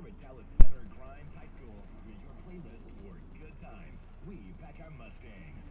at Dallas Center Grimes High School with your playlist for good times. We pack our Mustangs.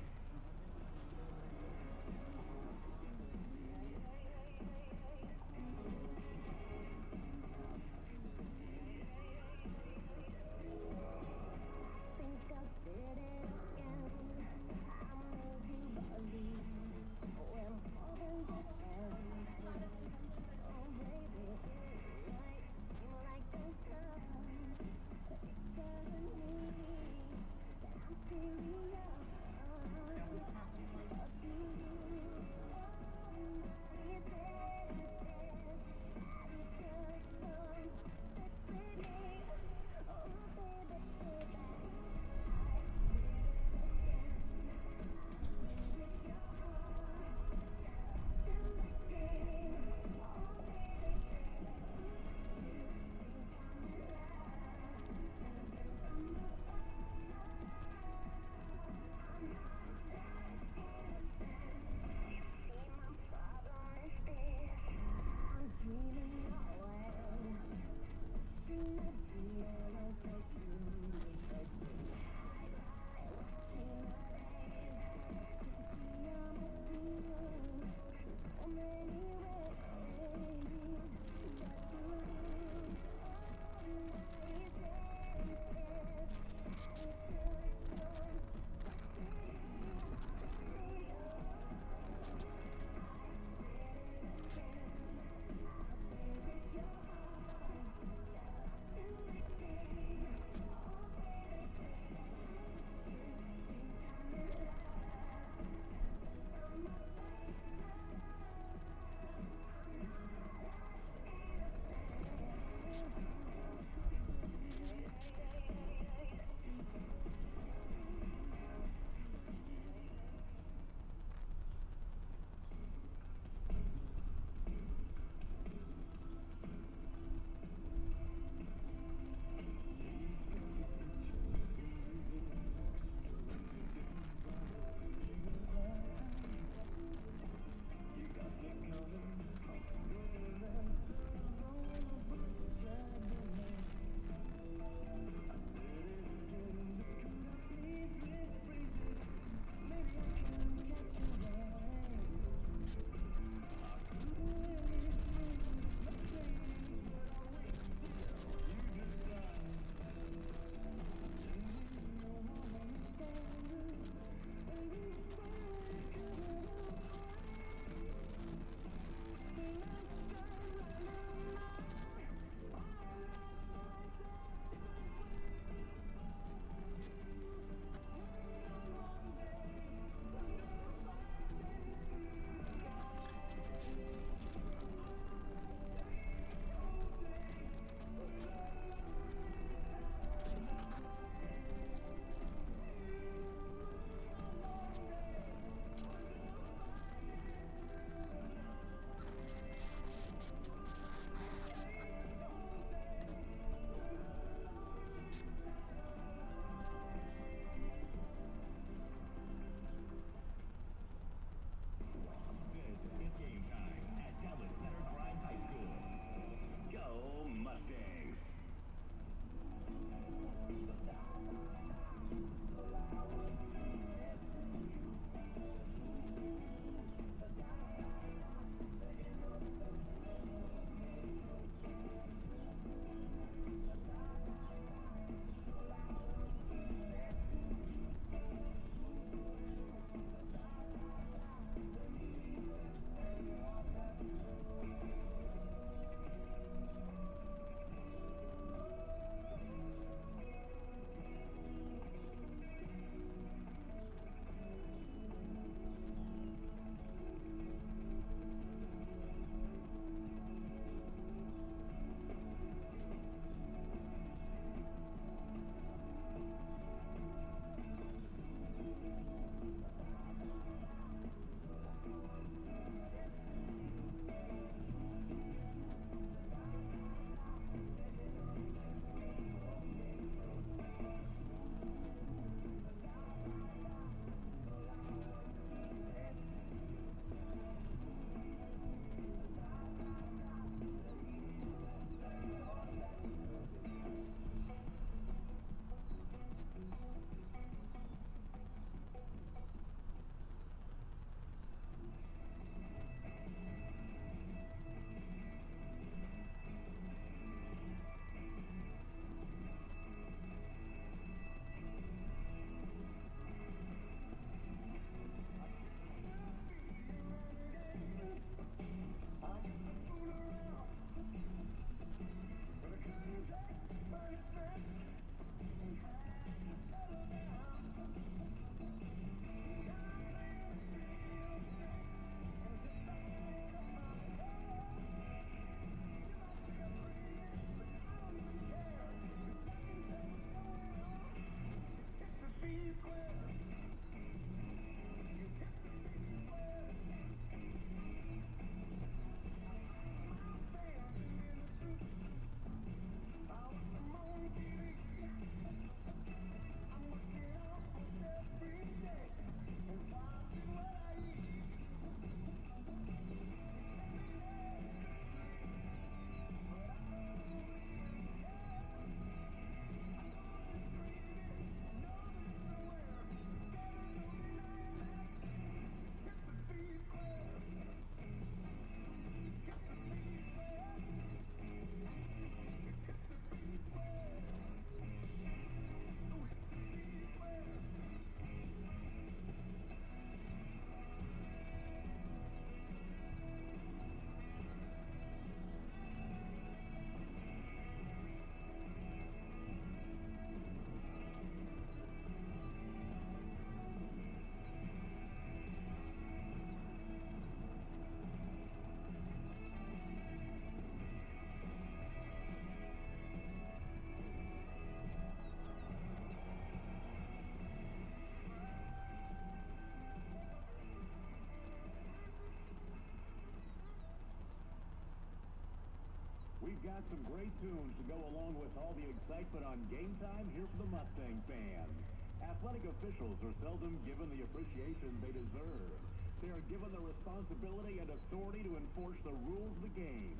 we've got some great tunes to go along with all the excitement on game time here for the Mustang fans. Athletic officials are seldom given the appreciation they deserve. They are given the responsibility and authority to enforce the rules of the game.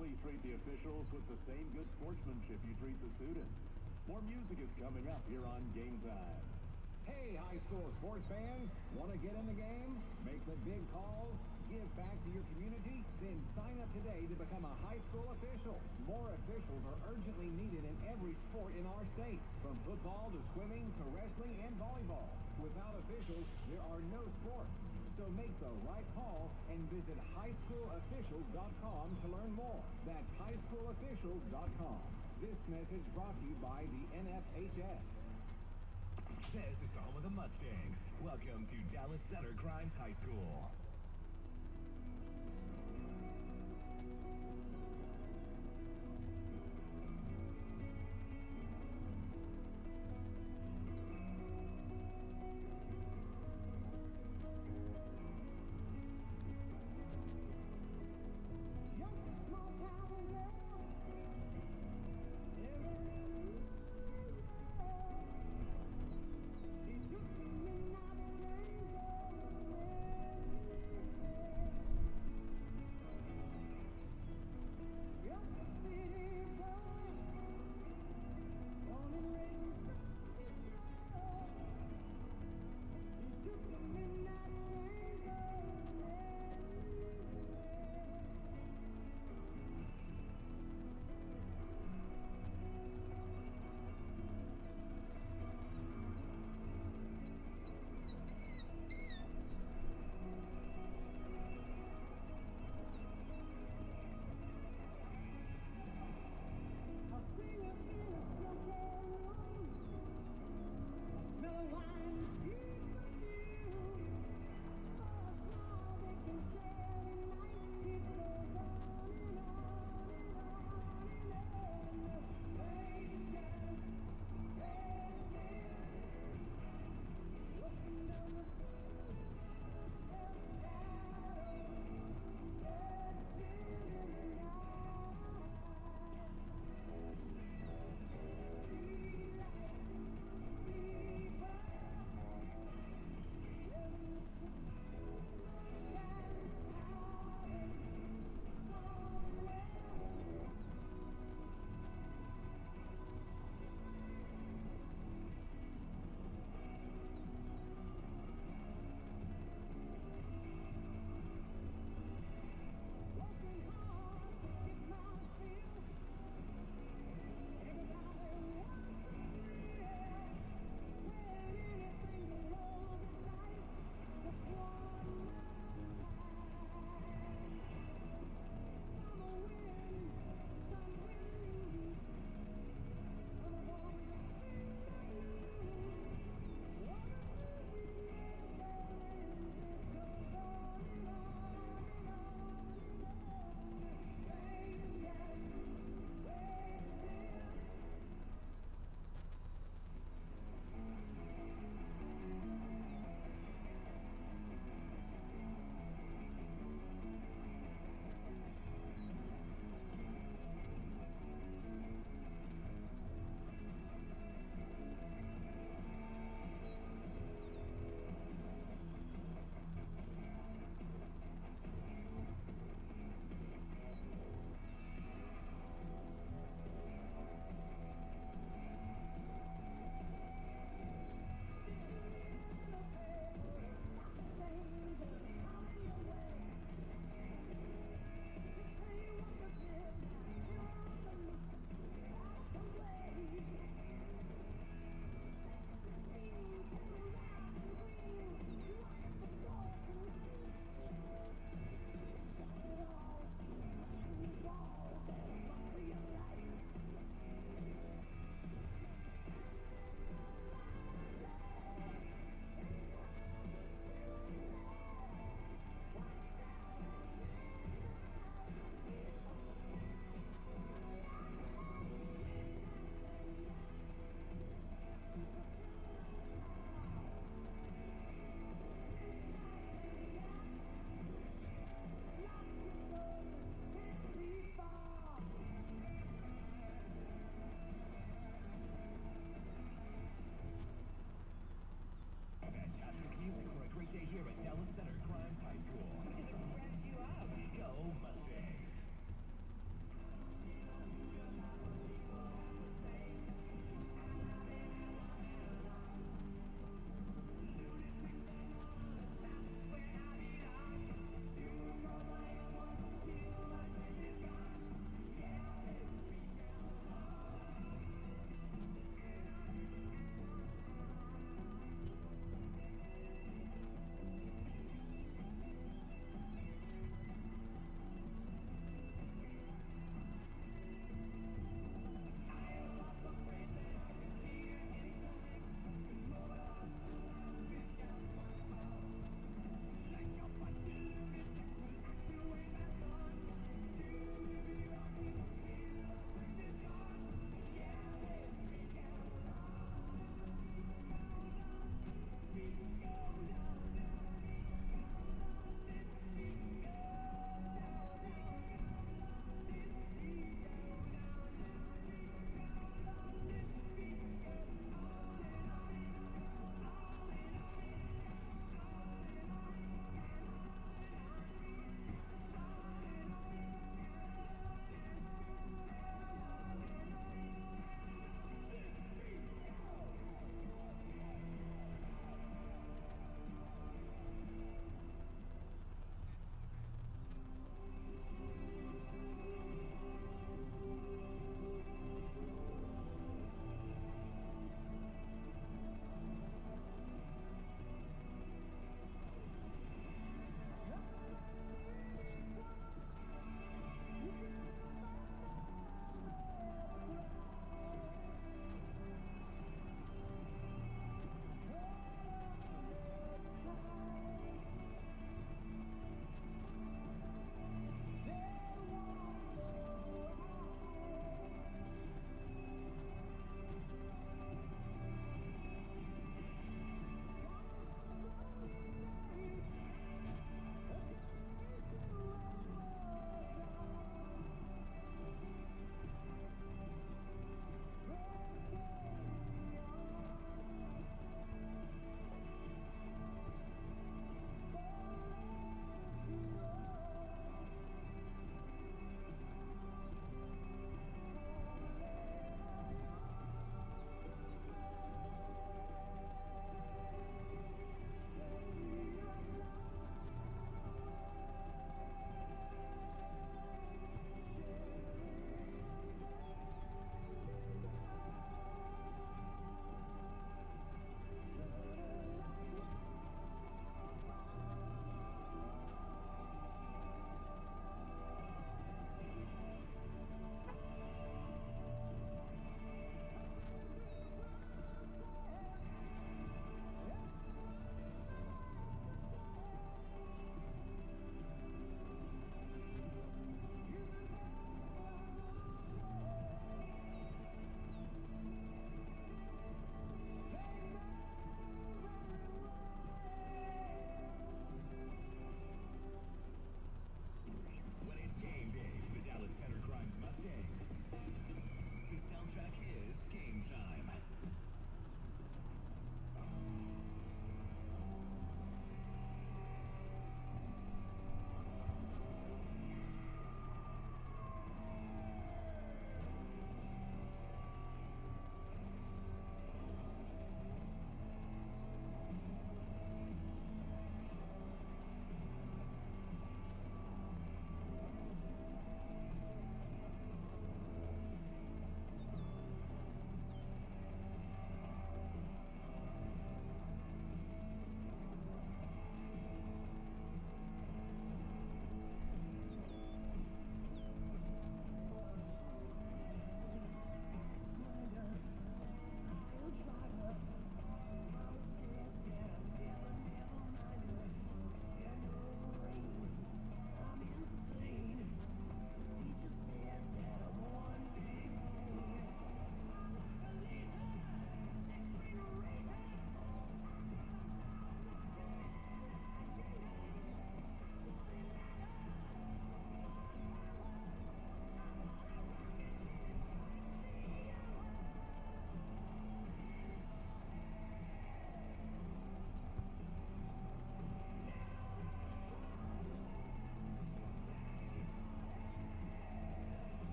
Please treat the officials with the same good sportsmanship you treat the students. More music is coming up here on Game Time. Hey, high school sports fans, want to get in the game? Make the big calls? Give back to your community? Then sign up today to become a high school official. More officials are urgently needed in every sport in our state, from football to swimming to wrestling and volleyball. Without officials, there are no sports. So make the right call and visit highschoolofficials.com to learn more. That's highschoolofficials.com. This message brought to you by the NFHS. This is the home of the Mustangs. Welcome to Dallas Center Grimes High School.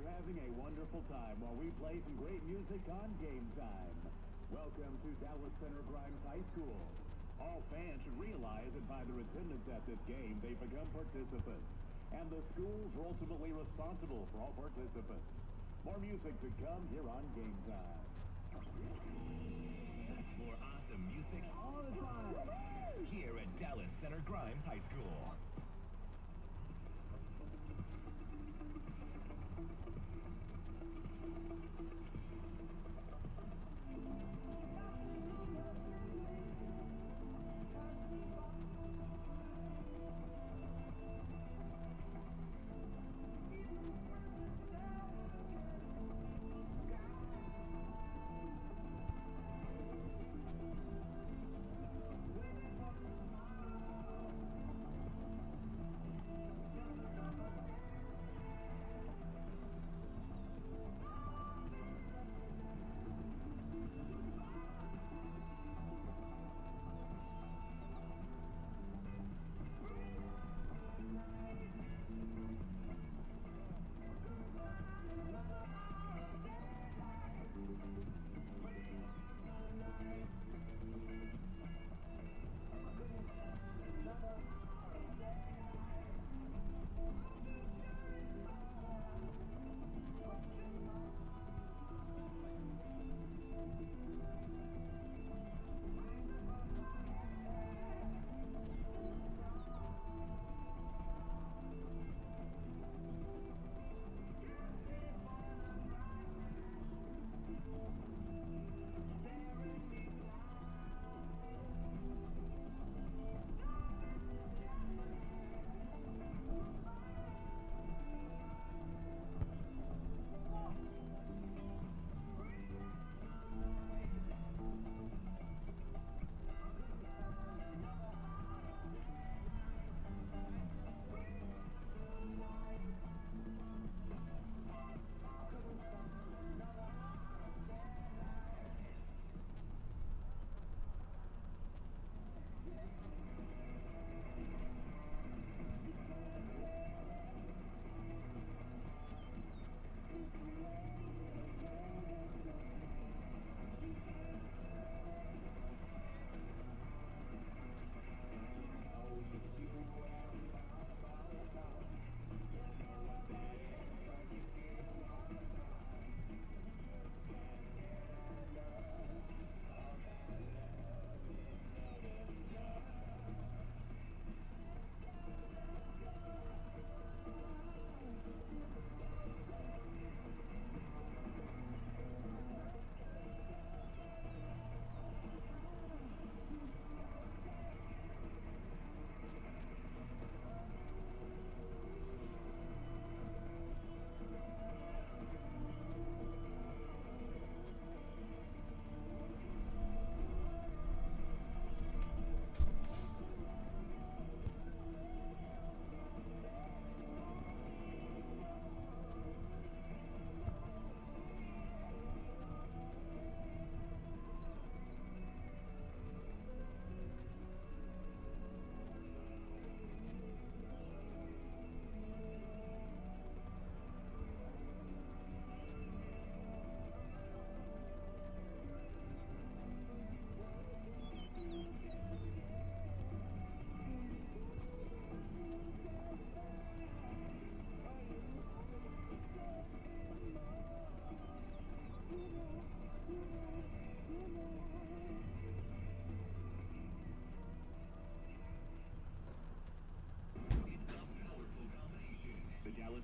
you're having a wonderful time while we play some great music on Game Time. Welcome to Dallas Center Grimes High School. All fans should realize that by their attendance at this game, they become participants. And the schools are ultimately responsible for all participants. More music to come here on Game Time. More awesome music all the time here at Dallas Center Grimes High School.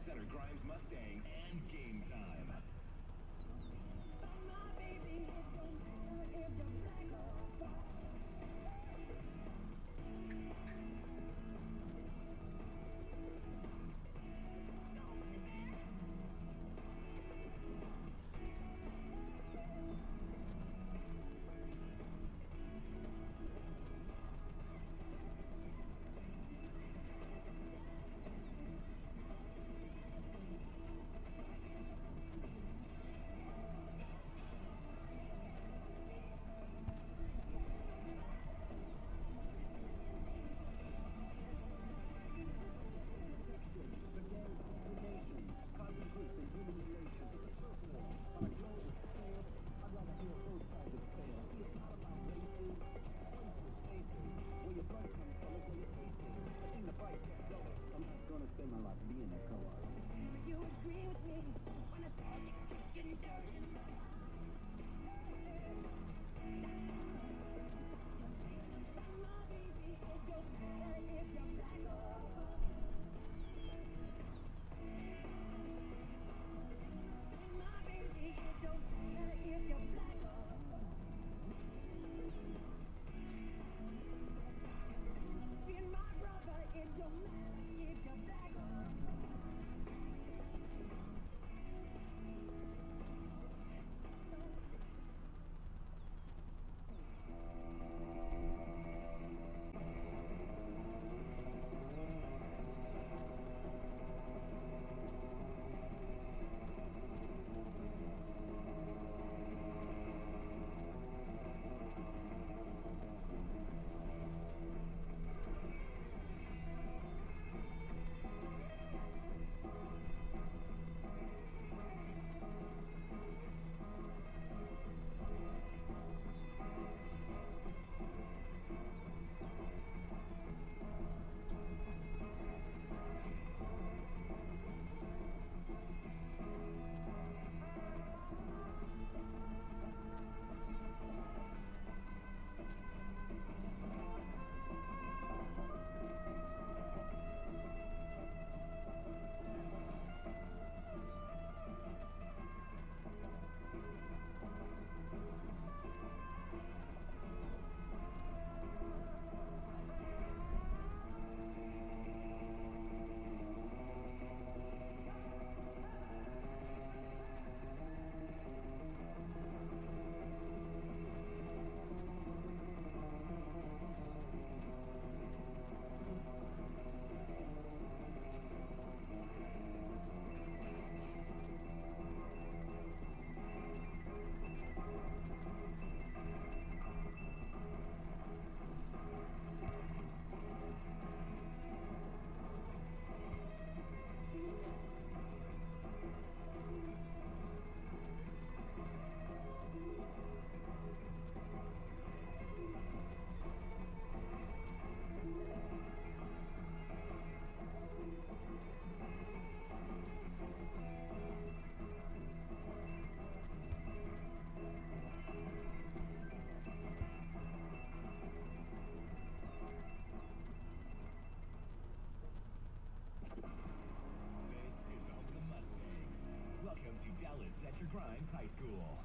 Center Grimes Mustangs and Game Time. school.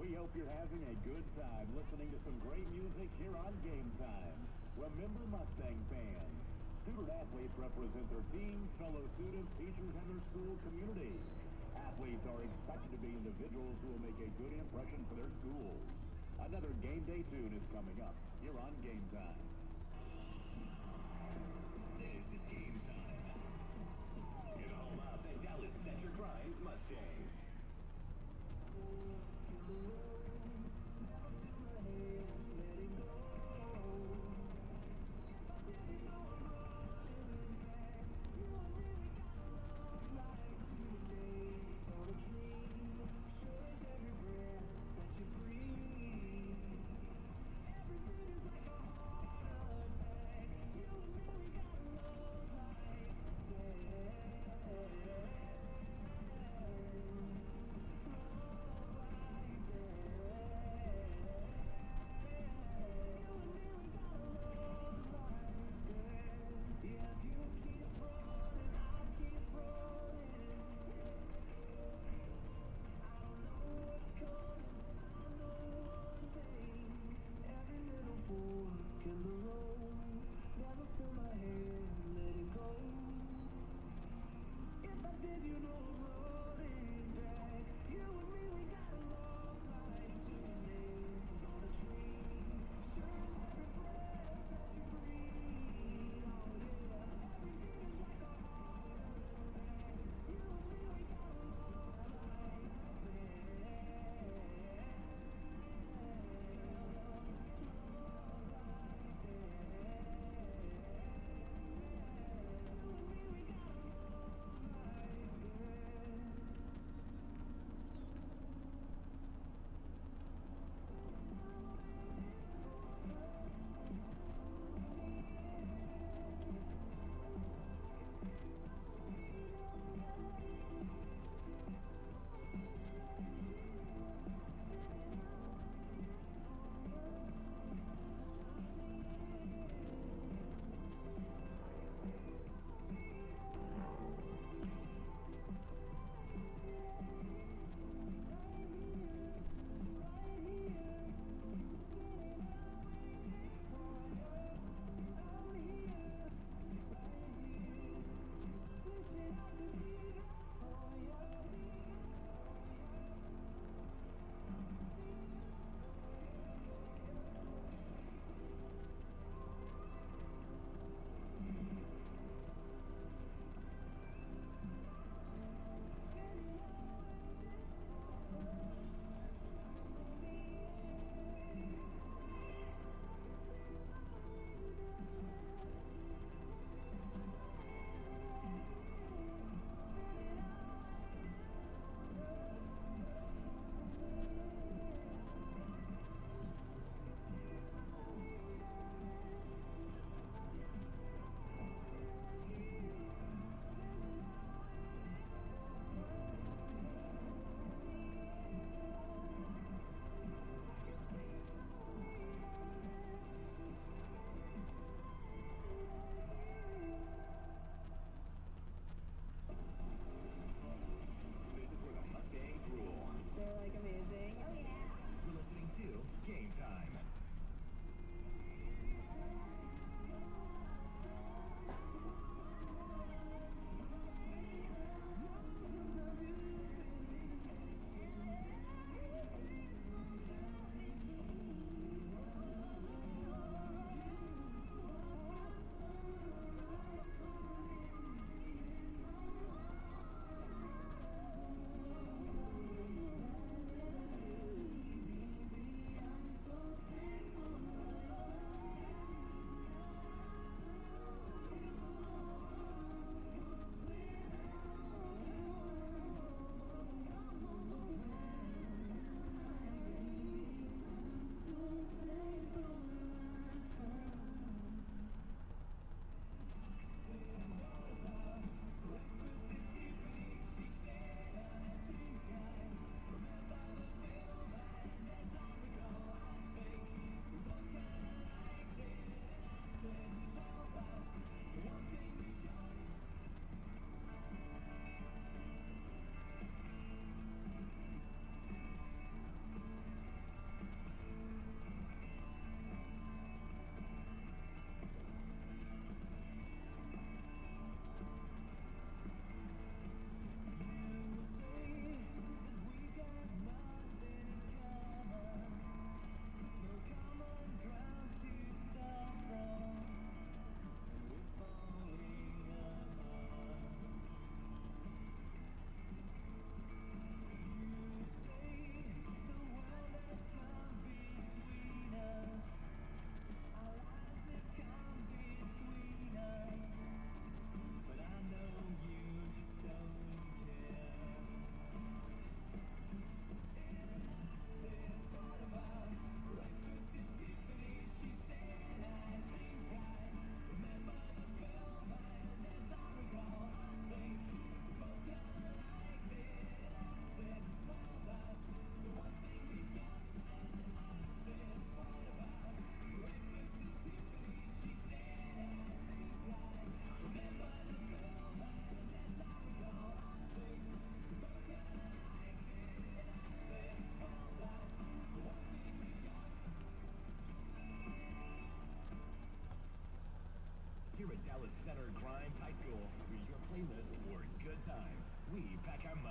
We hope you're having a good time listening to some great music here on Game Time. Remember, Mustang fans, student athletes represent their teams, fellow students, teachers, and their school community. Athletes are expected to be individuals who will make a good impression for their schools. Another game day tune is coming up here on Game Time. This is Game Time. Get home of the Dallas Center Grimes Mustangs.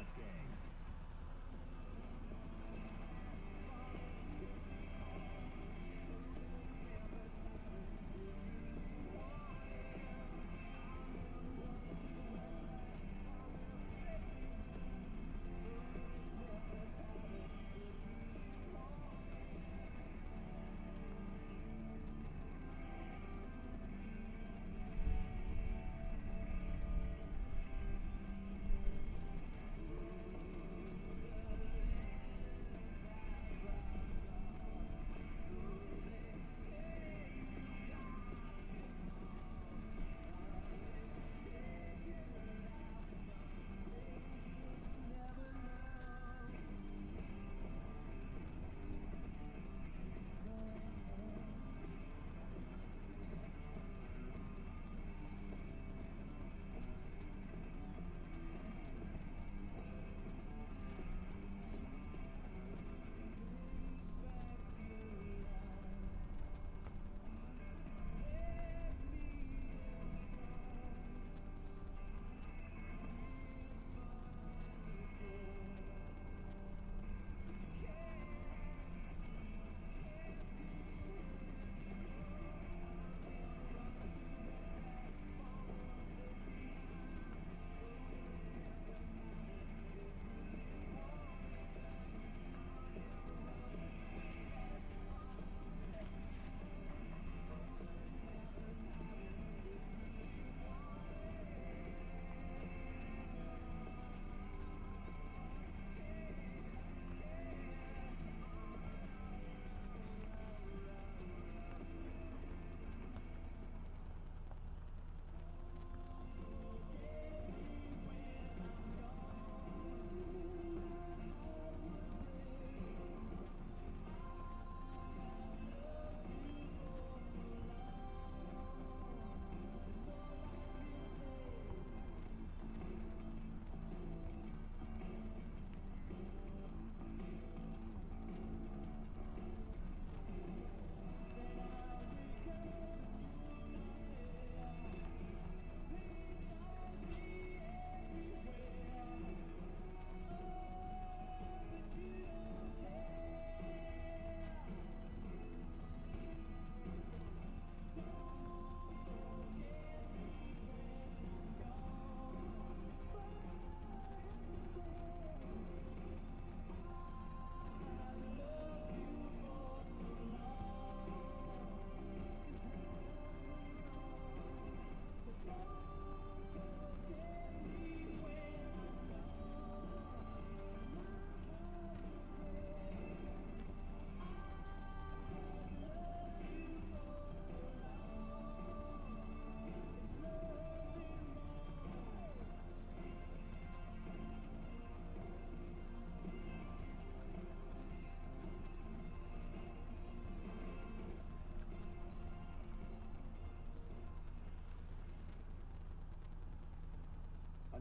Mustangs.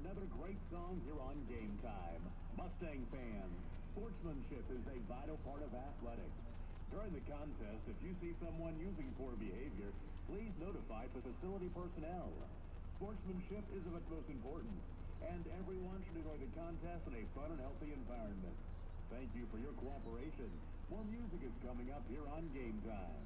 Another great song here on Game Time. Mustang fans, sportsmanship is a vital part of athletics. During the contest, if you see someone using poor behavior, please notify the facility personnel. Sportsmanship is of utmost importance, and everyone should enjoy the contest in a fun and healthy environment. Thank you for your cooperation. More music is coming up here on Game Time.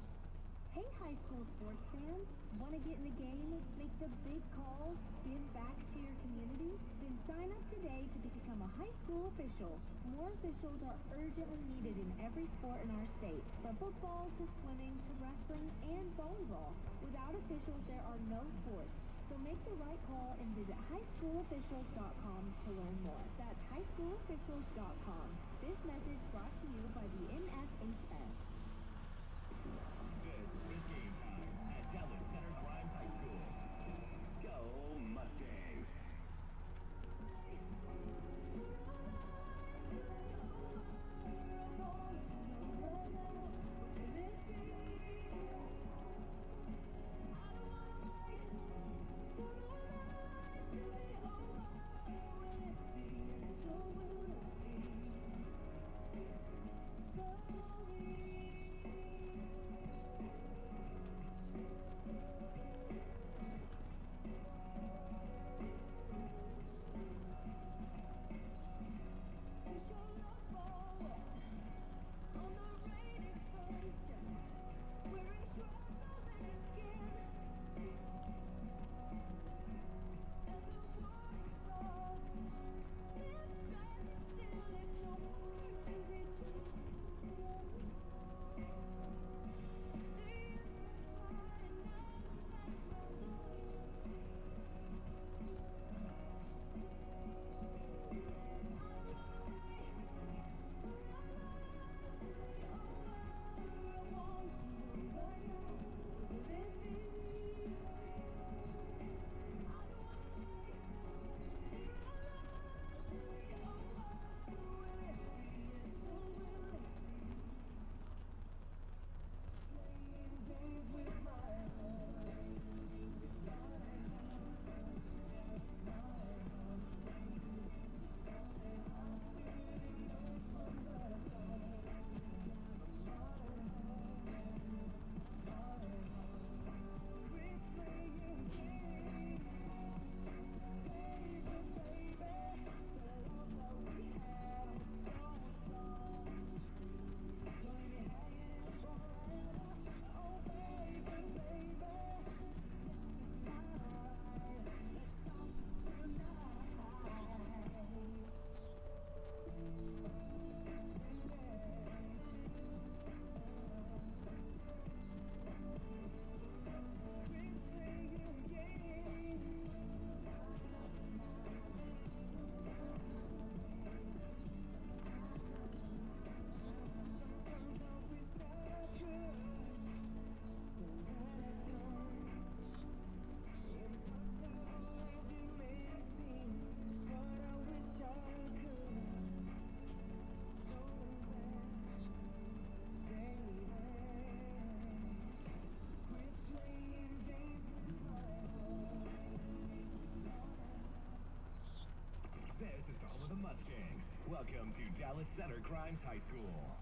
Hey, high school sports fans. Want to get in the game, make the big calls, give back to your community? Then sign up today to become a high school official. More officials are urgently needed in every sport in our state, from football to swimming to wrestling and volleyball. Without officials, there are no sports. So make the right call and visit highschoolofficials.com to learn more. That's highschoolofficials.com. This message brought to you by the NFHS. This is Game Time at Dallas Center Grimes High School. Go Mustangs! So Welcome to Dallas Center Grimes High School.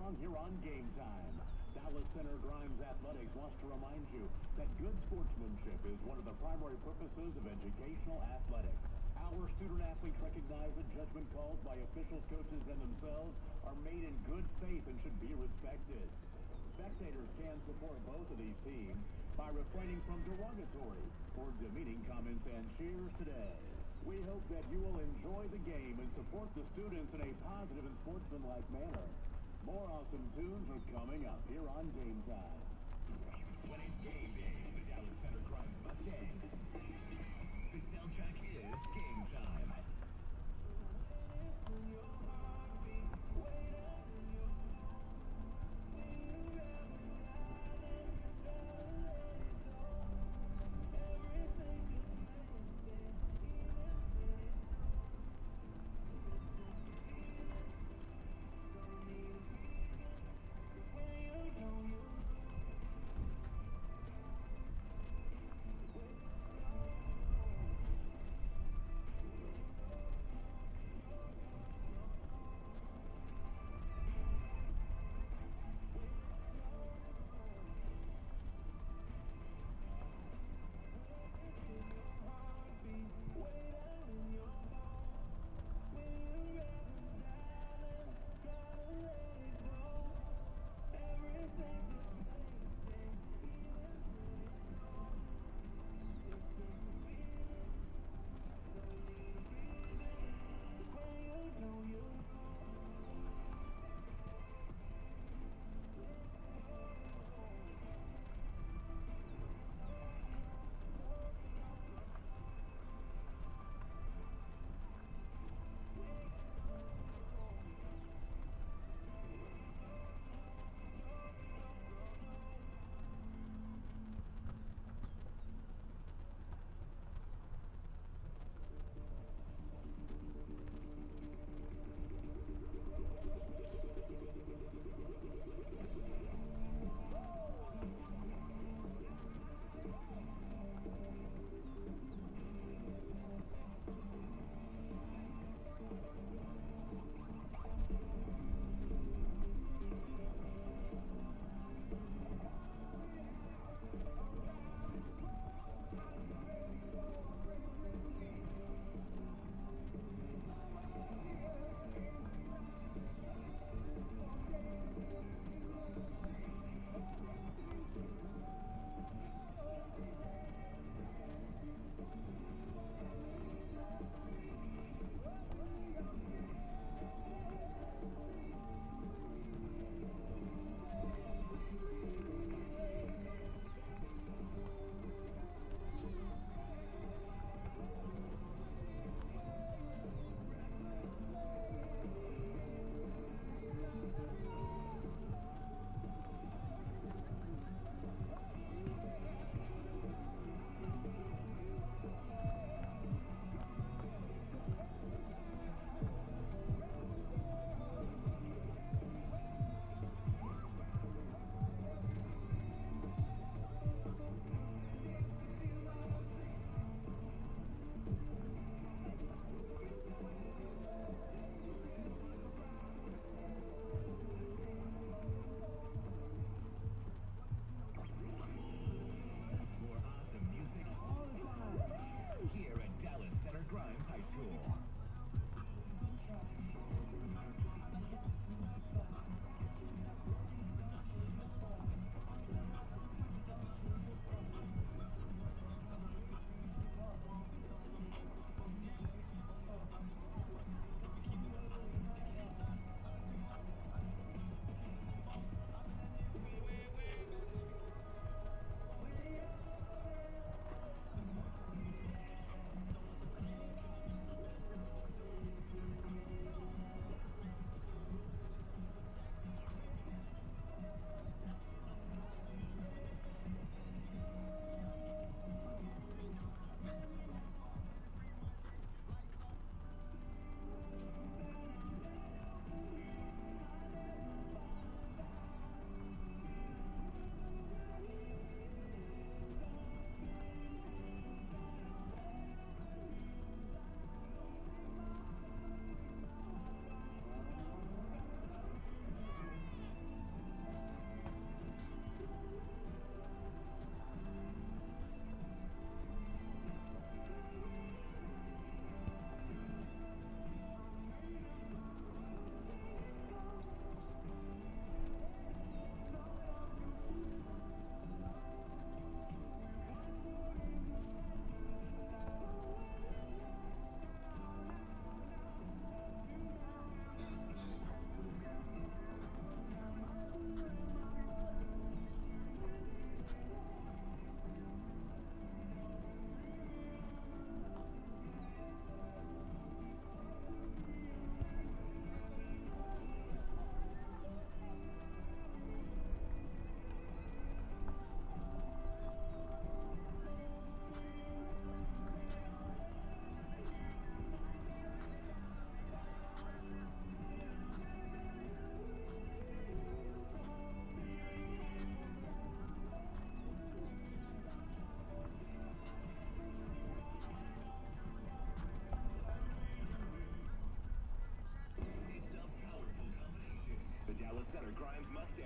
belong here on Game Time. Dallas Center Grimes Athletics wants to remind you that good sportsmanship is one of the primary purposes of educational athletics. Our student-athletes recognize that judgment calls by officials, coaches, and themselves are made in good faith and should be respected. Spectators can support both of these teams by refraining from derogatory or demeaning comments and cheers today. We hope that you will enjoy the game and support the students in a positive and sportsmanlike manner. More awesome tunes are coming up here on Game Time. When it's game day, the Dallas Center Grimes Mustangs. The soundtrack is Game Time.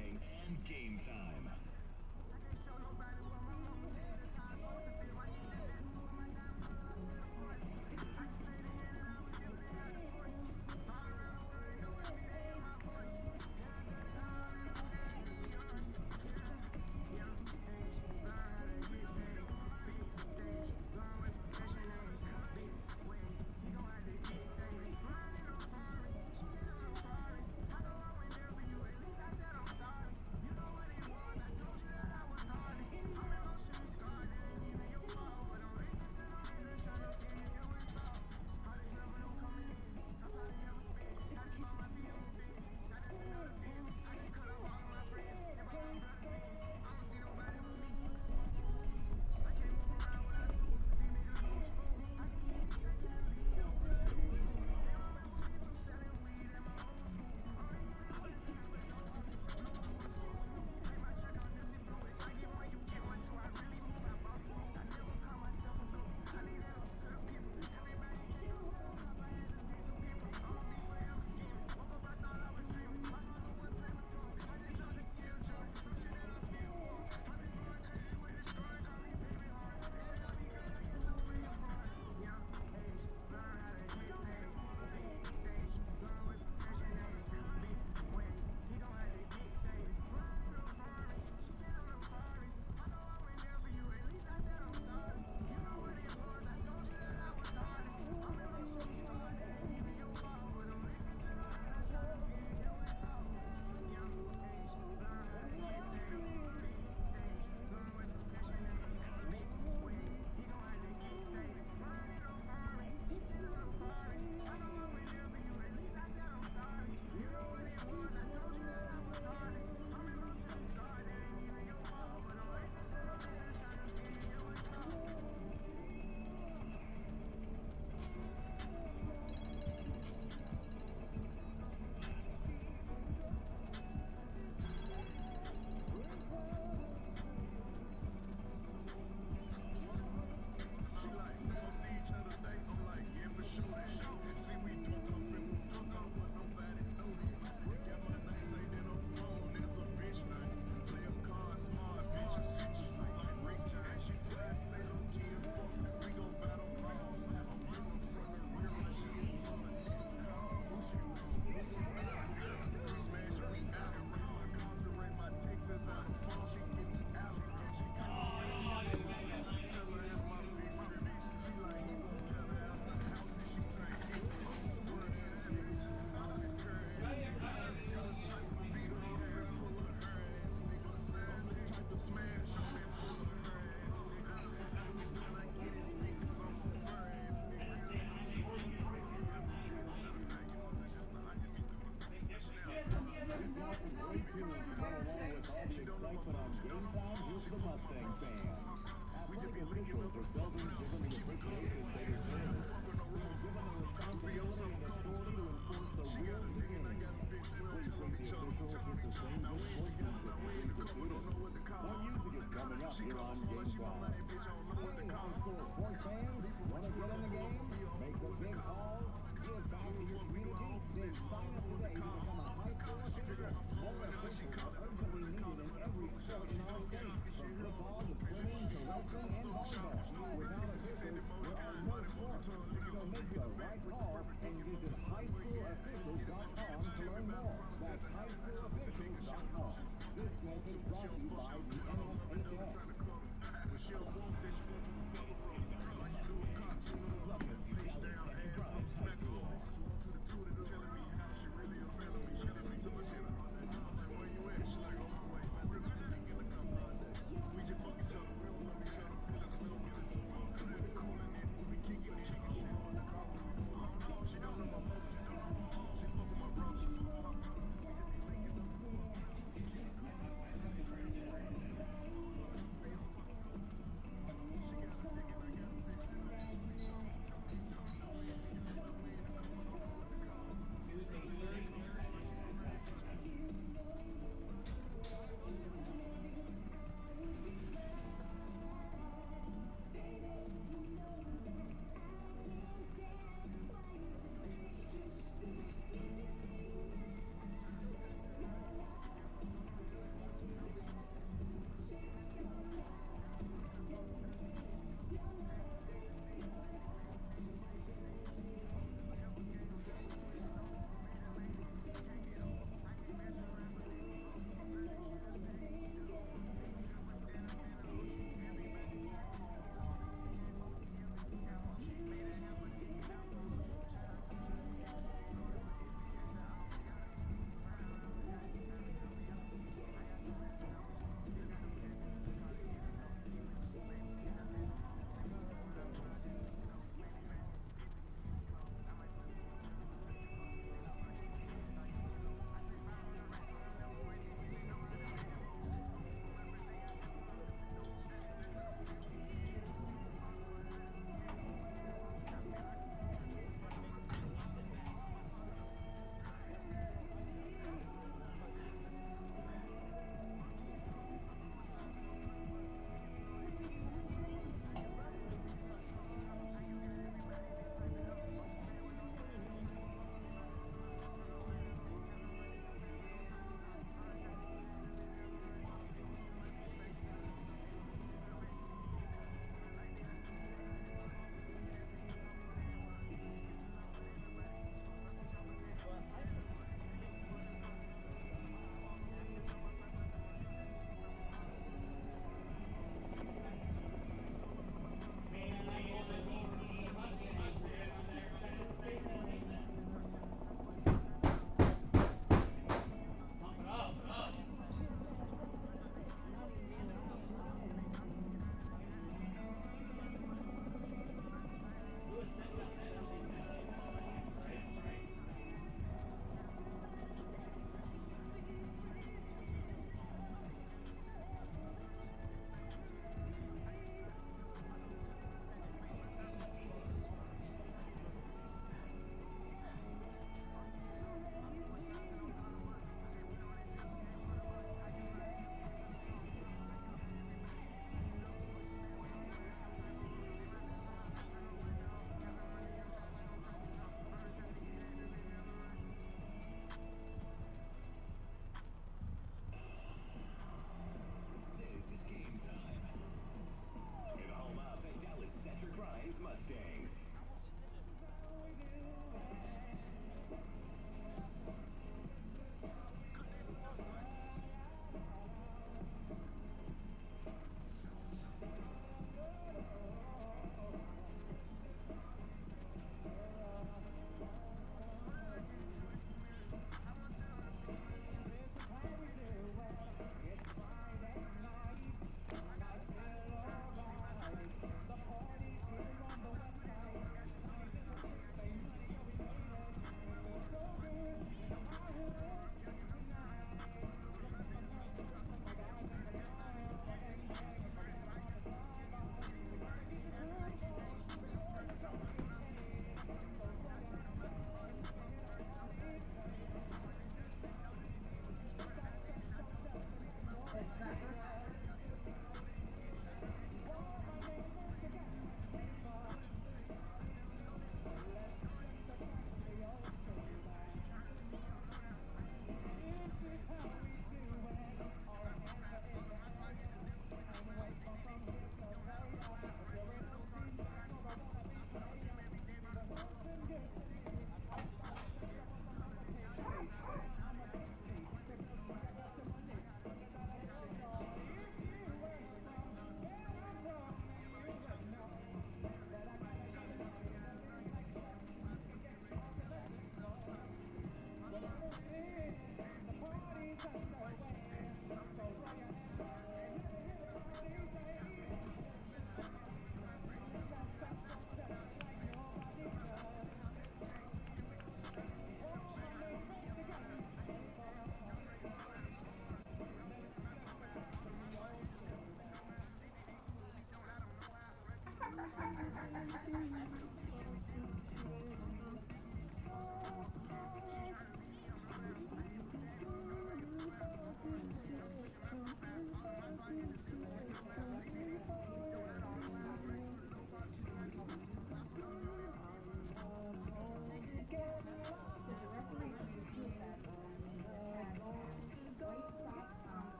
face. And game time.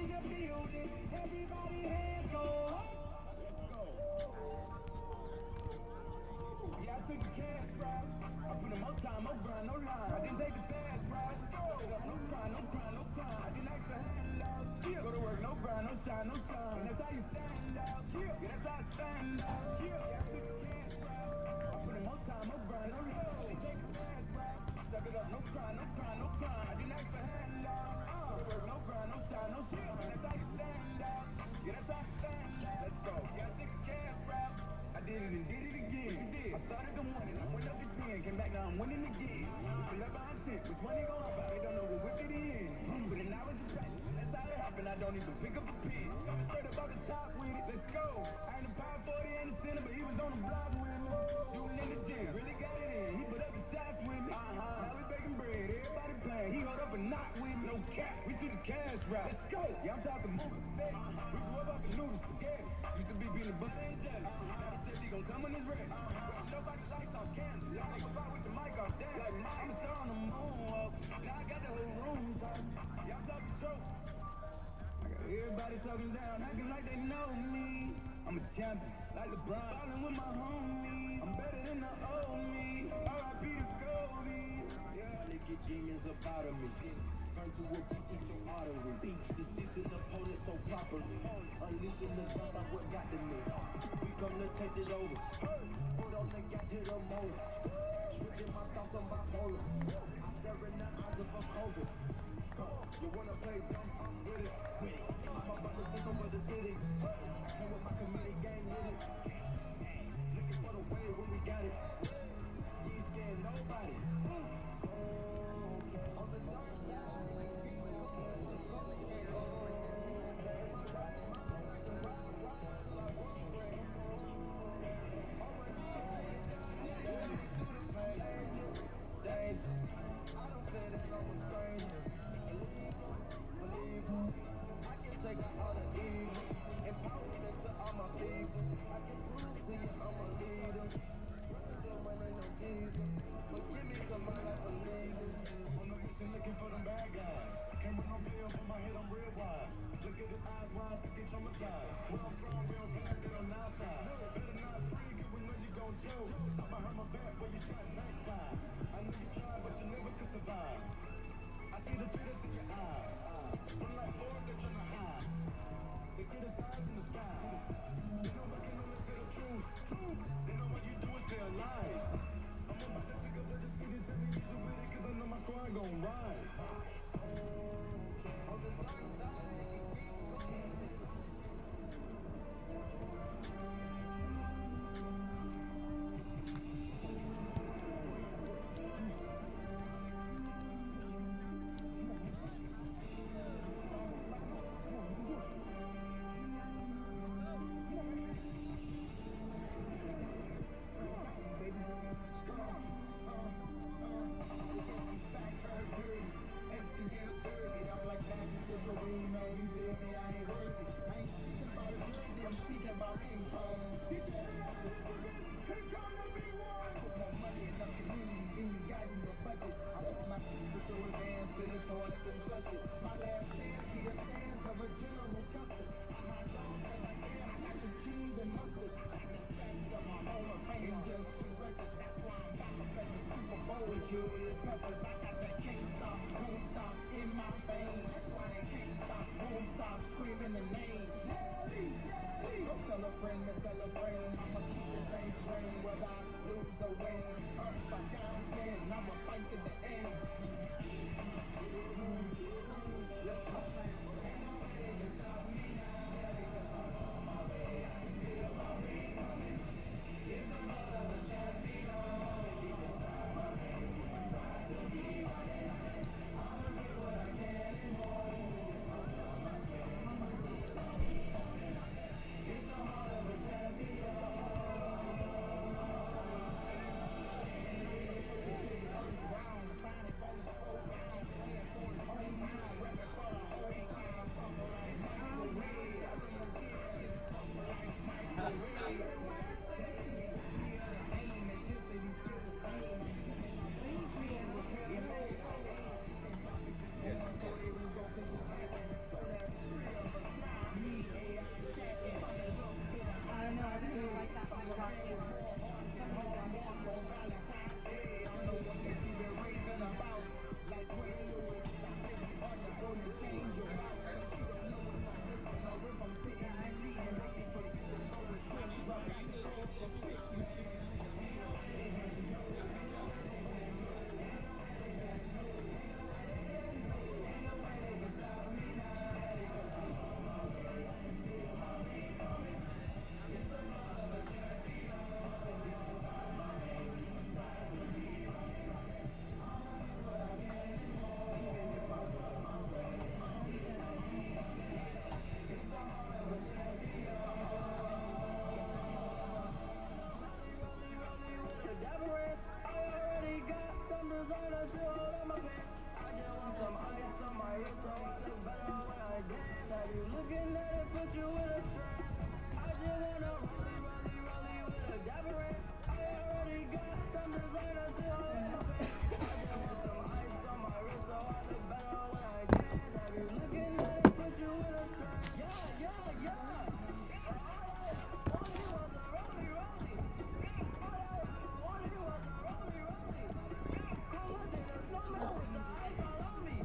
in the building. Everybody hands go up. Let's go. Yeah, I took the cash route. I put in more time, more grind, no lie. I didn't take the fast route. No crime, no crime, no crime. I didn't ask for handouts. Go to work, no grind, no shine, no shine. And that's how you stand out. Yeah, that's how I stand out. Yeah, I took the cash route. I put in more time, more grind, no lie. I didn't take the fast route. Step it up, no crime, no crime, no crime. I didn't ask for handouts. Go to work, no grind, no shine, no shine. And that's how you stand out. Yeah, that's how I stand out. Let's go. Yeah, I took the cash route. I did it and did it again. I started the morning, I went up to 10, came back, now I'm winning again. Pull up behind 10, which one they gon' hop out? They don't know what whip it in. But now it's a practice, that's how it happened. I don't even pick up a pen. I'm straight up off the top with it, let's go. I ain't a power 40 in the center, but he was on the block with me. Shooting in the gym, really got it in. He put up the shots with me. Now we baking bread, everybody playing. He hold up a knot with me, no cap. We see the cash route, let's go. Yeah, I'm talking moving fast. We grew up off the noodles, spaghetti. Used to be peanut butter and jelly. Now he said he gon' come when it's ready. Nobody lights on candles. Y'all make a fight with the mic off that. Like I'm a star on the moonwalk. Now I got the whole room talking. Y'all talking jokes. I got everybody talking down, acting like they know me. I'm a champion, like LeBron, ballin' with my homies. I'm better than the old me. R.I.P. to Kobe. Yeah, they get demons up out of me. Turn to a beast with your arteries. Deceasing opponents so properly. Unleashing the guns of what got to me. We come to take it over. Put on the gas, hit a motor. Switching my thoughts on bipolar. I stare in the eyes of a COVID. You wanna play dumb? I'm with it. I'm about to take over the city. Came with my comedic gang with it. Looking for the way when we got it. You ain't scared nobody. On the dark side. Take out all the evil, empowerment to all my people. I can prove to you I'm a leader. President when ain't no Jesus. Forgive me 'cause my life a leader. I'm no use in looking for them bad guys. Can't bring no pill for my head, I'm real wise. Look at his eyes wide, to get traumatized. Where I'm from, we don't play like that on our side. Better not free, 'cause we know you gon' choke. Top behind my back, where you shot backfire. I know you tried, but you never could survive. I see the bitters in your eyes. From like boys that tryna hide. They criticize in the sky. They know I can only tell the truth. They know what you do is tell lies. I'm about to pick up the defeat and tell me that you with it, 'cause I know my squad gon' ride. On the dark side. you in a trance. Yeah. All he was a rolly. All I ever wanted was a rolly. Cooler than a snowman with the ice all on me.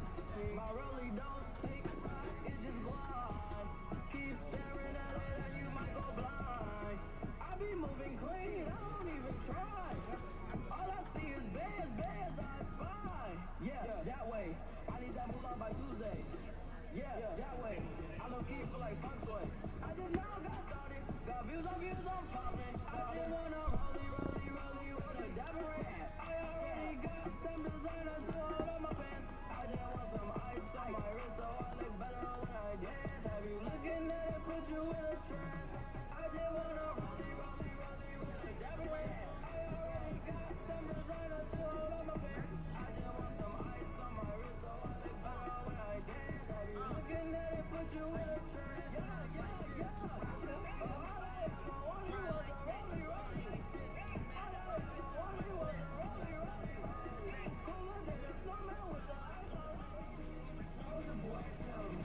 My rolly don't take shots, it just glides. Keep staring at it and you might go blind. I be moving clean, I don't even try. All I see is bands, I spy. Yeah, that way. I need that moolah by Tuesday. Yeah, that way. I low key feel like Fox way. I just now got started. Got views on poppin'. I just wanna rolly with a dapper rat. I already got some designer to hold on my pants. I just want some ice on my wrist so I look better when I dance. Have you looking at it, put you in a trance. I just wanna rolly with a dapper rat. I already got some designer to hold on my pants. I just want some ice on my wrist so I look better when I dance. Have you looking at it, put you in a trance. Yeah. All I ever wanted was a rolly. All I ever wanted was a rolly. Cooler than a snowman with the ice on me. Soldier boy, tell me.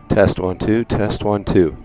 Test 1 2, test 1 2.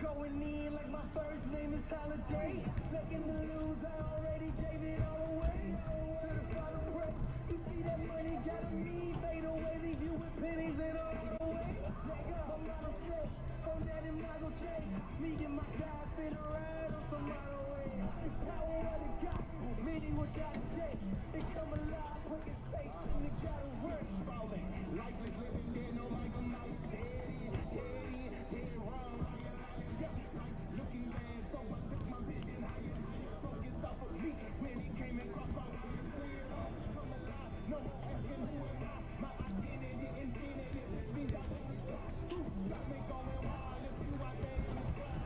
Going in like my first name is Holiday. Nothing to lose, I already gave it all away. To the final break, you see that money got me. Fade away, leave you with pennies and all the way. I'm not a flex, on that and not gon' chase. Me and my guys finna ride on some other way. It's power of the gospel, meaning without a day. They come alive, put it face, and it gotta work. Falling, lifeless living, dead, no like I'm out. Dead wrong. Looking bad, so I took my vision higher. Focus off of me when it came and crossed my eyes. Clear off, come alive, no more asking who am I. My identity infinity, means I want to fly. Got me going wild, if you out there in the sky.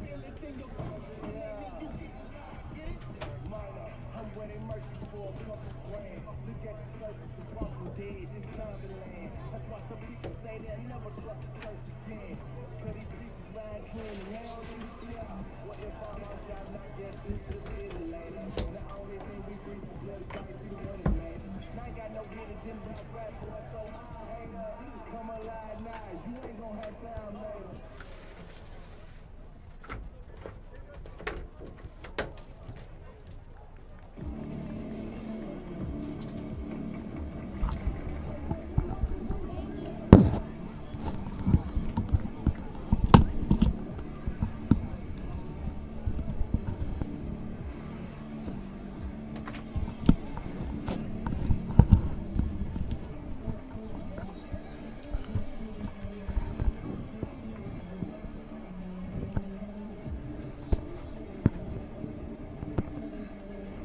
Feel it in your soul, and then you get it. Minor, I'm wedding mercy for a couple grand. Look at the surface, the walking dead, this time to land. That's why Some people say they'll never trust the church again. So these preachers ride clean and hell yeah. What if I'm outside not just into the lady? The only thing we preach is let it come to the money, man. I ain't got no hidden gym black rap, boy, so hang up. Come alive now, you ain't gonna have time later.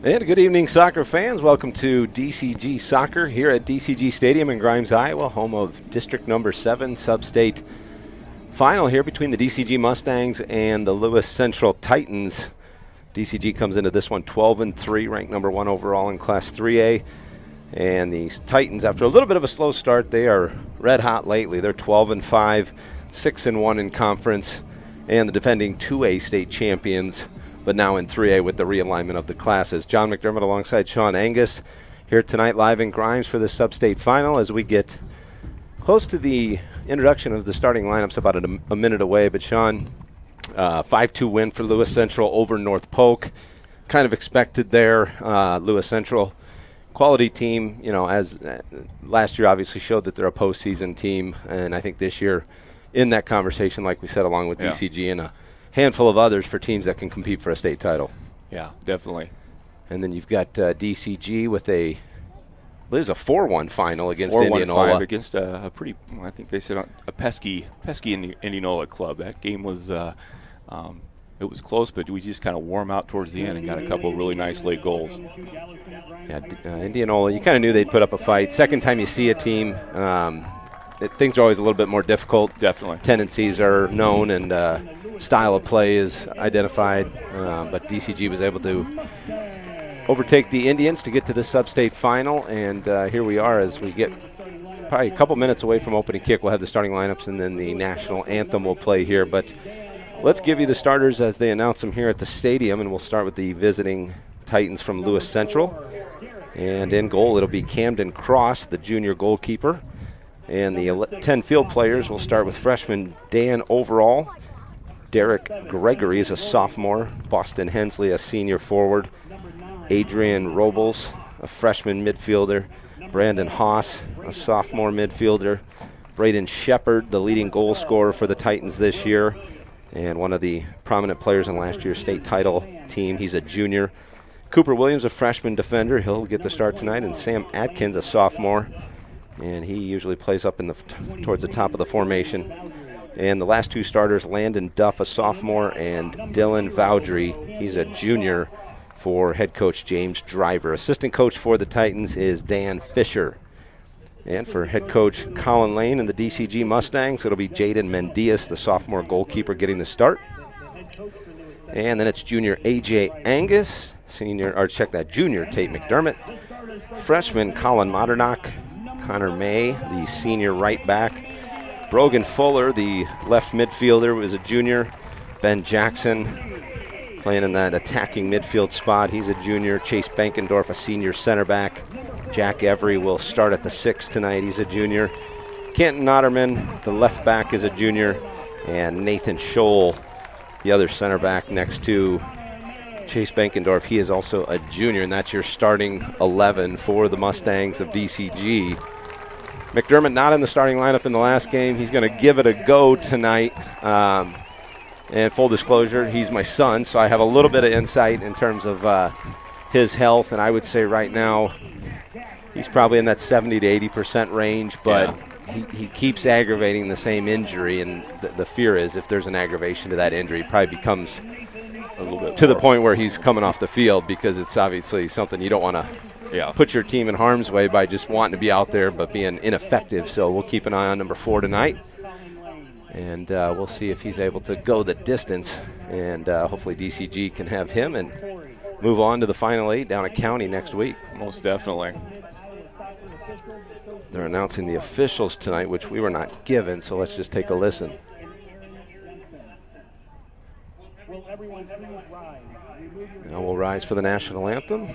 And good evening, soccer fans. Welcome to DCG Soccer here at DCG Stadium in Grimes, Iowa, home of District Number 7 Sub-State Final here between the DCG Mustangs and the Lewis Central Titans. DCG comes into this one 12-3, ranked number 1 overall in Class 3A. And the Titans, after a little bit of a slow start, they are red hot lately. They're 12-5, 6-1 in conference, and the defending 2A state champions, but now in 3A with the realignment of the classes. John McDermott alongside Sean Angus here tonight live in Grimes for the Sub-State Final as we get close to the introduction of the starting lineups, about a minute away. But Sean, 5-2 win for Lewis Central over North Polk. Kind of expected there. Lewis Central, quality team, you know, as last year obviously showed that they're a postseason team. And I think this year in that conversation, like we said, along with DCG and a handful of others for teams that can compete for a state title. Yeah, definitely. And then you've got DCG with a 4-1 final against Indianola. Against a pretty, I think they said a pesky Indianola club. That game was, it was close, but we just kind of wore them out towards the end and got a couple of really nice late goals. Yeah, Indianola, you kind of knew they'd put up a fight. Second time you see a team, things are always a little bit more difficult. Definitely. Tendencies are known and style of play is identified, but DCG was able to overtake the Indians to get to the Sub-State Final, and here we are as we get probably a couple minutes away from opening kick. We'll have the starting lineups, and then the national anthem will play here. But let's give you the starters as they announce them here at the stadium, and we'll start with the visiting Titans from Lewis Central. And in goal, it'll be Camden Cross, the junior goalkeeper. And the 10 field players will start with freshman Dan Overall. Derek Gregory is a sophomore. Boston Hensley, a senior forward. Adrian Robles, a freshman midfielder. Brandon Haas, a sophomore midfielder. Braden Shepard, the leading goal scorer for the Titans this year, and one of the prominent players in last year's state title team. He's a junior. Cooper Williams, a freshman defender. He'll get the start tonight. And Sam Atkins, a sophomore, and he usually plays up in towards the top of the formation. And the last two starters, Landon Duff, a sophomore, and Dylan Vaudry, he's a junior, for head coach James Driver. Assistant coach for the Titans is Dan Fisher. And for head coach Colin Lane and the DCG Mustangs, it'll be Jaden Mendias, the sophomore goalkeeper, getting the start. And then it's junior AJ Angus, junior Tate McDermott, freshman Colin Modernock, Connor May, the senior right back, Brogan Fuller, the left midfielder, is a junior, Ben Jackson playing in that attacking midfield spot. He's a junior. Chase Bankendorf, a senior center back. Jack Every will start at the 6 tonight. He's a junior. Kenton Otterman, the left back, is a junior. And Nathan Scholl, the other center back next to Chase Bankendorf, he is also a junior. And that's your starting 11 for the Mustangs of DCG. McDermott not in the starting lineup in the last game. He's going to give it a go tonight. And full disclosure, he's my son, so I have a little bit of insight in terms of his health. And I would say right now he's probably in that 70 to 80% range, but he keeps aggravating the same injury. And the fear is if there's an aggravation to that injury, it probably becomes a little bit to the point where he's coming off the field, because it's obviously something you don't want to put your team in harm's way by just wanting to be out there but being ineffective. So we'll keep an eye on number 4 tonight. And we'll see if he's able to go the distance, and hopefully DCG can have him and move on to the Final 8 down at County next week. Most definitely. They're announcing the officials tonight, which we were not given, so let's just take a listen. Will everyone please rise? Now we'll rise for the national anthem.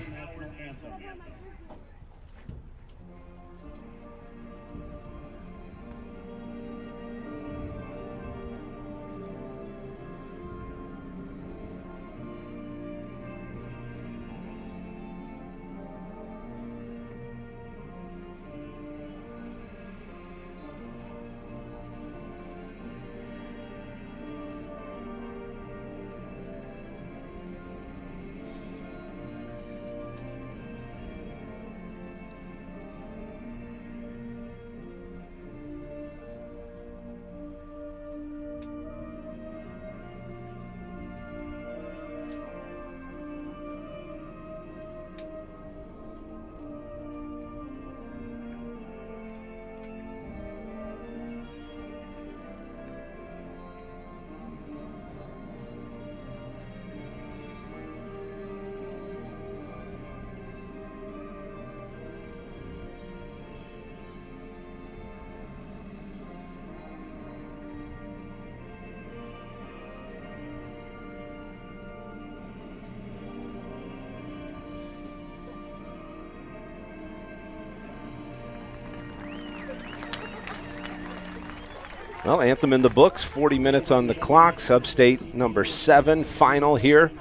Well, anthem in the books, 40 minutes on the clock. Sub-state number 7, final here.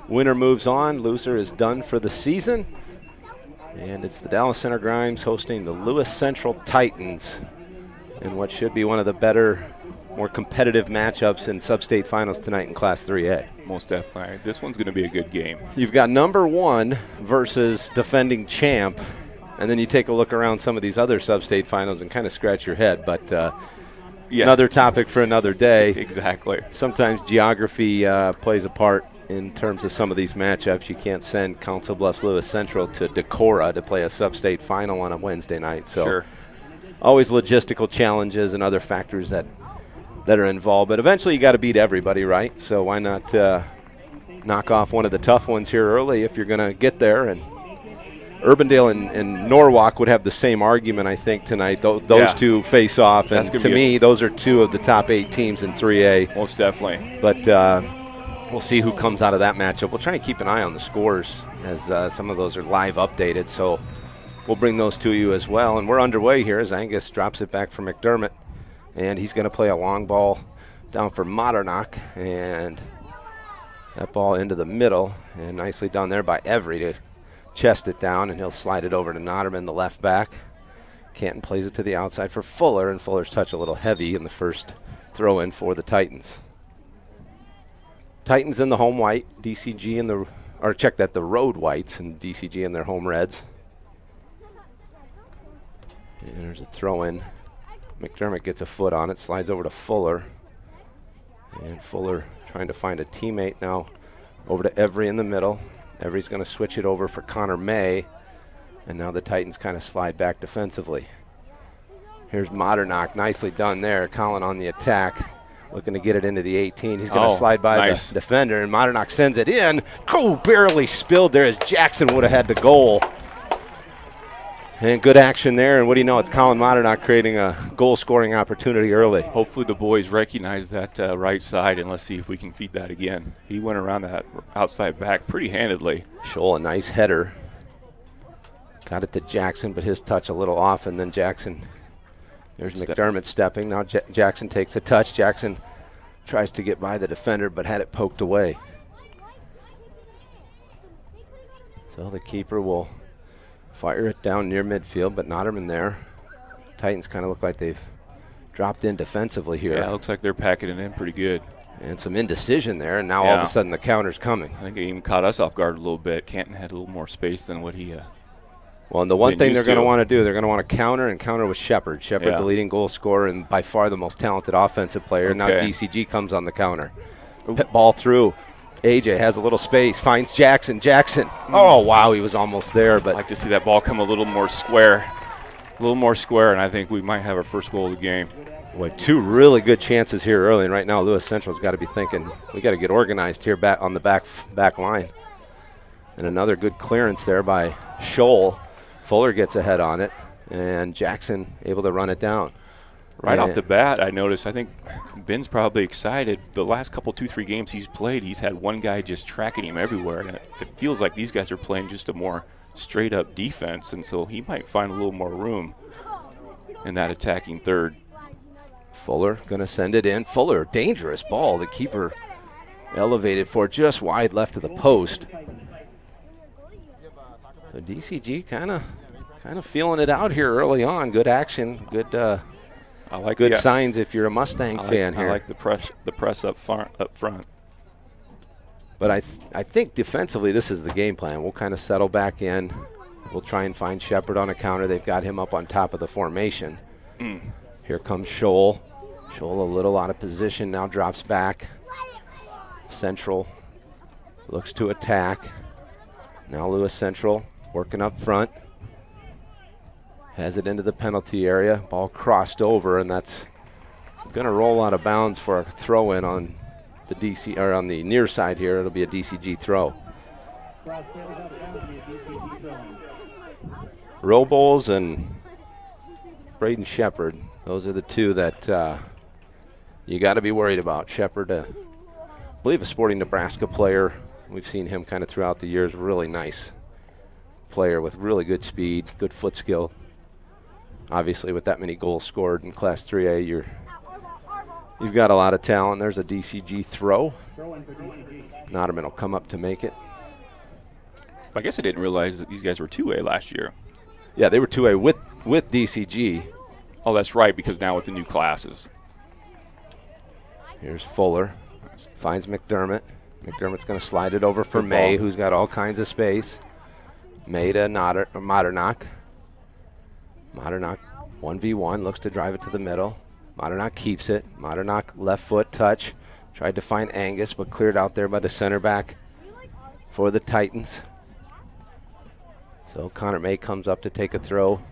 Winner moves on, loser is done for the season. And it's the Dallas Center Grimes hosting the Lewis Central Titans in what should be one of the better, more competitive matchups in sub-state finals tonight in Class 3A. Most definitely. This one's going to be a good game. You've got number 1 versus defending champ, and then you take a look around some of these other sub-state finals and kind of scratch your head, but yeah. Another topic for another day. Exactly. Sometimes geography plays a part in terms of some of these matchups. You can't send Council Bluffs Lewis Central to Decorah to play a sub-state final on a Wednesday night. So sure. Always logistical challenges and other factors that are involved. But eventually you got to beat everybody, right? So why not knock off one of the tough ones here early if you're going to get there. And Urbandale and Norwalk would have the same argument, I think, tonight. Those two face off, and to me, those are 2 of the top 8 teams in 3A. Most definitely. But we'll see who comes out of that matchup. We'll try and keep an eye on the scores as some of those are live updated, so we'll bring those to you as well. And we're underway here as Angus drops it back for McDermott, and he's going to play a long ball down for Modernock, and that ball into the middle, and nicely done there by Every to chest it down, and he'll slide it over to Notterman, the left back. Canton plays it to the outside for Fuller, and Fuller's touch a little heavy in the first throw-in for the Titans. Titans in the home white, DCG in the, or check that, the road whites, and DCG in their home reds. And there's a throw-in. McDermott gets a foot on it, slides over to Fuller. And Fuller trying to find a teammate now over to Every in the middle. Every's going to switch it over for Connor May, and now the Titans kind of slide back defensively. Here's Modernock, nicely done there. Colin on the attack, looking to get it into the 18. He's going to slide by the defender, and Modernock sends it in. Barely spilled there as Jackson would have had the goal. And good action there, and what do you know, it's Colin Modernock creating a goal-scoring opportunity early. Hopefully the boys recognize that right side, and let's see if we can feed that again. He went around that outside back pretty handedly. Scholl, a nice header. Got it to Jackson, but his touch a little off, and then Jackson, there's McDermott stepping. Now Jackson takes a touch. Jackson tries to get by the defender, but had it poked away. So the keeper will fire it down near midfield, but Notterman there. Titans kind of look like they've dropped in defensively here. Yeah, it looks like they're packing it in pretty good. And some indecision there, and now all of a sudden the counter's coming. I think it even caught us off guard a little bit. Canton had a little more space than what he well, and the one thing they're going to want to do, they're going to want to counter with Shepard. Shepard, the leading goal scorer and by far the most talented offensive player. Now DCG comes on the counter. Ball through. AJ has a little space, finds Jackson. Oh, wow, he was almost there. But I'd like to see that ball come a little more square, and I think we might have our first goal of the game. Boy, 2 really good chances here early, and right now Lewis Central's got to be thinking, we got to get organized here back on the back line. And another good clearance there by Scholl. Fuller gets ahead on it, and Jackson able to run it down. Right off the bat, I noticed, I think Ben's probably excited. The last couple, 2-3 games he's played, he's had one guy just tracking him everywhere. And it feels like these guys are playing just a more straight-up defense, and so he might find a little more room in that attacking third. Fuller going to send it in. Fuller, dangerous ball. The keeper elevated for just wide left of the post. So DCG kind of feeling it out here early on. Good action, good I like good signs if you're a Mustang fan here. I like the press up front. But I think defensively this is the game plan. We'll kind of settle back in. We'll try and find Shepard on a counter. They've got him up on top of the formation. Here comes Scholl. Scholl a little out of position, now drops back. Central looks to attack. Now Lewis Central working up front. Has it into the penalty area. Ball crossed over, and that's going to roll out of bounds for a throw-in on the DC or on the near side here. It'll be a DCG throw. Robles and Braden Shepard. Those are the two that you got to be worried about. Shepard, I believe a Sporting Nebraska player. We've seen him kind of throughout the years. Really nice player with really good speed, good foot skill. Obviously, with that many goals scored in Class 3A, you've got a lot of talent. There's a DCG throw. Noderman will come up to make it. I guess I didn't realize that these guys were 2A last year. Yeah, they were 2A with DCG. Oh, that's right, because now with the new classes. Here's Fuller. Finds McDermott. McDermott's going to slide it over for May, who's got all kinds of space. May to Modernock. Modernock 1v1, looks to drive it to the middle. Modernock keeps it. Modernock left foot touch. Tried to find Angus, but cleared out there by the center back for the Titans. So Connor May comes up to take a throw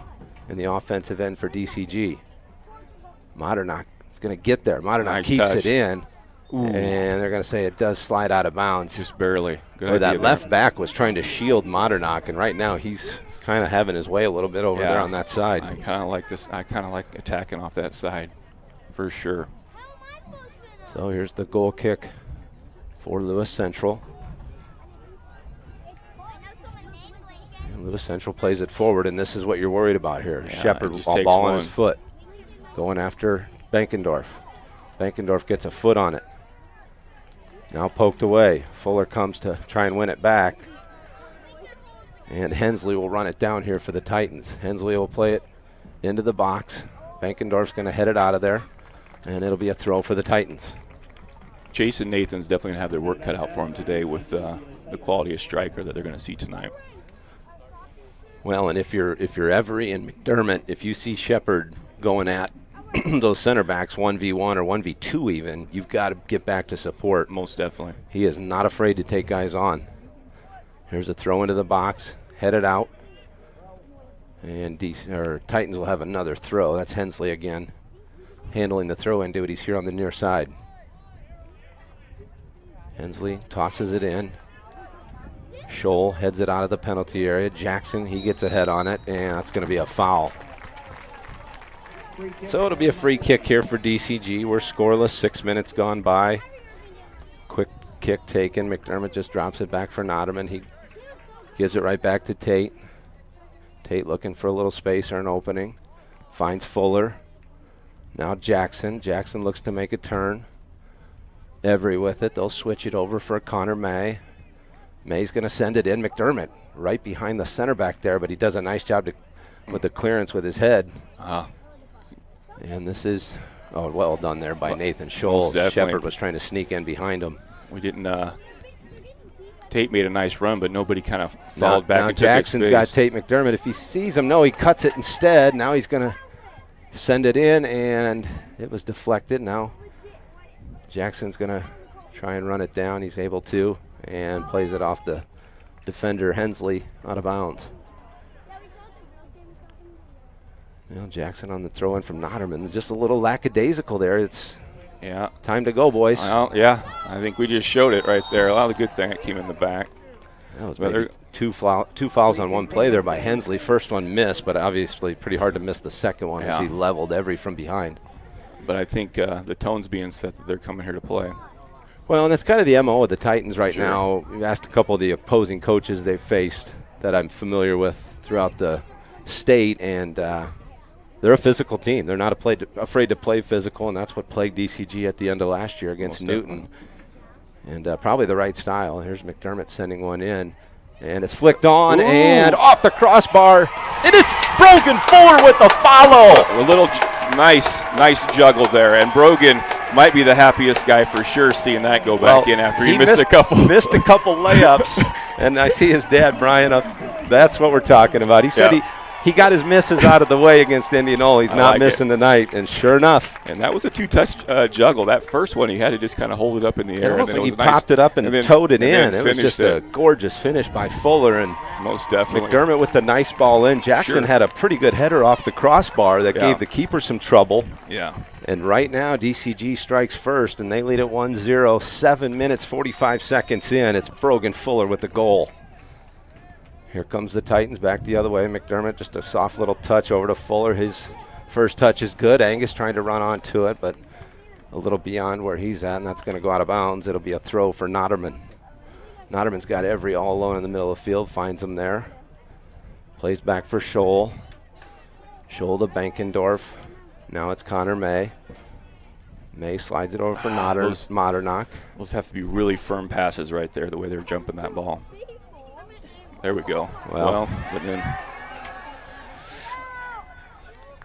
in the offensive end for DCG. Modernock is going to get there. Modernock nice keeps touch. it in. Ooh. And they're going to say it does slide out of bounds. Just barely. Good Where that idea left there. back was trying to shield Modernock, and right now he's kind of having his way a little bit over there on that side. I kind of like this. I kind of like attacking off that side for sure. So here's the goal kick for Lewis Central. And Lewis Central plays it forward, and this is what you're worried about here. Yeah, Shepard just ball on his foot. Going after Bankendorf. Bankendorf gets a foot on it. Now poked away. Fuller comes to try and win it back. And Hensley will run it down here for the Titans. Hensley will play it into the box. Bankendorf's going to head it out of there. And it'll be a throw for the Titans. Jason Nathan's definitely going to have their work cut out for him today with the quality of striker that they're going to see tonight. Well, and if you're Every and McDermott, if you see Shepard going at those center backs 1v1 or 1v2 even, you've got to get back to support. Most definitely. He is not afraid to take guys on. Here's a throw into the box, headed out. And Titans will have another throw. That's Hensley again, handling the throw in duties here on the near side. Hensley tosses it in. Scholl heads it out of the penalty area. Jackson, he gets a head on it, and that's going to be a foul. So it'll be a free kick here for DCG. We're scoreless, 6 minutes gone by. Quick kick taken. McDermott just drops it back for Noderman. He gives it right back to Tate. Tate looking for a little space or an opening. Finds Fuller. Now Jackson. Jackson looks to make a turn. Every with it. They'll switch it over for Connor May. May's going to send it in. McDermott right behind the center back there, but he does a nice job with the clearance with his head. And this is, well done there by Nathan Scholl. Shepard was trying to sneak in behind him. We didn't, Tate made a nice run, but nobody kind of followed back now and Jackson's took got Tate McDermott. If he sees him, no, he cuts it instead. Now he's going to send it in, and it was deflected. Now Jackson's going to try and run it down. He's able to, and plays it off the defender Hensley out of bounds. Jackson on the throw-in from Noderman. Just a little lackadaisical there. It's time to go, boys. Well, yeah, I think we just showed it right there. A lot of good thing that came in the back. That was maybe two fouls on one play there by Hensley. First one missed, but obviously pretty hard to miss the second one as he leveled Every from behind. But I think the tone's being set that they're coming here to play. Well, and that's kind of the MO of the Titans right now. We've asked a couple of the opposing coaches they've faced that I'm familiar with throughout the state, and they're a physical team. They're not afraid to play physical, and that's what plagued DCG at the end of last year against Newton. And probably the right style. Here's McDermott sending one in, and it's flicked on and off the crossbar. And it's Brogan Fuller with the follow. A little nice juggle there, and Brogan might be the happiest guy for sure seeing that go back in after he missed a couple. Missed a couple layups, and I see his dad, Brian, up. That's what we're talking about. He said he got his misses out of the way against Indianola. He's not missing tonight, and sure enough. And that was a two-touch juggle. That first one, he had to just kind of hold it up in the air. And he popped it up and towed it in. It was just a gorgeous finish by Fuller. And most definitely. McDermott with the nice ball in. Jackson had a pretty good header off the crossbar that gave the keeper some trouble. Yeah. And right now, DCG strikes first, and they lead at 1-0. 7 minutes, 45 seconds in. It's Brogan Fuller with the goal. Here comes the Titans back the other way. McDermott, just a soft little touch over to Fuller. His first touch is good. Angus trying to run onto it, but a little beyond where he's at, and that's going to go out of bounds. It'll be a throw for Noderman. Noderman's got Every all alone in the middle of the field, finds him there. Plays back for Scholl. Scholl to Bankendorf. Now it's Connor May. May slides it over for Modernock. Those have to be really firm passes right there, the way they're jumping that ball. There we go. Well, but then.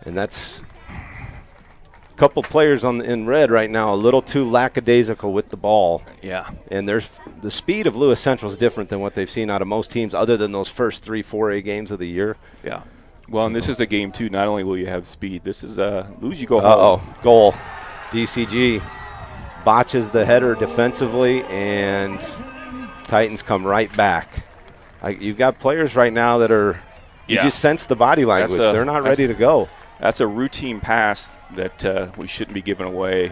And that's a couple players in red right now, a little too lackadaisical with the ball. Yeah. And there's the speed of Lewis Central is different than what they've seen out of most teams other than those first 3 4A games of the year. Yeah. Well, and this is a game, too. Not only will you have speed, this is lose, you go home. Goal. DCG botches the header defensively, and Titans come right back. You've got players right now that are you just sense the body language. They're not ready to go. That's a routine pass that we shouldn't be giving away,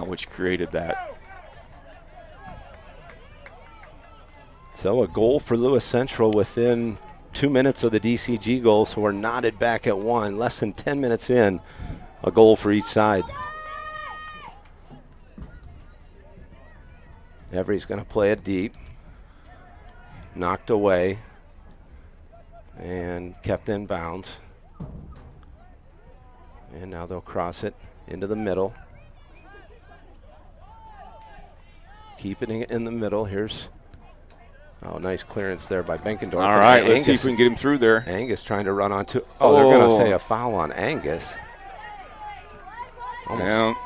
which created that. So a goal for Lewis Central within 2 minutes of the DCG goal, so we're knotted back at 1. Less than 10 minutes in, a goal for each side. Every's going to play it deep. Knocked away and kept in bounds. And now they'll cross it into the middle. Keep it in the middle. Here's nice clearance there by Bankendorf. All right, let's see if we can get him through there. Angus trying to run onto. Oh, they're going to say a foul on Angus. Almost.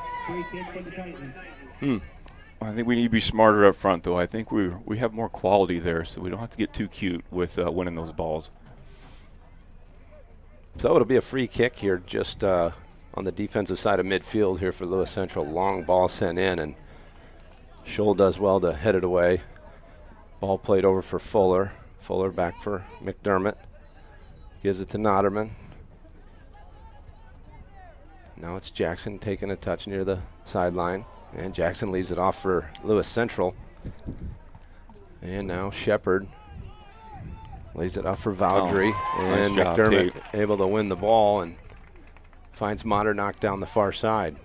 I think we need to be smarter up front, though. I think we have more quality there, so we don't have to get too cute with winning those balls. So it'll be a free kick here just on the defensive side of midfield here for Lewis Central. Long ball sent in, and Scholl does well to head it away. Ball played over for Fuller. Fuller back for McDermott. Gives it to Noderman. Now it's Jackson taking a touch near the sideline. And Jackson leaves it off for Lewis Central. And now Shepard lays it off for Vaudry. And nice job, McDermott Tate. able to win the ball and finds Modernock down the far side.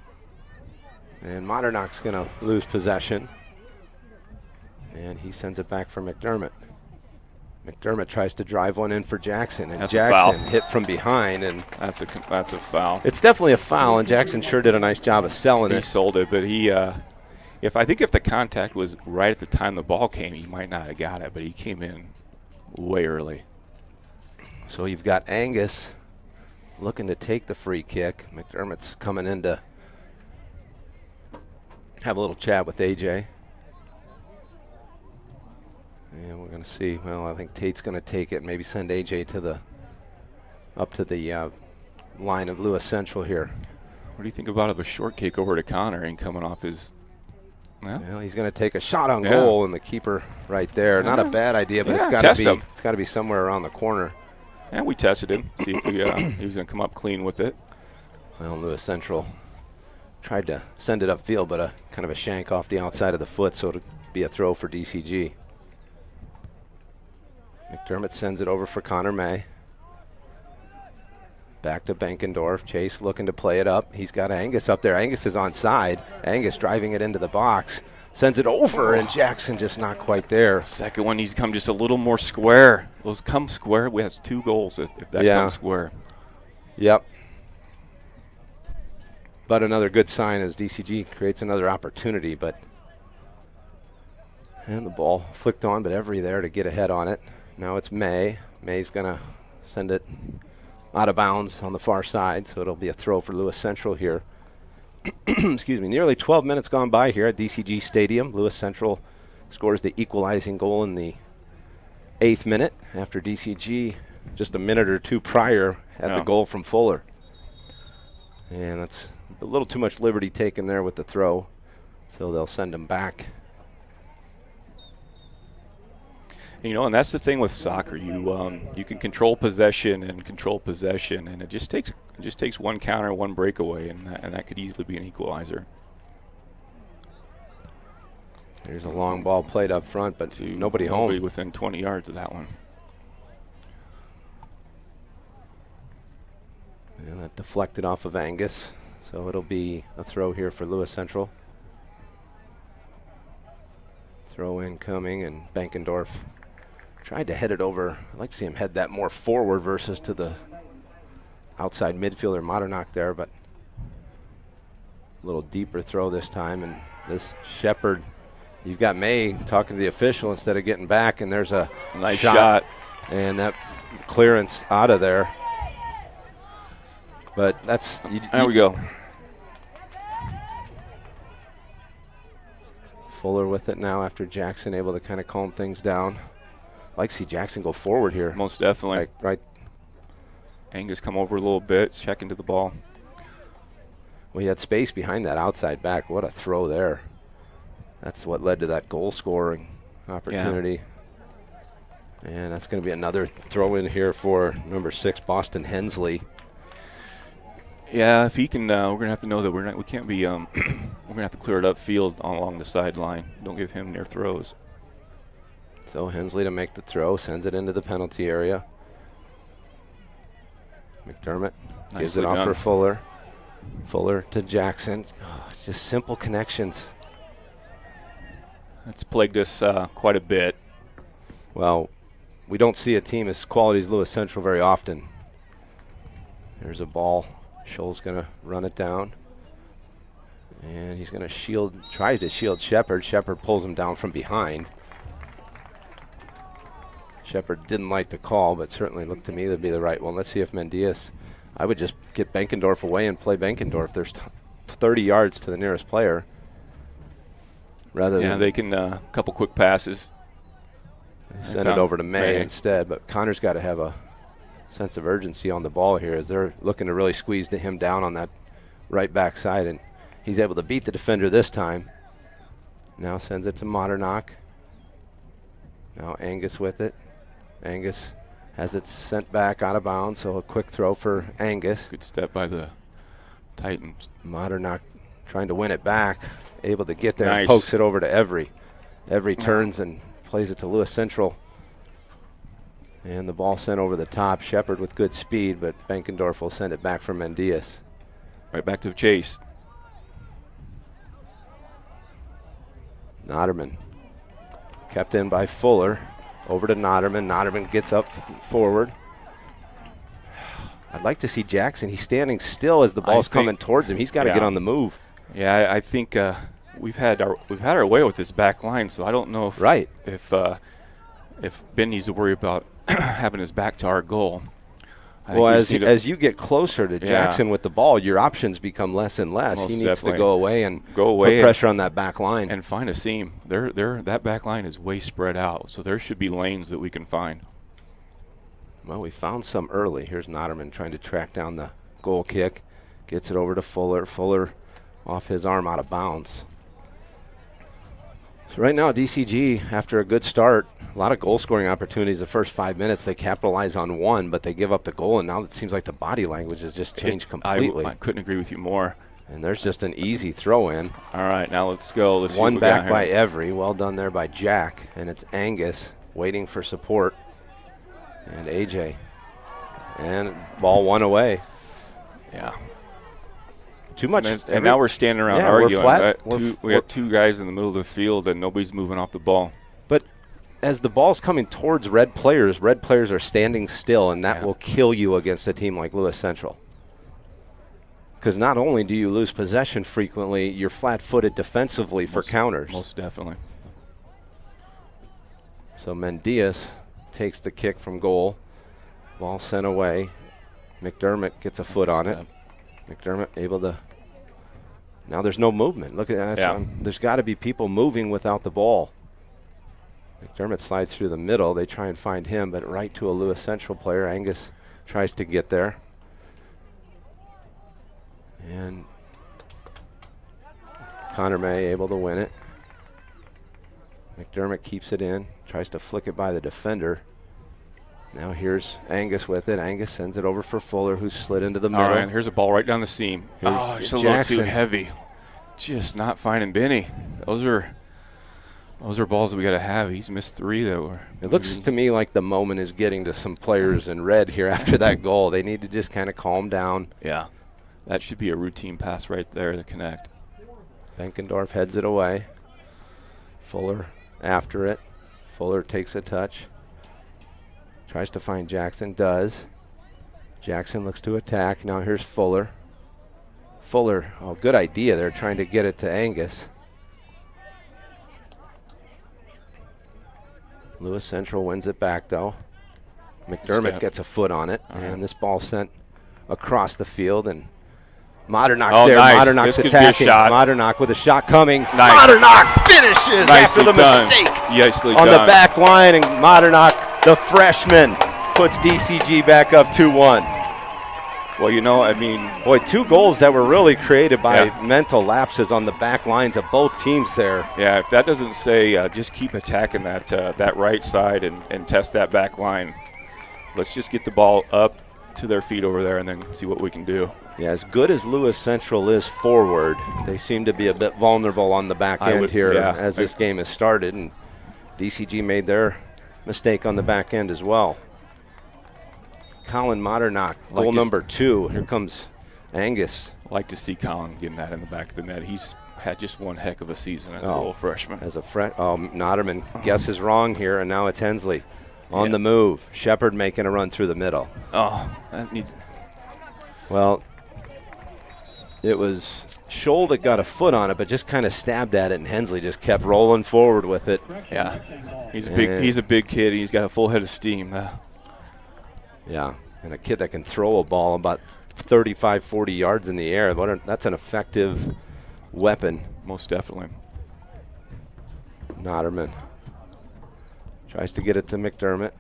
And Modernock's going to lose possession. And he sends it back for McDermott. McDermott tries to drive one in for Jackson, and that's Jackson hit from behind, and that's a foul. It's definitely a foul, and Jackson sure did a nice job of selling it. He sold it, but if the contact was right at the time the ball came, he might not have got it, but he came in way early. So you've got Angus looking to take the free kick. McDermott's coming in to have a little chat with AJ. And we're going to see. Well, I think Tate's going to take it, maybe send AJ up to the line of Lewis Central here. What do you think about a short kick over to Connor and coming off his? Well, he's going to take a shot on goal, and the keeper right there. Not a bad idea, but it's got to be somewhere around the corner. And we tested him, see if he was going to come up clean with it. Well, Lewis Central tried to send it upfield, but a kind of a shank off the outside of the foot, so it'll be a throw for DCG. McDermott sends it over for Connor May. Back to Benkendorf. Chase looking to play it up. He's got Angus up there. Angus is onside. Angus driving it into the box. Sends it over, and Jackson just not quite there. Second one needs to come just a little more square. Those come square. We have 2 goals if that comes square. Yep. But another good sign as DCG creates another opportunity. And the ball flicked on, but Every there to get ahead on it. Now it's May. May's going to send it out of bounds on the far side, so it'll be a throw for Lewis Central here. Excuse me. Nearly 12 minutes gone by here at DCG Stadium. Lewis Central scores the equalizing goal in the 8th minute after DCG just a minute or two prior had the goal from Fuller. And that's a little too much liberty taken there with the throw, so they'll send him back. You know, and that's the thing with soccer. You can control possession, and it just takes one counter, one breakaway, and that could easily be an equalizer. Here's a long ball played up front, but nobody home. Nobody within 20 yards of that one. And that deflected off of Angus, so it'll be a throw here for Lewis Central. Throw in coming, and Benkendorf tried to head it over. I'd like to see him head that more forward versus to the outside midfielder Modernock there, but a little deeper throw this time. And this Shepard, you've got May talking to the official instead of getting back, and there's a nice shot. And that clearance out of there. But that's... There we go. Fuller with it now after Jackson able to kind of calm things down. I'd like to see Jackson go forward here. Most definitely. Right. Angus come over a little bit, check into the ball. Well, he had space behind that outside back. What a throw there. That's what led to that goal scoring opportunity. Yeah. And that's going to be another throw in here for number 6, Boston Hensley. Yeah, if he can, we're gonna have to know that we can't be. We're gonna have to clear it up field along the sideline. Don't give him near throws. So Hensley to make the throw, sends it into the penalty area. McDermott gives it off for Fuller. Fuller to Jackson. Oh, it's just simple connections. That's plagued us quite a bit. Well, we don't see a team as quality as Lewis Central very often. There's a ball. Scholl's going to run it down. And he's going to tries to shield Shepard. Shepard pulls him down from behind. Shepard didn't like the call, but certainly looked to me to be the right one. Let's see if Mendias, I would just get Benkendorf away and play Benkendorf. There's 30 yards to the nearest player. They can, a couple quick passes. Send it over to May instead, but Connor's got to have a sense of urgency on the ball here as they're looking to really squeeze him down on that right back side, and he's able to beat the defender this time. Now sends it to Modernock. Now Angus with it. Angus has it sent back out of bounds, so a quick throw for Angus. Good step by the Titans. Modernock trying to win it back, able to get there and pokes it over to Every. Every turns and plays it to Lewis Central. And the ball sent over the top. Shepard with good speed, but Benkendorf will send it back for Mendias. Right back to Chase. Noderman kept in by Fuller. Over to Noderman. Noderman gets up forward. I'd like to see Jackson. He's standing still as the ball's coming towards him. He's got to get on the move. Yeah, I think we've had our way with this back line, so I don't know if Ben needs to worry about having his back to our goal. Well, as you get closer to Jackson with the ball, your options become less and less. He needs to go away and put pressure on that back line. And find a seam. That back line is way spread out, so there should be lanes that we can find. Well, we found some early. Here's Noderman trying to track down the goal kick. Gets it over to Fuller. Fuller off his arm out of bounds. So right now, DCG, after a good start, a lot of goal-scoring opportunities the first 5 minutes. They capitalize on one, but they give up the goal, and now it seems like the body language has just changed completely. I couldn't agree with you more. And there's just an easy throw-in. All right, now let's go. Let's one back by Every. Well done there by Jack, and it's Angus waiting for support. And AJ. And ball one away. Yeah. Too much. And now we're standing around Yeah, we're arguing. flat. We got two guys in the middle of the field, and nobody's moving off the ball. But as the ball's coming towards red players are standing still, and that will kill you against a team like Lewis Central. Because not only do you lose possession frequently, you're flat-footed defensively for counters. Most definitely. So Mendias takes the kick from goal. Ball sent away. McDermott gets a foot on it. McDermott able to. Now there's no movement. Look at that. Yeah. There's got to be people moving without the ball. McDermott slides through the middle. They try and find him, but right to a Lewis Central player. Angus tries to get there. And Connor May able to win it. McDermott keeps it in. Tries to flick it by the defender. Now here's Angus with it. Angus sends it over for Fuller, who slid into the middle. All right, here's a ball right down the seam. Here's It's a little too heavy. Just not finding Benny. Those are balls that we got to have. He's missed 3 that were. It looks to me like the moment is getting to some players in red here after that goal. They need to just kind of calm down. Yeah, that should be a routine pass right there to connect. Benkendorf heads it away. Fuller after it. Fuller takes a touch. Tries to find Jackson, does. Jackson looks to attack. Now here's Fuller. Fuller, oh, good idea. They're trying to get it to Angus. Lewis Central wins it back, though. McDermott gets a foot on it, and this ball sent across the field, and Modernock's there. Nice. Modernock's This could be a attacking. shot. Modernock with a shot coming. Nice. Modernock finishes after the mistake Nicely on done. the back line, and Modernock, the freshman, puts DCG back up 2-1. Well, you know, I mean, Boy, 2 goals that were really created by mental lapses on the back lines of both teams there. yeah, if that doesn't say just keep attacking that right side and test that back line. Let's just get the ball up to their feet over there and then see what we can do. Yeah, as good as Lewis Central is forward, they seem to be a bit vulnerable on the back end here as this game has started, and DCG made their mistake on the back end as well. Colin Modernock, goal number 2. Here comes Angus. I like to see Colin getting that in the back of the net. He's had just one heck of a season as a little freshman. As a Notterman guesses wrong here, and now it's Hensley on the move. Shepard making a run through the middle. Oh, that needs. Well, it was Scholl that got a foot on it, but just kind of stabbed at it, and Hensley just kept rolling forward with it. Yeah, he's a big kid. He's got a full head of steam. Yeah, and a kid that can throw a ball about 35, 40 yards in the air. That's an effective weapon. Most definitely. Notterman tries to get it to McDermott.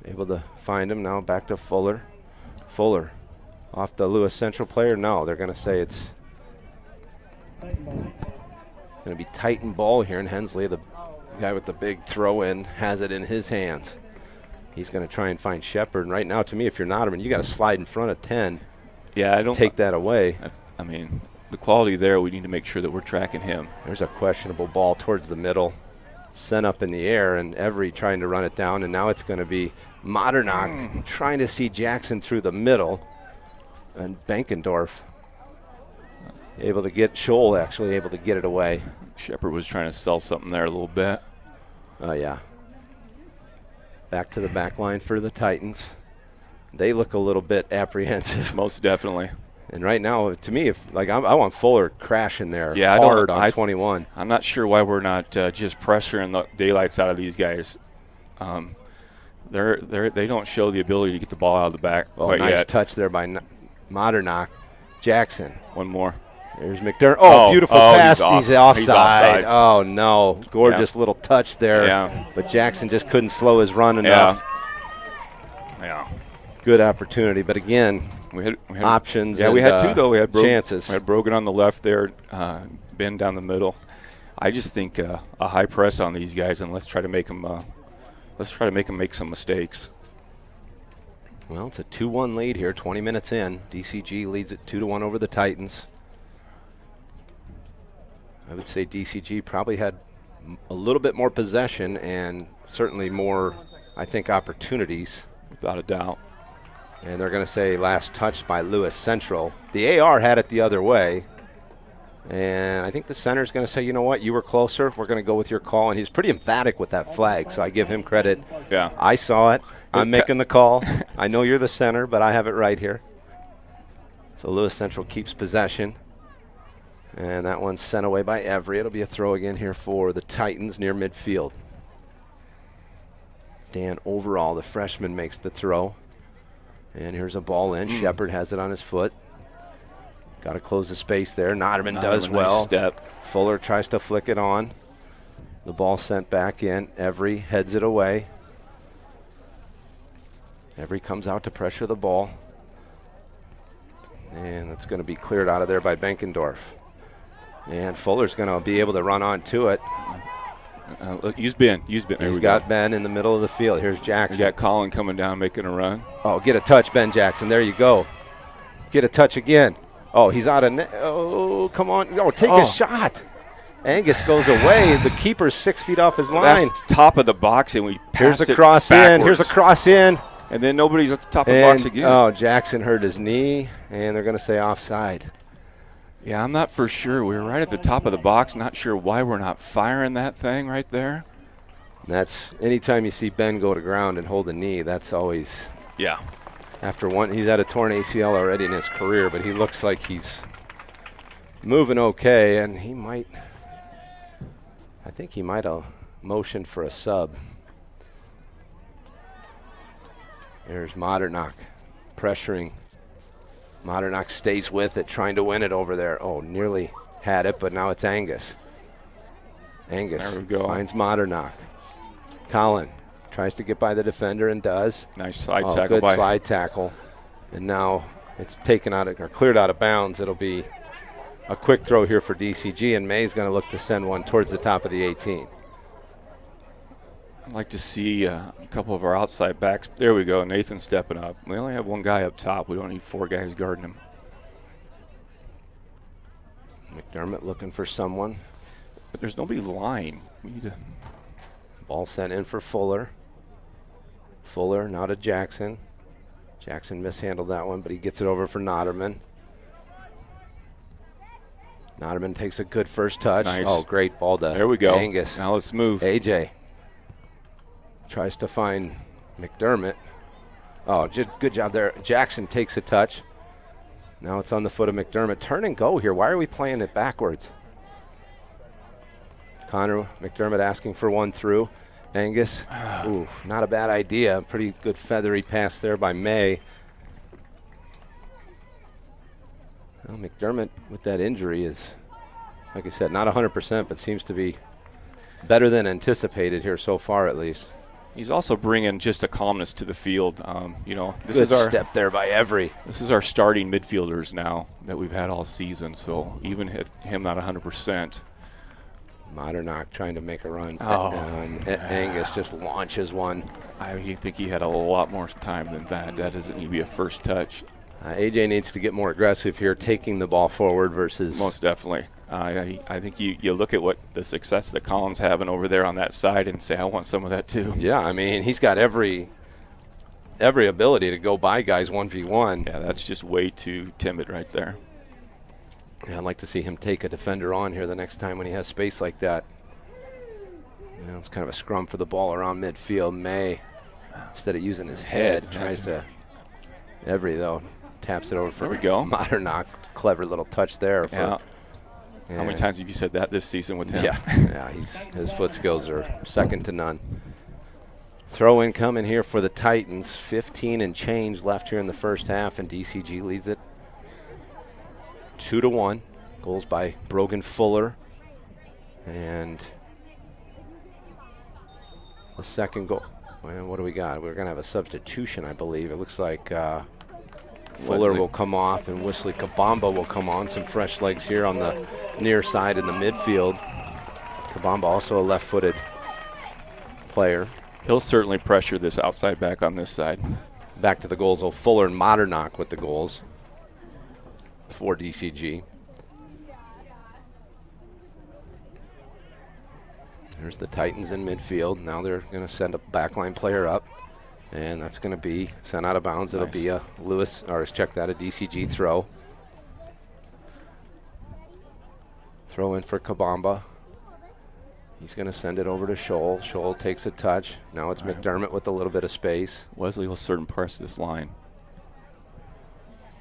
Able to find him. Now back to Fuller. Fuller off the Lewis Central player. No, they're going to say it's going to be Titan ball here, and Hensley, the guy with the big throw-in, has it in his hands. He's going to try and find Shepard. And right now, to me, if you're Notterman, you got to slide in front of 10. Yeah, I don't take that away. I mean, the quality there, we need to make sure that we're tracking him. There's a questionable ball towards the middle, sent up in the air, and Every trying to run it down. And now it's going to be Modernock trying to see Jackson through the middle, and Benkendorf able to get Scholl actually able to get it away. Shepard was trying to sell something there a little bit. Oh yeah. Back to the back line for the Titans. They look a little bit apprehensive. Most definitely. And right now, to me, I want Fuller crashing there hard on 21. I'm not sure why we're not just pressuring the daylights out of these guys. They don't show the ability to get the ball out of the back quite nice yet. Touch there by Modernock. Jackson. One more. There's McDermott. Oh, beautiful pass. He's offside. He's Oh, no. Gorgeous little touch there. Yeah. But Jackson just couldn't slow his run enough. Yeah. Good opportunity. But again, we had options. Yeah, we had 2, though. We had chances. We had Brogan on the left there, Ben down the middle. I just think a high press on these guys, and let's try to make them make some mistakes. Well, it's a 2-1 lead here, 20 minutes in. DCG leads it 2-1 over the Titans. I would say DCG probably had a little bit more possession and certainly more, I think, opportunities. without a doubt. And they're going to say last touch by Lewis Central. The AR had it the other way. And I think the center's going to say, you know what, you were closer. We're going to go with your call. And he's pretty emphatic with that flag, so I give him credit. Yeah. I saw it. I'm making the call. I know you're the center, but I have it right here. So Lewis Central keeps possession. And that one's sent away by Every. It'll be a throw again here for the Titans near midfield. Dan Overall, the freshman, makes the throw. And here's a ball in. Shepard has it on his foot. Got to close the space there. Noderman does well. Nice step. Fuller tries to flick it on. The ball sent back in. Every heads it away. Every comes out to pressure the ball. And it's going to be cleared out of there by Benkendorf. And Fuller's going to be able to run on to it. Look, use Ben. He's got Ben in the middle of the field. Here's Jackson. You got Colin coming down making a run. Oh, get a touch, Ben Jackson. There you go. Get a touch again. Oh, he's out of net. Oh, come on. Oh, take a shot. Angus goes away. The keeper's 6 feet off his line. That's top of the box, and we pass Here's a cross in. Here's a cross in. And then nobody's at the top of the box again. Oh, Jackson hurt his knee, and they're going to say offside. Yeah, I'm not for sure. We were right at the top of the box. Not sure why we're not firing that thing right there. That's anytime you see Ben go to ground and hold a knee, that's always. Yeah. After one, he's had a torn ACL already in his career, but he looks like he's moving okay, and he might. I think he might have motioned for a sub. There's Modernock pressuring. Modernock stays with it, trying to win it over there. Oh, nearly had it, but now it's Angus. Angus there we go. Finds Modernock. Colin tries to get by the defender and does. Nice slide tackle. Good slide tackle. And now it's taken out or cleared out of bounds. It'll be a quick throw here for DCG, and May's going to look to send one towards the top of the 18. I'd like to see a couple of our outside backs. There we go. Nathan stepping up. We only have one guy up top. We don't need 4 guys guarding him. McDermott looking for someone. But there's nobody line. We need to. Ball sent in for Fuller. Fuller now to Jackson. Jackson mishandled that one, but he gets it over for Noderman. Noderman takes a good first touch. Nice. Oh, great ball to there we go. Angus. Now let's move. AJ tries to find McDermott. Oh, good job there. Jackson takes a touch. Now it's on the foot of McDermott. Turn and go here. Why are we playing it backwards? Connor McDermott asking for one through. Angus, ooh, not a bad idea. Pretty good feathery pass there by May. Well, McDermott with that injury is, like I said, not 100%, but seems to be better than anticipated here so far at least. He's also bringing just a calmness to the field. This good is our step there by Every. This is our starting midfielders now that we've had all season. So even if him not 100%. Modernock trying to make a run. Angus just launches one. I think he had a lot more time than that. That doesn't need to be a first touch. AJ needs to get more aggressive here, taking the ball forward versus. Most definitely. I think you look at what the success that Colin's having over there on that side and say, I want some of that too. Yeah, I mean, he's got every ability to go by guys 1v1. Yeah, that's just way too timid right there. Yeah, I'd like to see him take a defender on here the next time when he has space like that. Yeah, it's kind of a scrum for the ball around midfield. May, instead of using his head, tries to. Every, though, taps it over for Modernock. Clever little touch there. Yeah. How many times have you said that this season with him? Yeah, his foot skills are second to none. Throw in coming here for the Titans. 15 and change left here in the first half, and DCG leads it 2-1. Goals by Brogan Fuller. And the second goal. Well, what do we got? We're going to have a substitution, I believe. It looks like Fuller will come off and Wesley Kabamba will come on. Some fresh legs here on the near side in the midfield. Kabamba also a left-footed player. He'll certainly pressure this outside back on this side. Back to the goals. Oh, Fuller and Modernock with the goals for DCG. There's the Titans in midfield. Now they're going to send a backline player up. And that's going to be sent out of bounds. Nice. It'll be a check that, a DCG throw. Throw in for Kabamba. He's going to send it over to Scholl. Scholl takes a touch. Now it's McDermott with a little bit of space. Wesley will certain press this line.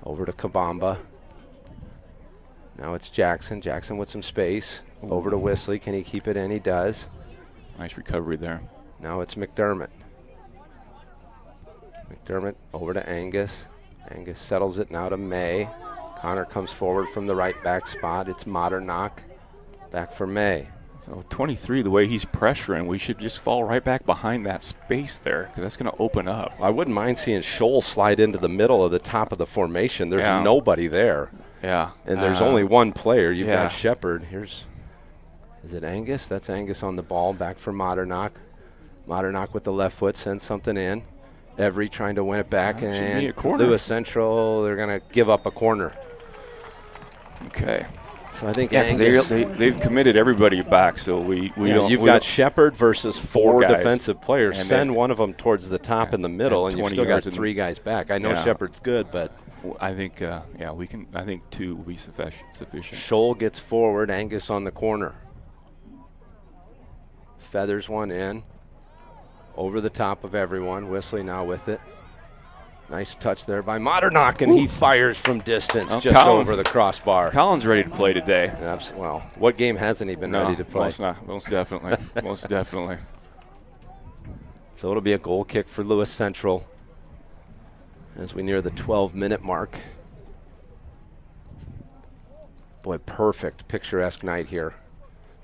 Over to Kabamba. Now it's Jackson. Jackson with some space. Over to Wesley. Can he keep it in? He does. Nice recovery there. Now it's McDermott. McDermott over to Angus. Angus settles it now to May. Connor comes forward from the right back spot. It's Modernock. Back for May. So 23, the way he's pressuring, we should just fall right back behind that space there because that's going to open up. I wouldn't mind seeing Scholl slide into the middle of the top of the formation. There's nobody there. Yeah. And there's only one player. You've got Shepard. Is it Angus? That's Angus on the ball. Back for Modernock. Modernock with the left foot sends something in. Every trying to win it back. And Lewis Central, they're going to give up a corner. Okay. So I think they've committed everybody back, so we don't. You've got Shepard versus four defensive players. And send one of them towards the top in the middle, and you've still got 3 guys back. I know Shepard's good, but I think we can. I think 2 will be sufficient. Scholl gets forward. Angus on the corner. Feathers one in. Over the top of everyone. Wesley now with it. Nice touch there by Modernock, and he fires from distance over the crossbar. Collins ready to play today. Well, what game hasn't he been ready to play? Most definitely. Most definitely. So it'll be a goal kick for Lewis Central as we near the 12-minute mark. Boy, perfect, picturesque night here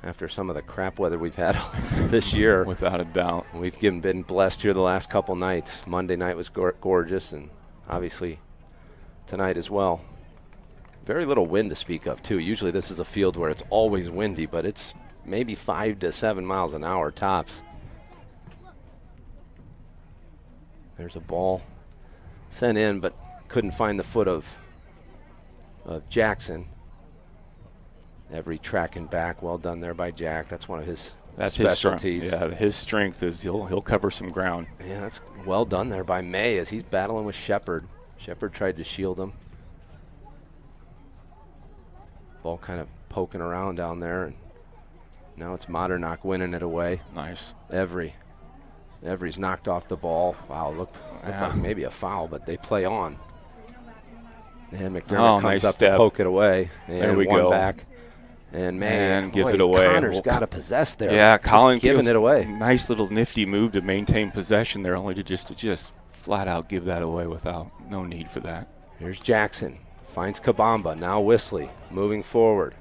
after some of the crap weather we've had this year. Without a doubt. We've been blessed here the last couple nights. Monday night was gorgeous, and obviously tonight as well. Very little wind to speak of, too. Usually this is a field where it's always windy, but it's maybe 5 to 7 miles an hour tops. There's a ball sent in, but couldn't find the foot of Jackson. Every tracking back, well done there by Jack. That's one of his specialties. His strength is he'll cover some ground. Yeah, that's well done there by May as he's battling with Shepard. Shepard tried to shield him. Ball kind of poking around down there, and now it's Modernock winning it away. Nice. Every's knocked off the ball. Wow, looked like maybe a foul, but they play on. And McDermott comes up to poke it away. And there we go. Back. And man, gives it away. Connor's got to possess there. Yeah, Collins giving it away. Nice little nifty move to maintain possession there, only to just flat out give that away without no need for that. Here's Jackson, finds Kabamba. Now Wesley moving forward.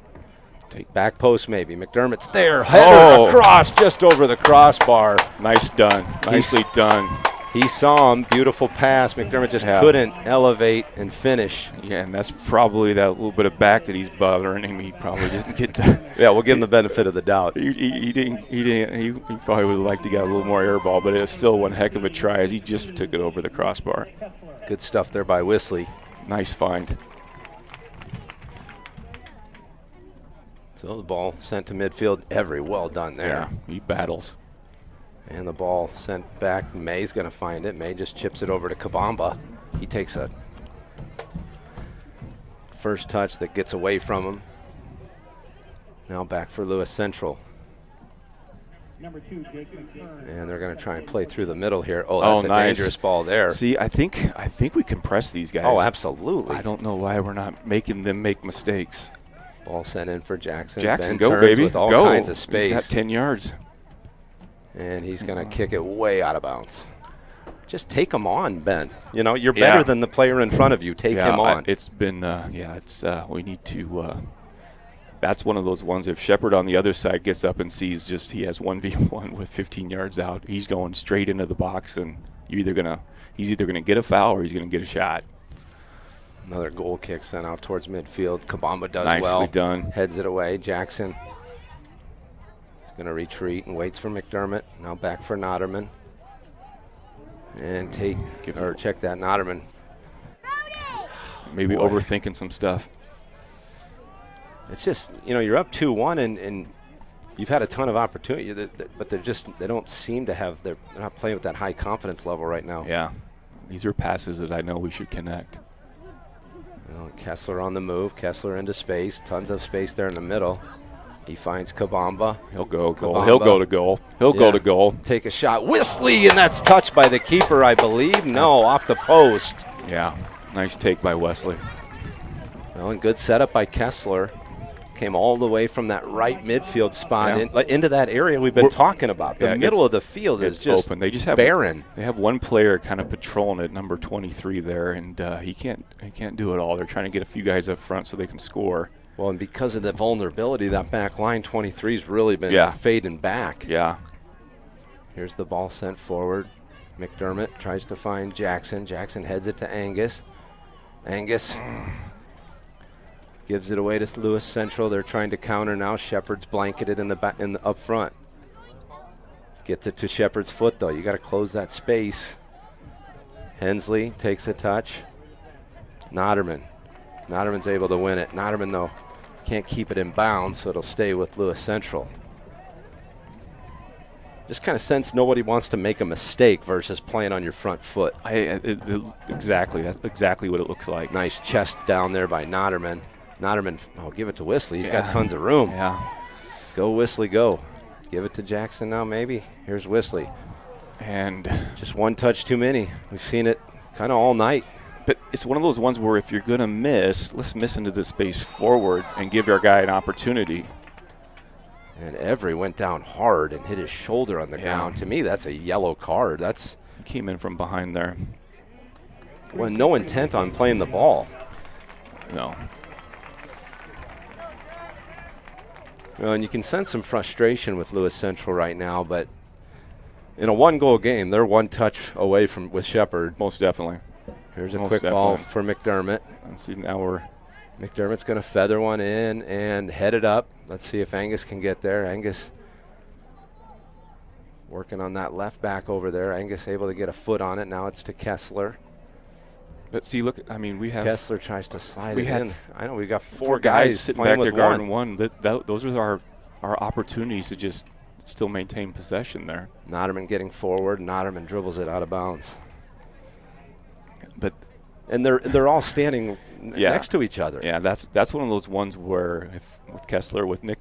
Take back post maybe. McDermott's there. Header across just over the crossbar. Nice done. Nicely done. He saw him. Beautiful pass. McDermott just couldn't elevate and finish. Yeah, and that's probably that little bit of back that he's bothering him. He probably didn't get the. Yeah, we'll give him the benefit of the doubt. He didn't. He probably would have liked to get a little more air ball, but it's still one heck of a try as he just took it over the crossbar. Good stuff there by Wesley. Nice find. So the ball sent to midfield. Well done there. Yeah, he battles. And the ball sent back. May's going to find it. May just chips it over to Kabamba. He takes a first touch that gets away from him. Now back for Lewis Central. Number 2, Jason. And they're going to try and play through the middle here. Oh, that's a dangerous ball there. See, I think we can press these guys. Oh, absolutely. I don't know why we're not making them make mistakes. Ball sent in for Jackson. Jackson, Ben go, baby. With all kinds of space. He's got 10 yards. And he's going to kick it way out of bounds. Just take him on, Ben. You know, you're better than the player in front of you. Take him on. It's been, we need to, that's one of those ones. If Shepard on the other side gets up and sees he has 1v1 with 15 yards out, he's going straight into the box, and he's either going to get a foul or he's going to get a shot. Another goal kick sent out towards midfield. Kabamba does Nicely well. done. Heads it away. Jackson going to retreat and waits for McDermott. Now back for Noderman. And check that Noderman. Maybe overthinking some stuff. It's just, you're up 2-1 and you've had a ton of opportunity, but they don't seem to have, they're not playing with that high confidence level right now. Yeah. These are passes that I know we should connect. Well, Kessler on the move. Kessler into space. Tons of space there in the middle. He finds Kabamba. He'll go goal. Kabamba. He'll go to goal. He'll go to goal. Take a shot. Whistly, and that's touched by the keeper, I believe. No, off the post. Yeah. Nice take by Wesley. Well, and good setup by Kessler. Came all the way from that right midfield spot into that area we've been talking about. The middle of the field is just open. They just have barren. They have one player kind of patrolling at number 23 there, and he can't do it all. They're trying to get a few guys up front so they can score. Well, and because of the vulnerability, that back line, 23's really been fading back. Yeah. Here's the ball sent forward. McDermott tries to find Jackson. Jackson heads it to Angus. Angus gives it away to Lewis Central. They're trying to counter now. Shepard's blanketed in the up front. Gets it to Shepard's foot though. You got to close that space. Hensley takes a touch. Noderman. Noderman's able to win it. Noderman though can't keep it in bounds, so it'll stay with Lewis Central. Just kind of sense nobody wants to make a mistake versus playing on your front foot. Exactly. That's exactly what it looks like. Nice chest down there by Noderman. Noderman, give it to Whistly. He's got tons of room. Yeah. Go, Whistly, go. Give it to Jackson now, maybe. Here's Whistly. And just one touch too many. We've seen it kind of all night. But it's one of those ones where if you're going to miss, let's miss into the space forward and give our guy an opportunity. And Every went down hard and hit his shoulder on the ground. To me, that's a yellow card. He came in from behind there. Well, no intent on playing the ball. No. Well, and you can sense some frustration with Lewis Central right now, but in a one-goal game, they're one touch away from with Shepard. Most definitely. Here's a quick ball for McDermott. Let's see, now McDermott's going to feather one in and head it up. Let's see if Angus can get there. Angus working on that left back over there. Angus able to get a foot on it. Now it's to Kessler. But see, look, I mean, we have Kessler tries to slide it in. I know we've got four guys sitting back there guarding one. Those are our opportunities to just still maintain possession there. Noderman getting forward. Noderman dribbles it out of bounds. And they're all standing next to each other. Yeah, that's one of those ones where with Kessler, with Nick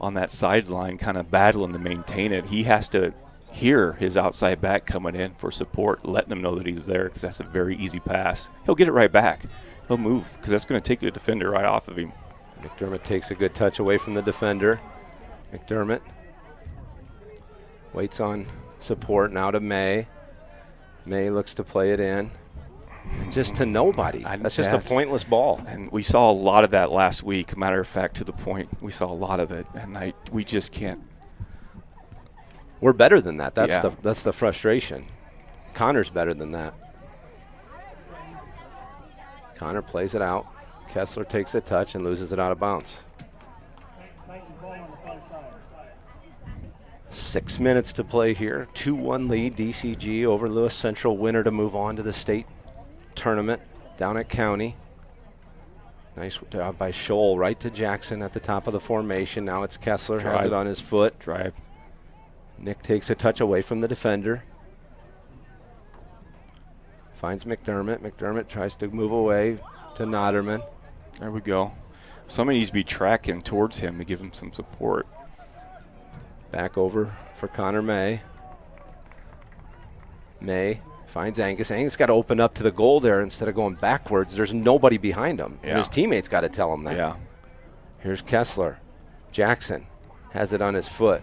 on that sideline kind of battling to maintain it, he has to hear his outside back coming in for support, letting him know that he's there, because that's a very easy pass. He'll get it right back. He'll move, because that's going to take the defender right off of him. McDermott takes a good touch away from the defender. McDermott waits on support now to May. May looks to play it in. And just to nobody. That's just a pointless ball. And we saw a lot of that last week. Matter of fact, to the point, we saw a lot of it, and we just can't. We're better than that. That's the frustration. Connor's better than that. Connor plays it out. Kessler takes a touch and loses it out of bounds. 6 minutes to play here. 2-1 lead, DCG over Lewis Central. Winner to move on to the state tournament down at County. Nice job by Scholl, right to Jackson at the top of the formation. Now it's Kessler, has it on his foot. Drive. Nick takes a touch away from the defender. Finds McDermott. McDermott tries to move away to Noderman. There we go. Somebody needs to be tracking towards him to give him some support. Back over for Connor May. May finds Angus. Angus got to open up to the goal there instead of going backwards. There's nobody behind him. Yeah. And his teammates got to tell him that. Yeah. Here's Kessler. Jackson has it on his foot.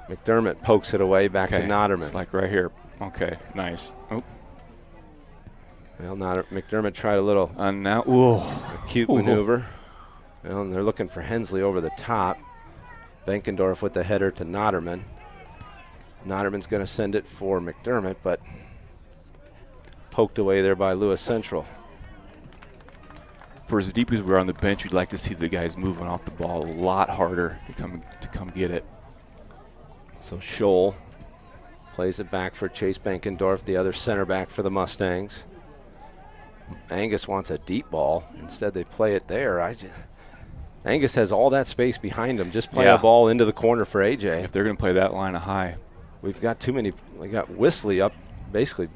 McDermott pokes it away back to Noderman. It's like right here. Okay, nice. Oh. Well, McDermott tried a little cute maneuver. Well, and they're looking for Hensley over the top. Benkendorf with the header to Noderman. Noderman's going to send it for McDermott, but poked away there by Lewis Central. For as deep as we're on the bench, we'd like to see the guys moving off the ball a lot harder to come get it. So Scholl plays it back for Chase Benkendorf, the other center back for the Mustangs. Angus wants a deep ball. Instead, they play it there. Angus has all that space behind him. Just play a ball into the corner for AJ. If they're going to play that line of high. We've got too many. We got Whistly up basically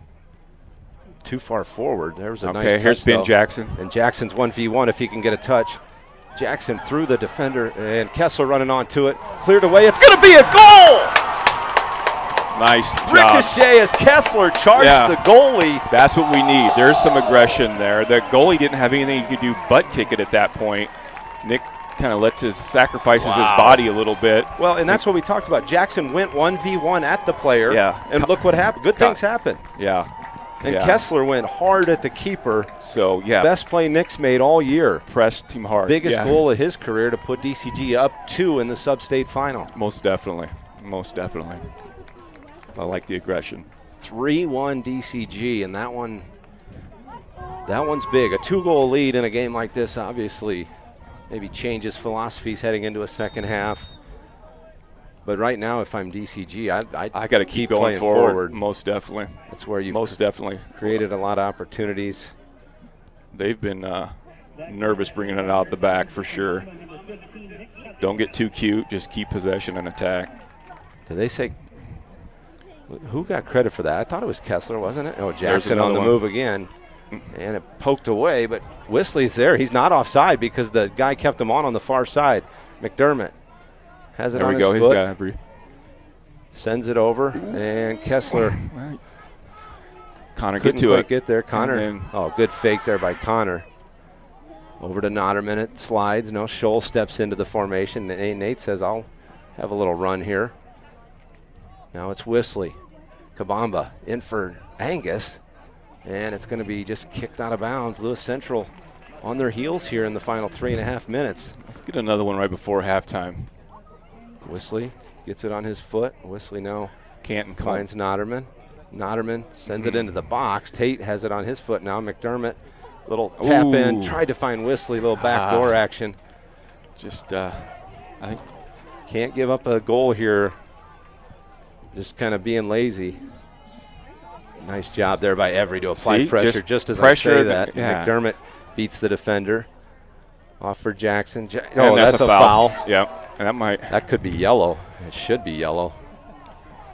too far forward. There was a nice touch, here's Ben though. Jackson. And Jackson's 1v1 if he can get a touch. Jackson through the defender, and Kessler running onto it. Cleared away. It's going to be a goal! Nice job. Ricochet as Kessler charged the goalie. That's what we need. There's some aggression there. The goalie didn't have anything he could do but kick it at that point. Nick kind of sacrifices his body a little bit. Well, and that's what we talked about. Jackson went 1v1 at the player. Yeah. And look what happened. Good things happen. Yeah. And Kessler went hard at the keeper. So, yeah. Best play Nick's made all year. Pressed him hard. Biggest goal of his career to put DCG up 2 in the sub-state final. Most definitely. Most definitely. I like the aggression. 3-1 DCG, and that one's big. A 2-goal lead in a game like this, obviously, maybe changes philosophies heading into a second half. But right now, if I'm DCG, I got to keep going forward. Most definitely. That's where you've created a lot of opportunities. They've been nervous bringing it out the back for sure. Don't get too cute. Just keep possession and attack. Did they say who got credit for that? I thought it was Kessler, wasn't it? Oh, Jackson on the move again. And it poked away, but Whistly's there. He's not offside because the guy kept him on the far side. McDermott has it on his foot. He's got it. Sends it over, and Kessler. Connor couldn't quite get there. Connor. Good fake there by Connor. Over to Notterman. It slides. No, Scholl steps into the formation. Nate says, I'll have a little run here. Now it's Whistly. Kabamba in for Angus. And it's going to be just kicked out of bounds. Lewis Central on their heels here in the final 3.5 minutes. Let's get another one right before halftime. Whistly gets it on his foot. Whistly now Canton finds Notterman. Notterman sends it into the box. Tate has it on his foot now. McDermott, little tap in, tried to find Whistly, little backdoor action. Just, I think. Can't give up a goal here. Just kind of being lazy. Nice job there by Every to apply pressure just as I say that. McDermott beats the defender. Off for Jackson. That's a foul. Yep. And that could be yellow. It should be yellow.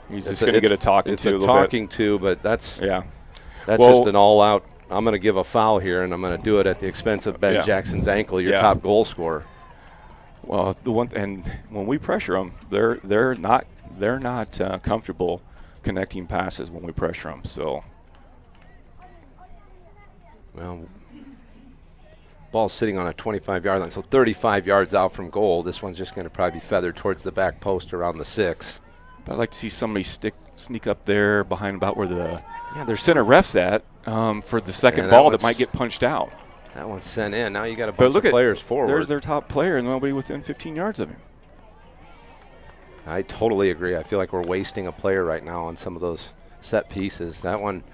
He's just going to get a talking to. It's a talking to, but that's just an all-out. I'm going to give a foul here, and I'm going to do it at the expense of Ben Jackson's ankle, your top goal scorer. Well, and when we pressure them, they're not comfortable connecting passes when we pressure them. So, well, ball's sitting on a 25-yard line, so 35 yards out from goal. This one's just going to probably be feathered towards the back post around the 6. But I'd like to see somebody sneak up there behind about where their center ref's at for the second ball that might get punched out. That one's sent in. Now you got a bunch of players forward. There's their top player and nobody within 15 yards of him. I totally agree. I feel like we're wasting a player right now on some of those set pieces. That one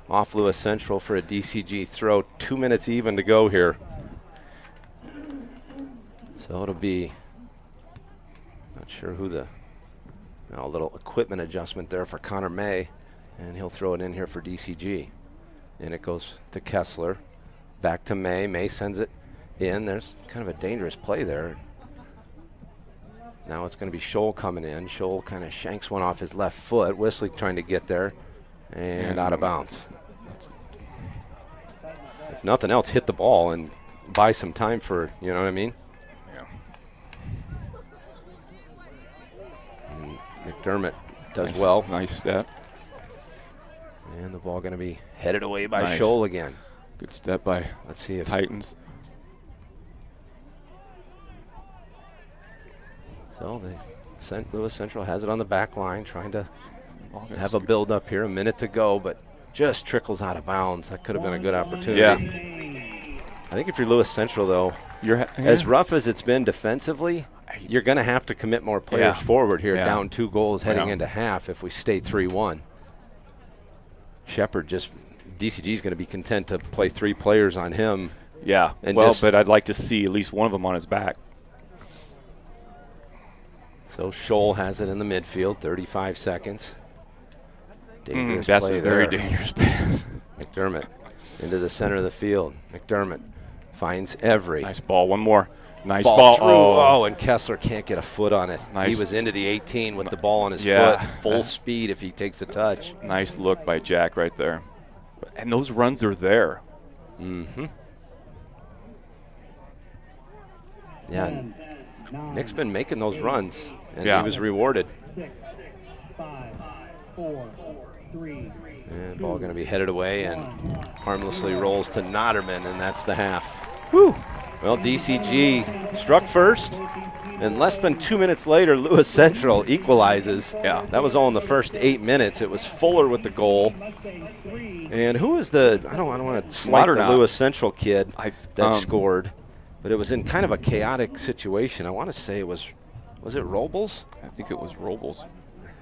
off Lewis Central for a DCG throw. 2 minutes even to go here. So it'll be, not sure who a little equipment adjustment there for Connor May, and he'll throw it in here for DCG. And it goes to Kessler. Back to May. May sends it in. There's kind of a dangerous play there. Now it's going to be Scholl coming in. Scholl kind of shanks one off his left foot. Whistly trying to get there and out of bounds. If nothing else, hit the ball and buy some time for, you know what I mean? Yeah. And McDermott does well. Nice step. And the ball going to be headed away by Scholl again. Good step by Titans. So Lewis Central has it on the back line, trying to have a build up here. A minute to go, but just trickles out of bounds. That could have been a good opportunity. Yeah. I think if you're Lewis Central, though, as rough as it's been defensively, you're going to have to commit more players forward here, down 2 goals heading into half if we stay 3-1. Shepard DCG's going to be content to play 3 players on him. Yeah, but I'd like to see at least one of them on his back. So Scholl has it in the midfield, 35 seconds. Dangerous that's play a very there. dangerous pass. McDermott into the center of the field. McDermott finds Every. Nice ball. One more. Nice ball. Through. Oh, and Kessler can't get a foot on it. Nice. He was into the 18 with the ball on his Yeah. foot, full speed if he takes a touch. Nice look by Jack right there. And those runs are there. Mm-hmm. Yeah, Nick's been making those runs, and he was rewarded. 6, 5, 4, 3. And ball going to be headed away and harmlessly rolls to Notterman, and that's the half. Woo! Well, DCG struck first, and less than 2 minutes later, Lewis Central equalizes. Yeah, that was all in the first 8 minutes. It was Fuller with the goal. And who was I don't want to slight the Lewis Central kid that scored, but it was in kind of a chaotic situation. I want to say was it Robles? I think it was Robles.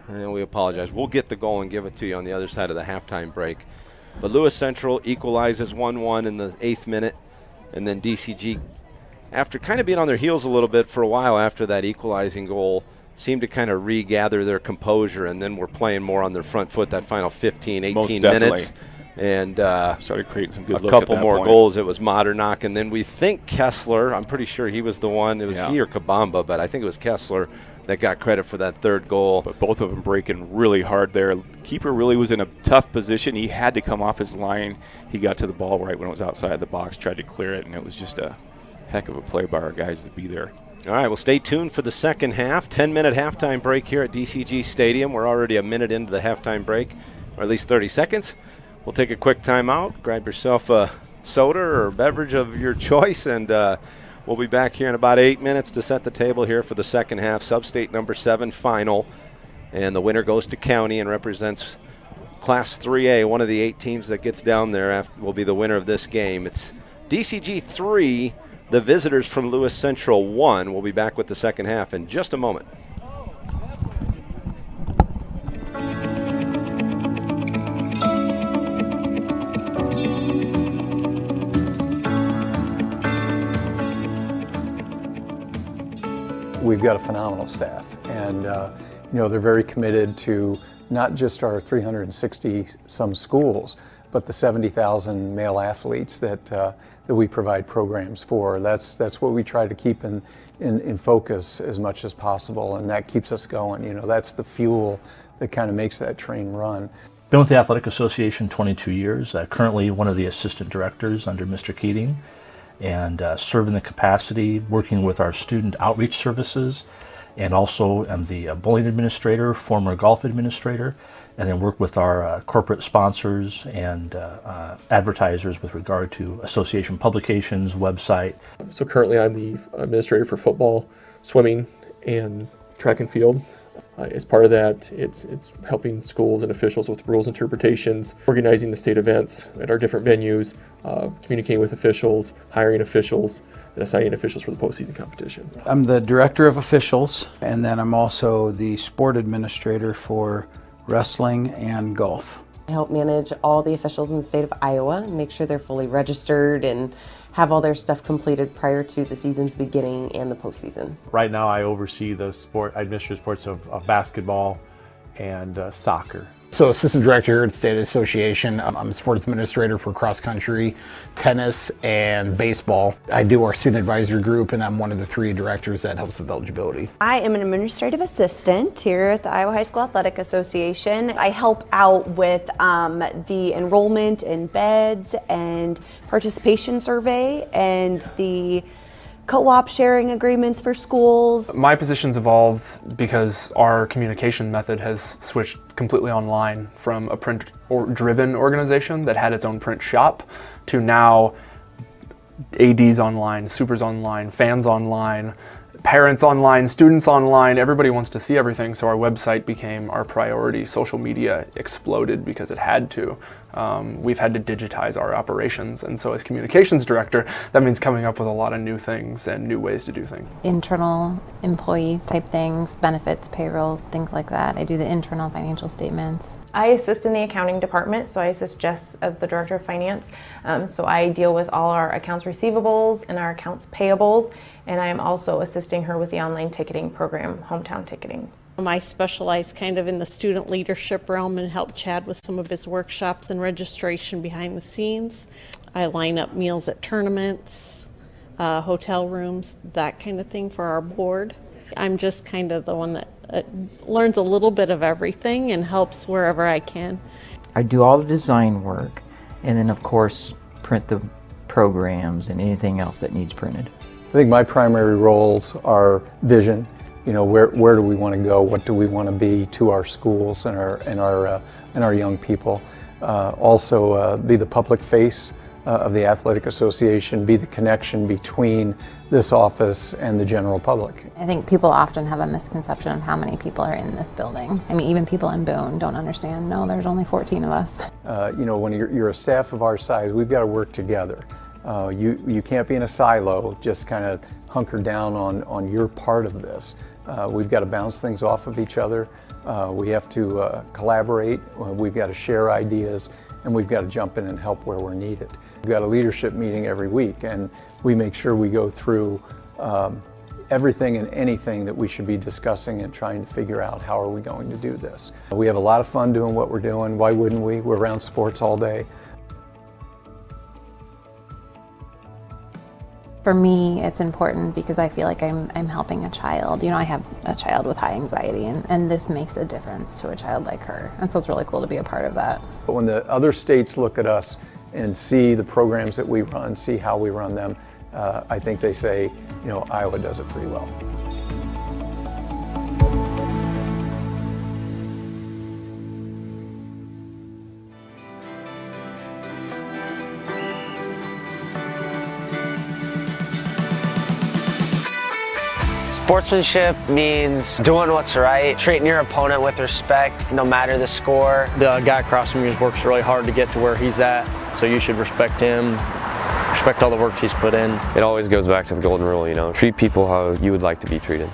And we apologize. We'll get the goal and give it to you on the other side of the halftime break. But Lewis Central equalizes 1-1 in the 8th minute. And then DCG, after kind of being on their heels a little bit for a while after that equalizing goal, seemed to kind of regather their composure, and then were playing more on their front foot that final 15, 18 minutes. And started creating some good a looks couple at that more point. goals. It was Modernock, and then we think Kessler, I'm pretty sure he was the one. It was he or Kabamba, but I think it was Kessler that got credit for that third goal. But both of them breaking really hard there. Keeper really was in a tough position. He had to come off his line. He got to the ball right when it was outside the box, tried to clear it, and it was just a heck of a play by our guys to be there. All right, well, stay tuned for the second half. 10-minute halftime break here at DCG Stadium. We're already a minute into the halftime break, or at least 30 seconds. We'll take a quick timeout, grab yourself a soda or beverage of your choice, and we'll be back here in about 8 minutes to set the table here for the second half, Sub-State number 7 final. And the winner goes to County and represents Class 3A, one of the 8 teams that gets down there will be the winner of this game. It's DCG 3, the visitors from Lewis Central 1. We'll be back with the second half in just a moment. We've got a phenomenal staff, and they're very committed to not just our 360 some schools, but the 70,000 male athletes that we provide programs for. That's what we try to keep in focus as much as possible, and that keeps us going. That's the fuel that kind of makes that train run. Been with the Athletic Association 22 years, currently one of the assistant directors under Mr. Keating, and serve in the capacity working with our student outreach services, and also am the bowling administrator, former golf administrator, and then work with our corporate sponsors and advertisers with regard to association publications, website. So currently I'm the administrator for football, swimming, and track and field. As part of that, it's helping schools and officials with rules interpretations, organizing the state events at our different venues, communicating with officials, hiring officials, and assigning officials for the postseason competition. I'm the director of officials, and then I'm also the sport administrator for wrestling and golf. I help manage all the officials in the state of Iowa, make sure they're fully registered and have all their stuff completed prior to the season's beginning and the postseason. Right now I oversee the administrative sports of basketball and soccer. So assistant director here at State Association. I'm a sports administrator for cross country, tennis, and baseball. I do our student advisory group, and I'm one of the 3 directors that helps with eligibility. I am an administrative assistant here at the Iowa High School Athletic Association. I help out with the enrollment and beds and participation survey and the co-op sharing agreements for schools. My position's evolved because our communication method has switched completely online from a print or driven organization that had its own print shop to now ADs online, supers online, fans online, parents online, students online. Everybody wants to see everything, so our website became our priority. Social media exploded because it had to. We've had to digitize our operations, and so as communications director, that means coming up with a lot of new things and new ways to do things. Internal employee type things, benefits, payrolls, things like that. I do the internal financial statements. I assist in the accounting department, so I assist Jess as the director of finance. So I deal with all our accounts receivables and our accounts payables, and I am also assisting her with the online ticketing program, Hometown Ticketing. I specialize kind of in the student leadership realm and help Chad with some of his workshops and registration behind the scenes. I line up meals at tournaments, hotel rooms, that kind of thing for our board. I'm just kind of the one that learns a little bit of everything and helps wherever I can. I do all the design work, and then of course print the programs and anything else that needs printed. I think my primary roles are vision. You know, where do we want to go? What do we want to be to our schools and our young people? Also, be the public face of the Athletic Association, be the connection between this office and the general public. I think people often have a misconception of how many people are in this building. I mean, even people in Boone don't understand, no, there's only 14 of us. You know, when you're a staff of our size, we've got to work together. You can't be in a silo, just kind of hunker down on your part of this. We've got to bounce things off of each other. We have to collaborate. We've got to share ideas, and we've got to jump in and help where we're needed. We've got a leadership meeting every week, and we make sure we go through everything and anything that we should be discussing and trying to figure out how are we going to do this. We have a lot of fun doing what we're doing. Why wouldn't we? We're around sports all day. For me, it's important because I feel like I'm helping a child. You know, I have a child with high anxiety, and this makes a difference to a child like her. And so it's really cool to be a part of that. But when the other states look at us and see the programs that we run, see how we run them, I think they say, you know, Iowa does it pretty well. Sportsmanship means doing what's right, treating your opponent with respect no matter the score. The guy across from you works really hard to get to where he's at, so you should respect him, respect all the work he's put in. It always goes back to the golden rule, you know, treat people how you would like to be treated.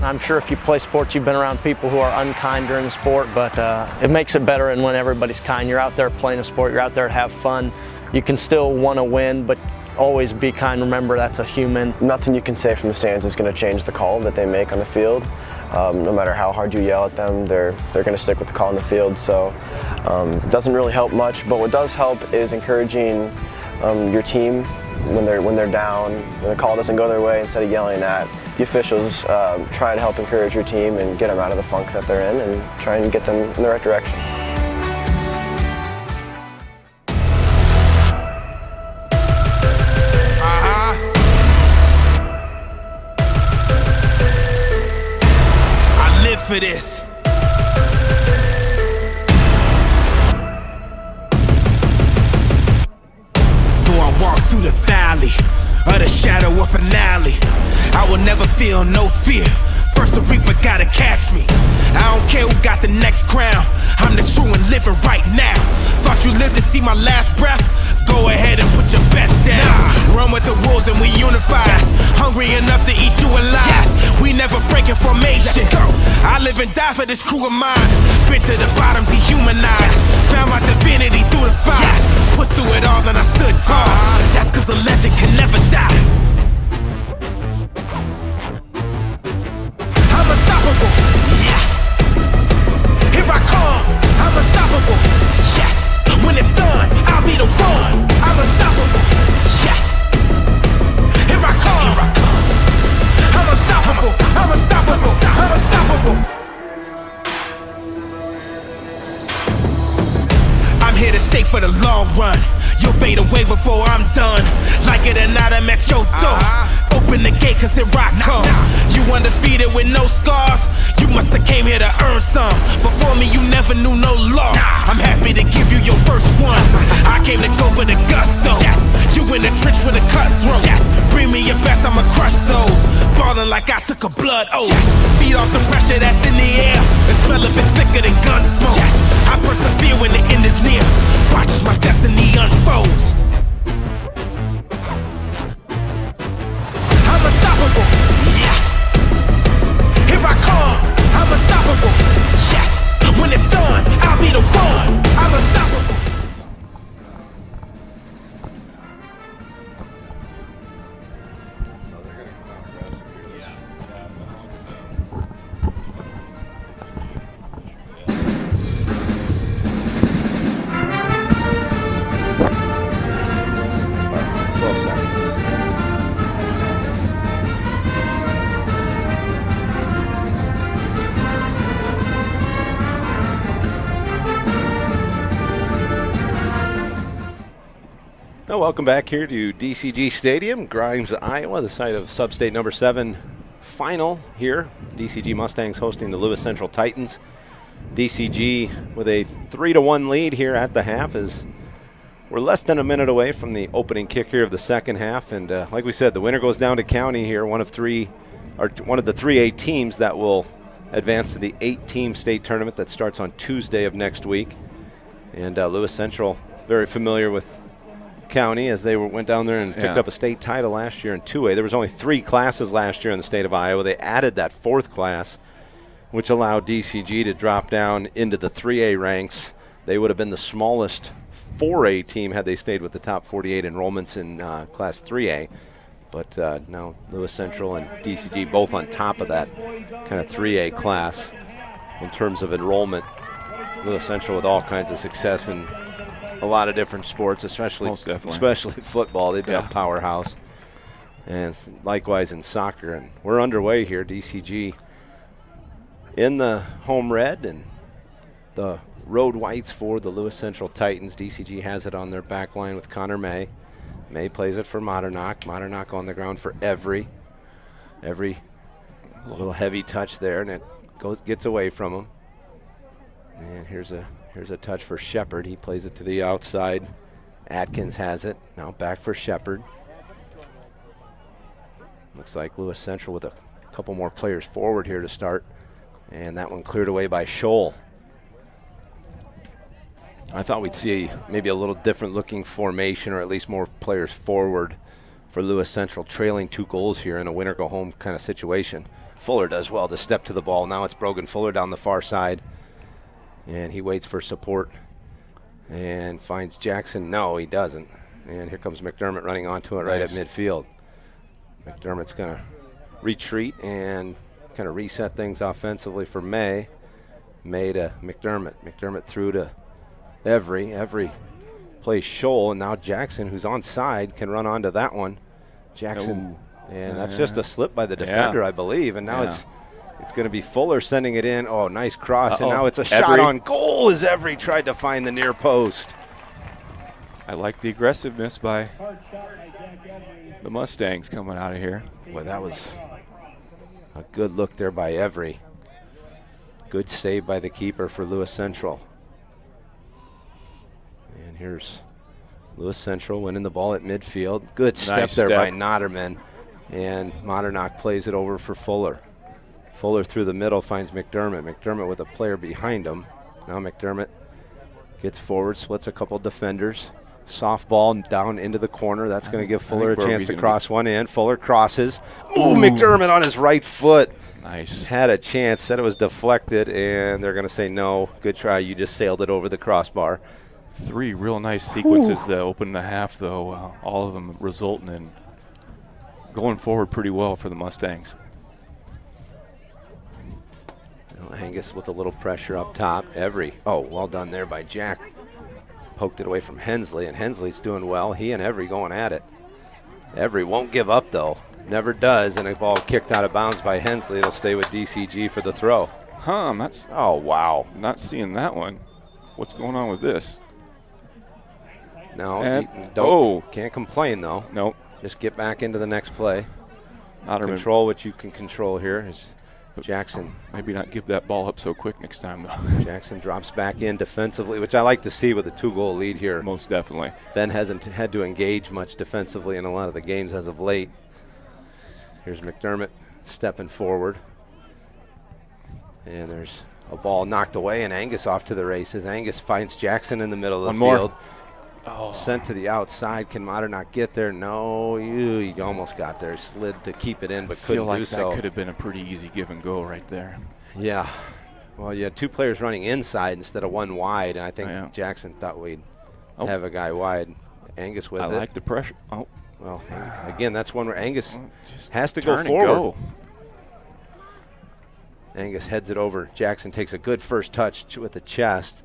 I'm sure if you play sports, you've been around people who are unkind during the sport, but it makes it better and when everybody's kind. You're out there playing a sport, you're out there to have fun. You can still want to win, but always be kind. Remember, that's a human. Nothing you can say from the stands is going to change the call that they make on the field. No matter how hard you yell at them, they're going to stick with the call on the field. So it doesn't really help much. But what does help is encouraging your team when they're down, when the call doesn't go their way. Instead of yelling at the officials, try to help encourage your team and get them out of the funk that they're in, and try and get them in the right direction. For this. Though I walk through the valley of the shadow of finale, I will never feel no fear. First the reaper gotta catch me. I don't care who got the next crown. I'm the true and living right now. Thought you lived to see my last breath? Go ahead and put your bets down. Run with the wolves and we unify. Hungry enough to eat you alive. We never breaking formation. I live and die for this crew of mine. Been to the bottom, dehumanized. Found my divinity through the fire. Pushed through it all and I stood tall. That's cause a legend can never die. I'm unstoppable. Yeah. Here I come. I'm unstoppable. Yes. When it's done, I'll be the one. I'm unstoppable. Yes. Here I come. Here I come. I'm unstoppable. I'm unstoppable. I'm unstoppable. I'm here to stay for the long run. You'll fade away before I'm done. Like it or not, I'm at your door. Open the gate, cause here I come. You undefeated with no scars. You must have came here to earn some. Before me, you never knew no loss. I'm happy to give you your first one. I came to go for the gusto. You in the trench with a cutthroat. Bring me your best, I'ma crush those. Ballin' like I took a blood oath. Feed off the pressure that's in the air. The smell of it thicker than gun smoke. I persevere when the end is near. Watch as my destiny unfolds. I'm unstoppable. Yeah. Here I come. I'm unstoppable. Yes. When it's done, I'll be the one. I'm unstoppable. Well, welcome back here to DCG Stadium, Grimes, Iowa, the site of Sub-State number 7 final here. DCG Mustangs hosting the Lewis Central Titans. DCG with a 3-1 lead here at the half as we're less than a minute away from the opening kick here of the second half. And like we said, the winner goes down to county here, one of the 3A teams that will advance to the 8-team state tournament that starts on Tuesday of next week. And Lewis Central, very familiar with county as they went down there and picked up a state title last year in 2A. There was only 3 classes last year in the state of Iowa. They added that 4th class, which allowed DCG to drop down into the 3A ranks. They would have been the smallest 4A team had they stayed with the top 48 enrollments in Class 3A. But now Lewis Central and DCG both on top of that kind of 3A class in terms of enrollment. Lewis Central with all kinds of success in a lot of different sports, especially football. They've been a powerhouse. And likewise in soccer. And we're underway here. DCG in the home red and the road whites for the Lewis Central Titans. DCG has it on their back line with Connor May. May plays it for Modernock. Modernock on the ground for Every. Every little heavy touch there, and it gets away from him. And here's a touch for Shepard. He plays it to the outside. Atkins has it. Now back for Shepard. Looks like Lewis Central with a couple more players forward here to start. And that one cleared away by Scholl. I thought we'd see maybe a little different looking formation, or at least more players forward for Lewis Central, trailing 2 goals here in a winner go home kind of situation. Fuller does well to step to the ball. Now it's Brogan Fuller down the far side. And he waits for support and finds Jackson. No, he doesn't. And here comes McDermott running onto it right at midfield. McDermott's going to retreat and kind of reset things offensively for May. May to McDermott. McDermott through to Every. Every plays Scholl, and now Jackson, who's onside, can run onto that one. Jackson, and that's just a slip by the defender, I believe. And now it's going to be Fuller sending it in. Oh, nice cross, and now it's a shot on goal as Every tried to find the near post. I like the aggressiveness by the Mustangs coming out of here. Boy, that was a good look there by Every. Good save by the keeper for Lewis Central. And here's Lewis Central winning the ball at midfield. Good step there by Notterman. And Modernock plays it over for Fuller. Fuller through the middle finds McDermott. McDermott with a player behind him. Now McDermott gets forward, splits a couple defenders. Soft ball down into the corner. That's going to give Fuller a chance to cross one in. Fuller crosses. Ooh, McDermott on his right foot. Nice. Had a chance, said it was deflected, and they're going to say no. Good try. You just sailed it over the crossbar. 3 real nice sequences that open the half, though. All of them resulting in going forward pretty well for the Mustangs. Angus with a little pressure up top. Every. Oh, well done there by Jack. Poked it away from Hensley, and Hensley's doing well. He and Every going at it. Every won't give up, though. Never does, and a ball kicked out of bounds by Hensley. It'll stay with DCG for the throw. Oh, wow. Not seeing that one. What's going on with this? No, can't complain, though. Nope. Just get back into the next play. Notterman. Control what you can control here. Jackson. Maybe not give that ball up so quick next time, though. Jackson drops back in defensively, which I like to see with a 2-goal lead here. Most definitely. Ben hasn't had to engage much defensively in a lot of the games as of late. Here's McDermott stepping forward. And there's a ball knocked away, and Angus off to the races. Angus finds Jackson in the middle of the field. Oh, sent to the outside. Can Modernock get there? No, he almost got there. Slid to keep it in, but couldn't do so. That could have been a pretty easy give and go right there. Yeah. Well, you had 2 players running inside instead of 1 wide, and I think Jackson thought we'd have a guy wide. Angus with it. I like the pressure. Oh. Well, again, that's one where Angus has to go forward. Angus heads it over. Jackson takes a good first touch with the chest.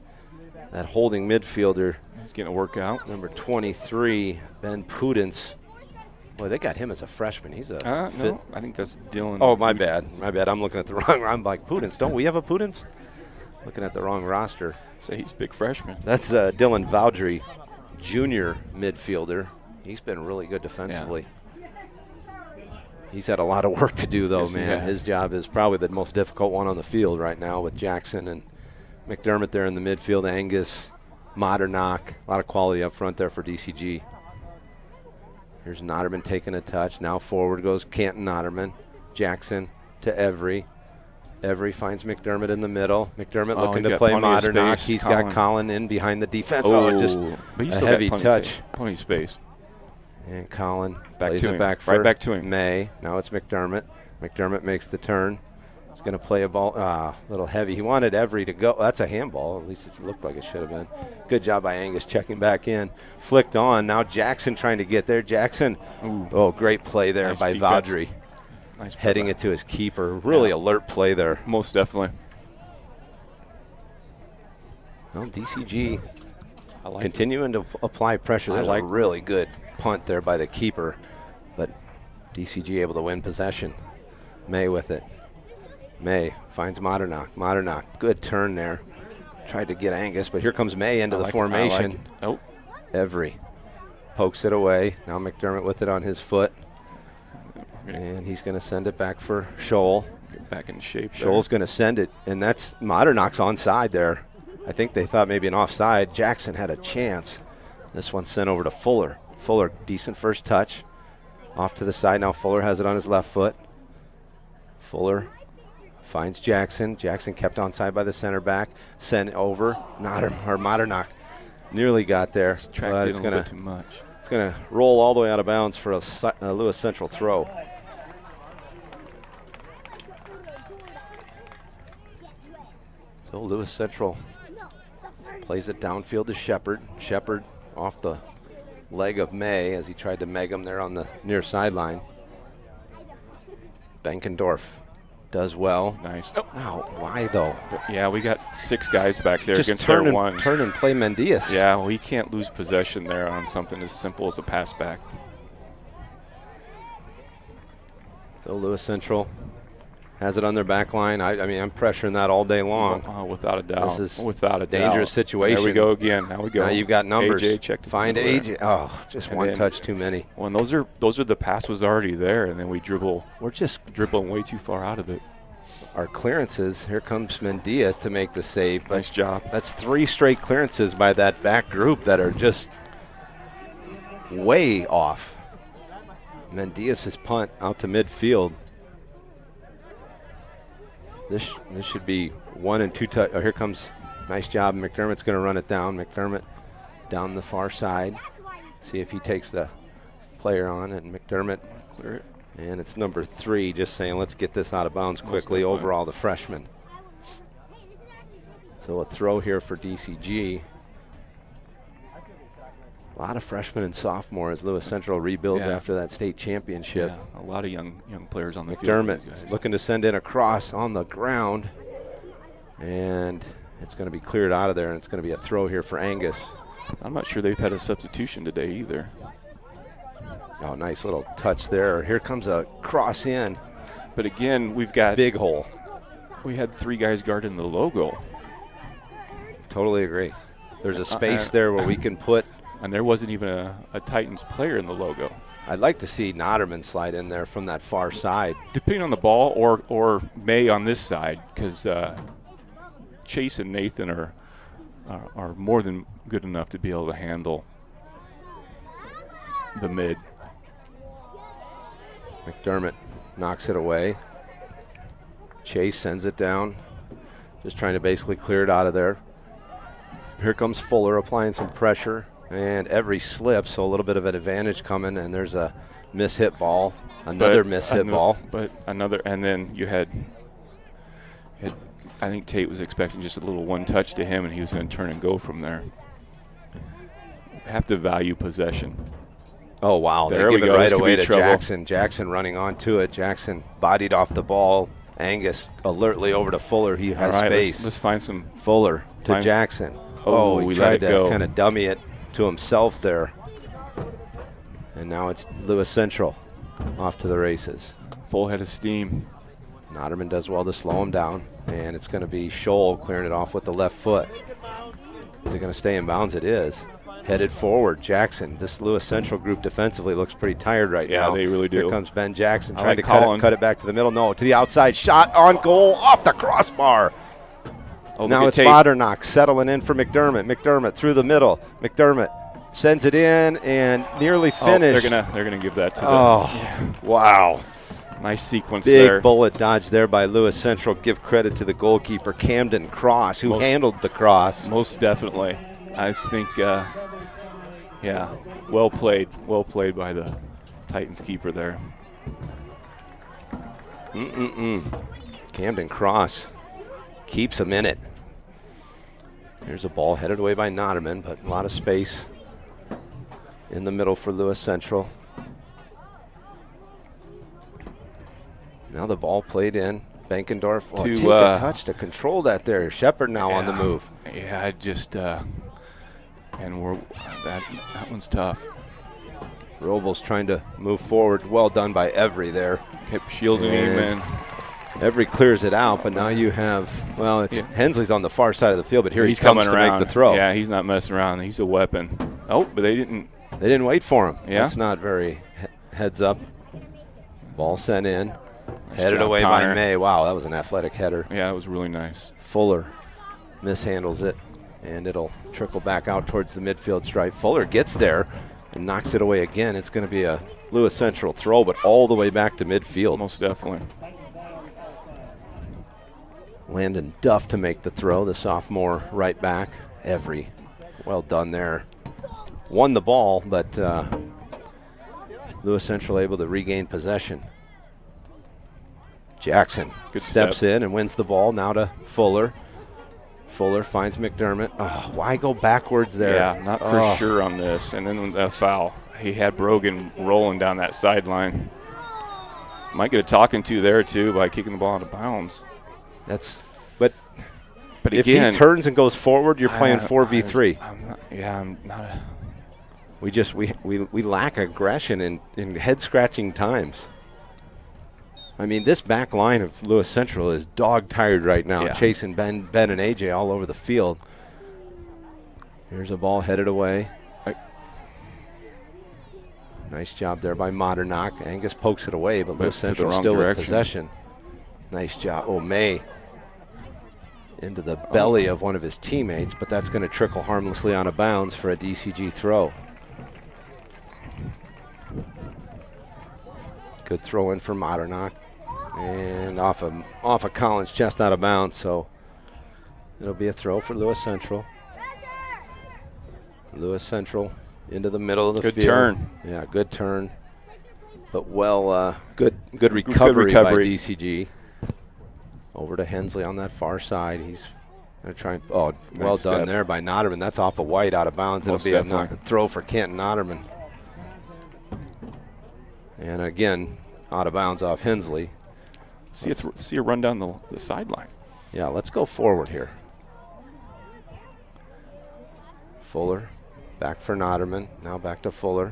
That holding midfielder. He's getting a workout. Number 23, Ben Pudence. Boy, they got him as a freshman. He's a fit. No, I think that's Dylan. Oh, my bad. My bad. I'm looking at the wrong. I'm like, Pudence. Don't we have a Pudence? Looking at the wrong roster. Say he's a big freshman. That's Dylan Vaudry, junior midfielder. He's been really good defensively. He's had a lot of work to do, though, Yes, man. His job is probably the most difficult one on the field right now with Jackson and McDermott there in the midfield. Angus, Modernock, a lot of quality up front there for DCG. Here's Notterman taking a touch. Now forward goes Canton Notterman. Jackson to Every. Every finds McDermott in the middle. McDermott looking to play Modernock. He's got Colin in behind the defense. Just a heavy touch. Plenty of space. And Colin plays it back for right back to him. May. Now it's McDermott. McDermott makes the turn. He's going to play a ball. A little heavy. He wanted Every to go. That's a handball. At least it looked like it should have been. Good job by Angus checking back in. Flicked on. Now Jackson trying to get there. Jackson. Oh, great play there by Vaudry. Nice heading it to his keeper. Really alert play there. Most definitely. Well, DCG continuing to apply pressure. There's a really good punt there by the keeper, but DCG able to win possession. May with it. May finds Modernock. Modernock, good turn there. Tried to get Angus, but here comes May into the formation. Every pokes it away. Now McDermott with it on his foot. And he's going to send it back for Scholl. Get back in shape. Scholl's going to send it, and that's Modernock's onside there. I think they thought maybe an offside. Jackson had a chance. This one's sent over to Fuller. Fuller, decent first touch. Off to the side. Now Fuller has it on his left foot. Fuller finds Jackson. Jackson kept onside by the center back. Sent over. Modernock nearly got there. Tracked in a little bit too much. It's going to roll all the way out of bounds for a Lewis Central throw. So Lewis Central plays it downfield to Shepard. Shepard off the leg of May as he tried to meg him there on the near sideline. Benkendorf does well. Nice. Wow, why though? But yeah, we got 6 guys back there just against turn their one. Turn and play Mendias. Yeah, well, he can't lose possession there on something as simple as a pass back. So Lewis Central has it on their back line. I mean, I'm pressuring that all day long. Without a doubt. This is without a dangerous situation. There we go again. Now we go. Now you've got numbers. AJ, check the Find AJ. Oh, just and one then, touch too many. Well, and those are the pass was already there, and then we dribble. We're just dribbling way too far out of it. Our clearances. Here comes Mendias to make the save. Nice job. That's 3 straight clearances by that back group that are just way off. Mendias' punt out to midfield. This should be 1 and 2 touch. Oh, here comes, nice job. McDermott's going to run it down. McDermott down the far side. See if he takes the player on, and McDermott clear it. And it's number 3, just saying, let's get this out of bounds quickly. Overall, the freshman. So a throw here for DCG. A lot of freshmen and sophomores. Lewis Central rebuilds after that state championship. Yeah, a lot of young players on the McDermott field. looking to send in a cross on the ground. And it's going to be cleared out of there, and it's going to be a throw here for Angus. I'm not sure they've had a substitution today either. Oh, nice little touch there. Here comes a cross in. But again, we've got big hole. We had 3 guys guarding the logo. Totally agree. There's a space there where we can put. And there wasn't even a Titans player in the logo. I'd like to see Notterman slide in there from that far side. Depending on the ball or May on this side, because Chase and Nathan are more than good enough to be able to handle the mid. McDermott knocks it away. Chase sends it down. Just trying to basically clear it out of there. Here comes Fuller applying some pressure. And Every slip, so a little bit of an advantage coming. And there's a miss-hit ball. Another miss-hit ball. But another, and then you had I think Tate was expecting just a little one touch to him, and he was going to turn and go from there. Have to value possession. Oh, wow. There they give we it go. right away to trouble. Jackson. Jackson running onto it. Jackson bodied off the ball. Angus alertly over to Fuller. He has space. Let's find some. Fuller to Jackson. Oh, he tried to kind of dummy it to himself there. And now it's Lewis Central off to the races. Full head of steam. Notterman does well to slow him down. And it's going to be Scholl clearing it off with the left foot. Is it going to stay in bounds? It is. headed forward. Jackson, this Lewis Central group defensively looks pretty tired right now. Yeah, they really do. Here comes Ben Jackson I trying like to cut it back to the middle. No, to the outside. Shot on goal off the crossbar. Oh, now it's Modernock settling in for McDermott. McDermott through the middle. McDermott sends it in and nearly finished. They're gonna give that to them. Oh, wow. Nice sequence Big there. bullet dodge there by Lewis Central. Give credit to the goalkeeper, Camden Cross, who handled the cross. Most definitely. I think, yeah, well played by the Titans keeper there. Camden Cross keeps him in it. Here's a ball headed away by Noderman, but a lot of space in the middle for Lewis Central. Now the ball played in. Bankendorf take a touch to control that there. Shepard now on the move. Yeah, I just that one's tough. Robles trying to move forward. Well done by Every there. Kept shielding him in. Every clears it out, but now you have, well, Hensley's on the far side of the field, but here he's coming to make the throw. Yeah, he's not messing around. He's a weapon. Oh, but they didn't wait for him. Yeah. That's not very heads up. Ball sent in. Nice Headed job, away Connor. by May. Wow, that was an athletic header. Yeah, it was really nice. Fuller mishandles it, and it'll trickle back out towards the midfield stripe. Fuller gets there and knocks it away again. It's going to be a Lewis Central throw, but all the way back to midfield. Most definitely. Landon Duff to make the throw, the sophomore right back. Every. Well done there. Won the ball, but Lewis Central able to regain possession. Jackson steps in and wins the ball. Now to Fuller. Fuller finds McDermott. Oh, why go backwards there? Yeah, not for sure on this. And then the foul. He had Brogan rolling down that sideline. Might get a talking to there, too, by kicking the ball out of bounds. But if again, he turns and goes forward, you're playing 4v3. I'm not a. We lack aggression in head-scratching times. I mean, this back line of Lewis Central is dog-tired right now, chasing Ben and AJ all over the field. Here's a ball headed away. Nice job there by Modernock. Angus pokes it away, but Lewis Central still with possession. Nice job. Oh, May into the belly of one of his teammates, but that's going to trickle harmlessly out of bounds for a DCG throw. Good throw in for Modernock. And off of Collins' chest out of bounds, so it'll be a throw for Lewis Central. Lewis Central into the middle of the field. Good turn. Yeah, good turn. But good recovery by DCG. Over to Hensley on that far side. He's going to try and, well done there by Noderman. That's off of White out of bounds. It'll be a throw for Kenton Noderman. And again, out of bounds off Hensley. See a run down the sideline. Yeah, let's go forward here. Fuller, back for Noderman. Now back to Fuller.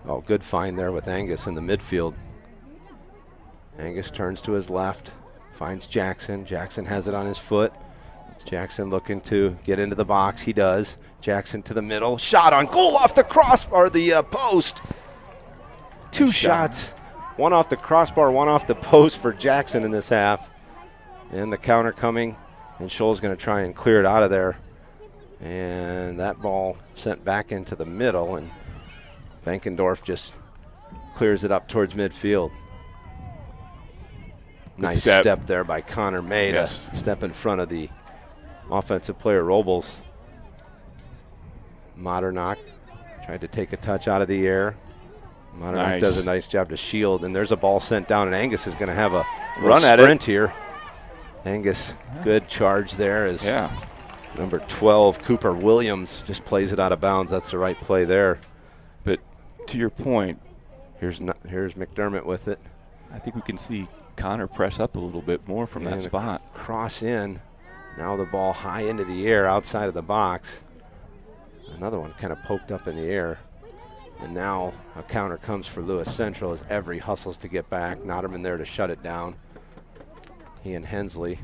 Oh, good find there with Angus in the midfield. Angus turns to his left, finds Jackson. Jackson has it on his foot. Jackson looking to get into the box. He does. Jackson to the middle. Shot on goal off the crossbar, the post. Two shots. One off the crossbar, one off the post for Jackson in this half. And the counter coming, and Scholl's going to try and clear it out of there. And that ball sent back into the middle, and Bankendorf just clears it up towards midfield. Nice step there by Connor May to step in front of the offensive player, Robles. Modernock tried to take a touch out of the air. Modernock does a nice job to shield, and there's a ball sent down, and Angus is going to have a run at sprint here. Angus, good charge there as number 12, Cooper Williams, just plays it out of bounds. That's the right play there. But to your point, here's McDermott with it. I think we can see Connor press up a little bit more from that spot. Cross in. Now the ball high into the air outside of the box. Another one kind of poked up in the air. And now a counter comes for Lewis Central as Every hustles to get back. Noderman there to shut it down. He and Hensley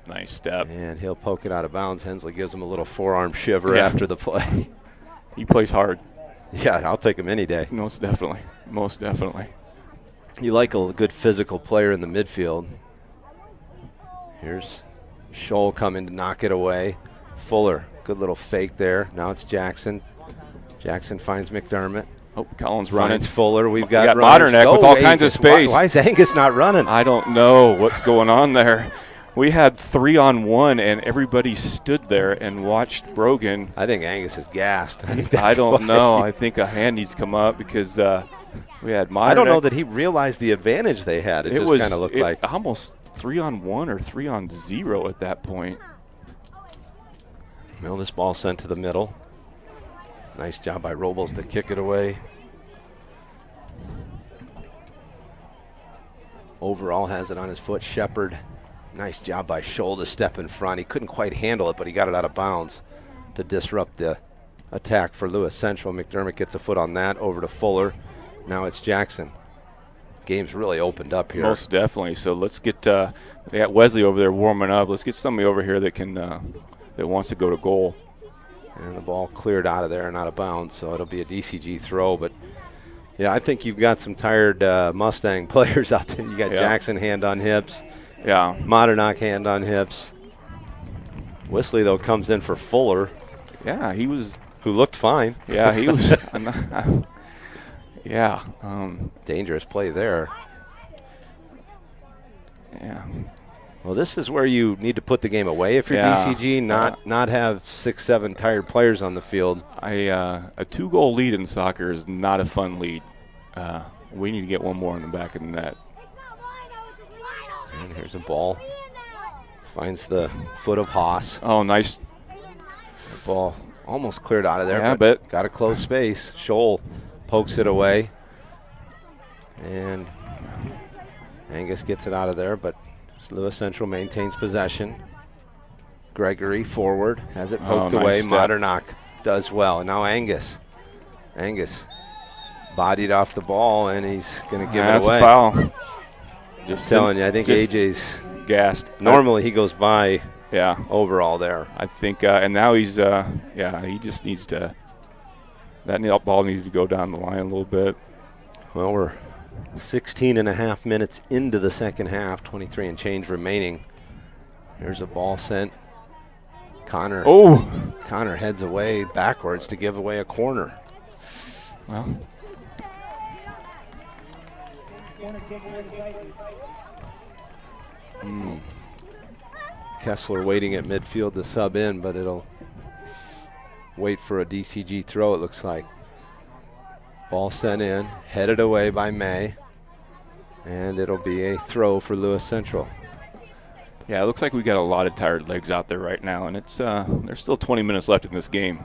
Nice step. And he'll poke it out of bounds. Hensley gives him a little forearm shiver after the play. He plays hard. Yeah, I'll take him any day. Most definitely. Most definitely. You like a good physical player in the midfield. Here's Scholl coming to knock it away. Fuller, good little fake there. Now it's Jackson. Jackson finds McDermott. Oh, Collins running. Finds Fuller. We've got got Modernak with all kinds of space. Why is Angus not running? I don't know what's going on there. We had 3-on-1, and everybody stood there and watched Brogan. I think Angus is gassed. I don't know. I think a hand needs to come up because we had Modernak. I don't know that he realized the advantage they had. It just kind of looked like almost 3-on-1 or 3-on-0 at that point. Well, this ball sent to the middle. Nice job by Robles to kick it away. Overall has it on his foot. Shepard. Nice job by Scholl to step in front. He couldn't quite handle it, but he got it out of bounds to disrupt the attack for Lewis Central. McDermott gets a foot on that. Over to Fuller. Now it's Jackson. Game's really opened up here. Most definitely. So let's get they got Wesley over there warming up. Let's get somebody over here that can that wants to go to goal. And the ball cleared out of there and out of bounds, so it'll be a DCG throw. But, yeah, I think you've got some tired Mustang players out there. You got Jackson hand on hips. Yeah. Modernak hand on hips. Whistler, though, comes in for Fuller. Yeah, he was. Who looked fine. Yeah, he was. Yeah. Dangerous play there. Yeah. Well, this is where you need to put the game away if you're DCG, not have 6-7 tired players on the field. A 2-goal lead in soccer is not a fun lead. We need to get one more in the back of the net. And here's a ball. Finds the foot of Haas. Oh, nice. The ball almost cleared out of there, yeah, but got a close space. Scholl pokes it away. And Angus gets it out of there, but Lewis Central maintains possession. Gregory forward, has it poked away. Nice Modernak does well. And now Angus. Angus bodied off the ball, and he's going to give it away. That's a foul. Just telling you, I think AJ's gassed. Normally he goes by overall there. I think, and now he's, he just needs to, that ball needs to go down the line a little bit. Well, we're 16 and a half minutes into the second half, 23 and change remaining. Here's a ball sent. Connor heads away backwards to give away a corner. Well, Kessler waiting at midfield to sub in, but it'll wait for a DCG throw, it looks like. Ball sent in, headed away by May, and it'll be a throw for Lewis Central. Yeah, it looks like we got a lot of tired legs out there right now, and it's there's still 20 minutes left in this game.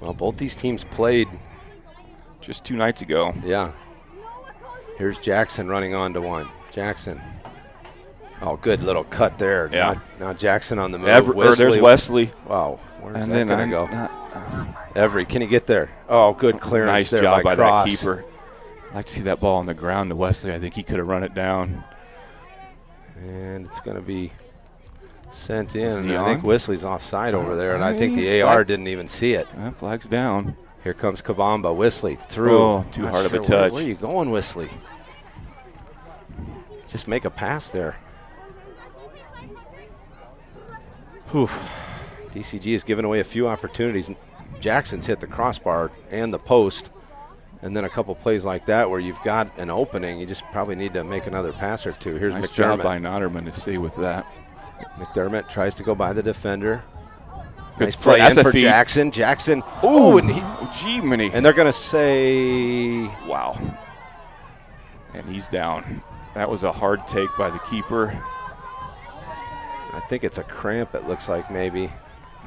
Well, both these teams played just 2 nights ago. Yeah. Here's Jackson running on to one. Jackson. Oh, good little cut there. Yeah. Now Jackson on the move. There's Wesley. Wow. Where's that going to go? Every, can he get there? Oh, good clearance. Nice there job by Cross. that keeper. I'd like to see that ball on the ground to Wesley. I think he could have run it down. And it's going to be sent in. I think Wesley's offside over there, and I think the Flag. AR didn't even see it. Flag's down. Here comes Kabamba. Wesley through. Oh, too hard of a touch. Where are you going, Wesley? Just make a pass there. Whew. DCG has given away a few opportunities. Jackson's hit the crossbar and the post, and then a couple plays like that where you've got an opening. You just probably need to make another pass or two. Here's nice McDermott. job by Notterman to stay with that. McDermott tries to go by the defender. Good Nice play in for feed. Jackson. Jackson. Oh, and and they're going to say, wow. And he's down. That was a hard take by the keeper. I think it's a cramp, it looks like maybe.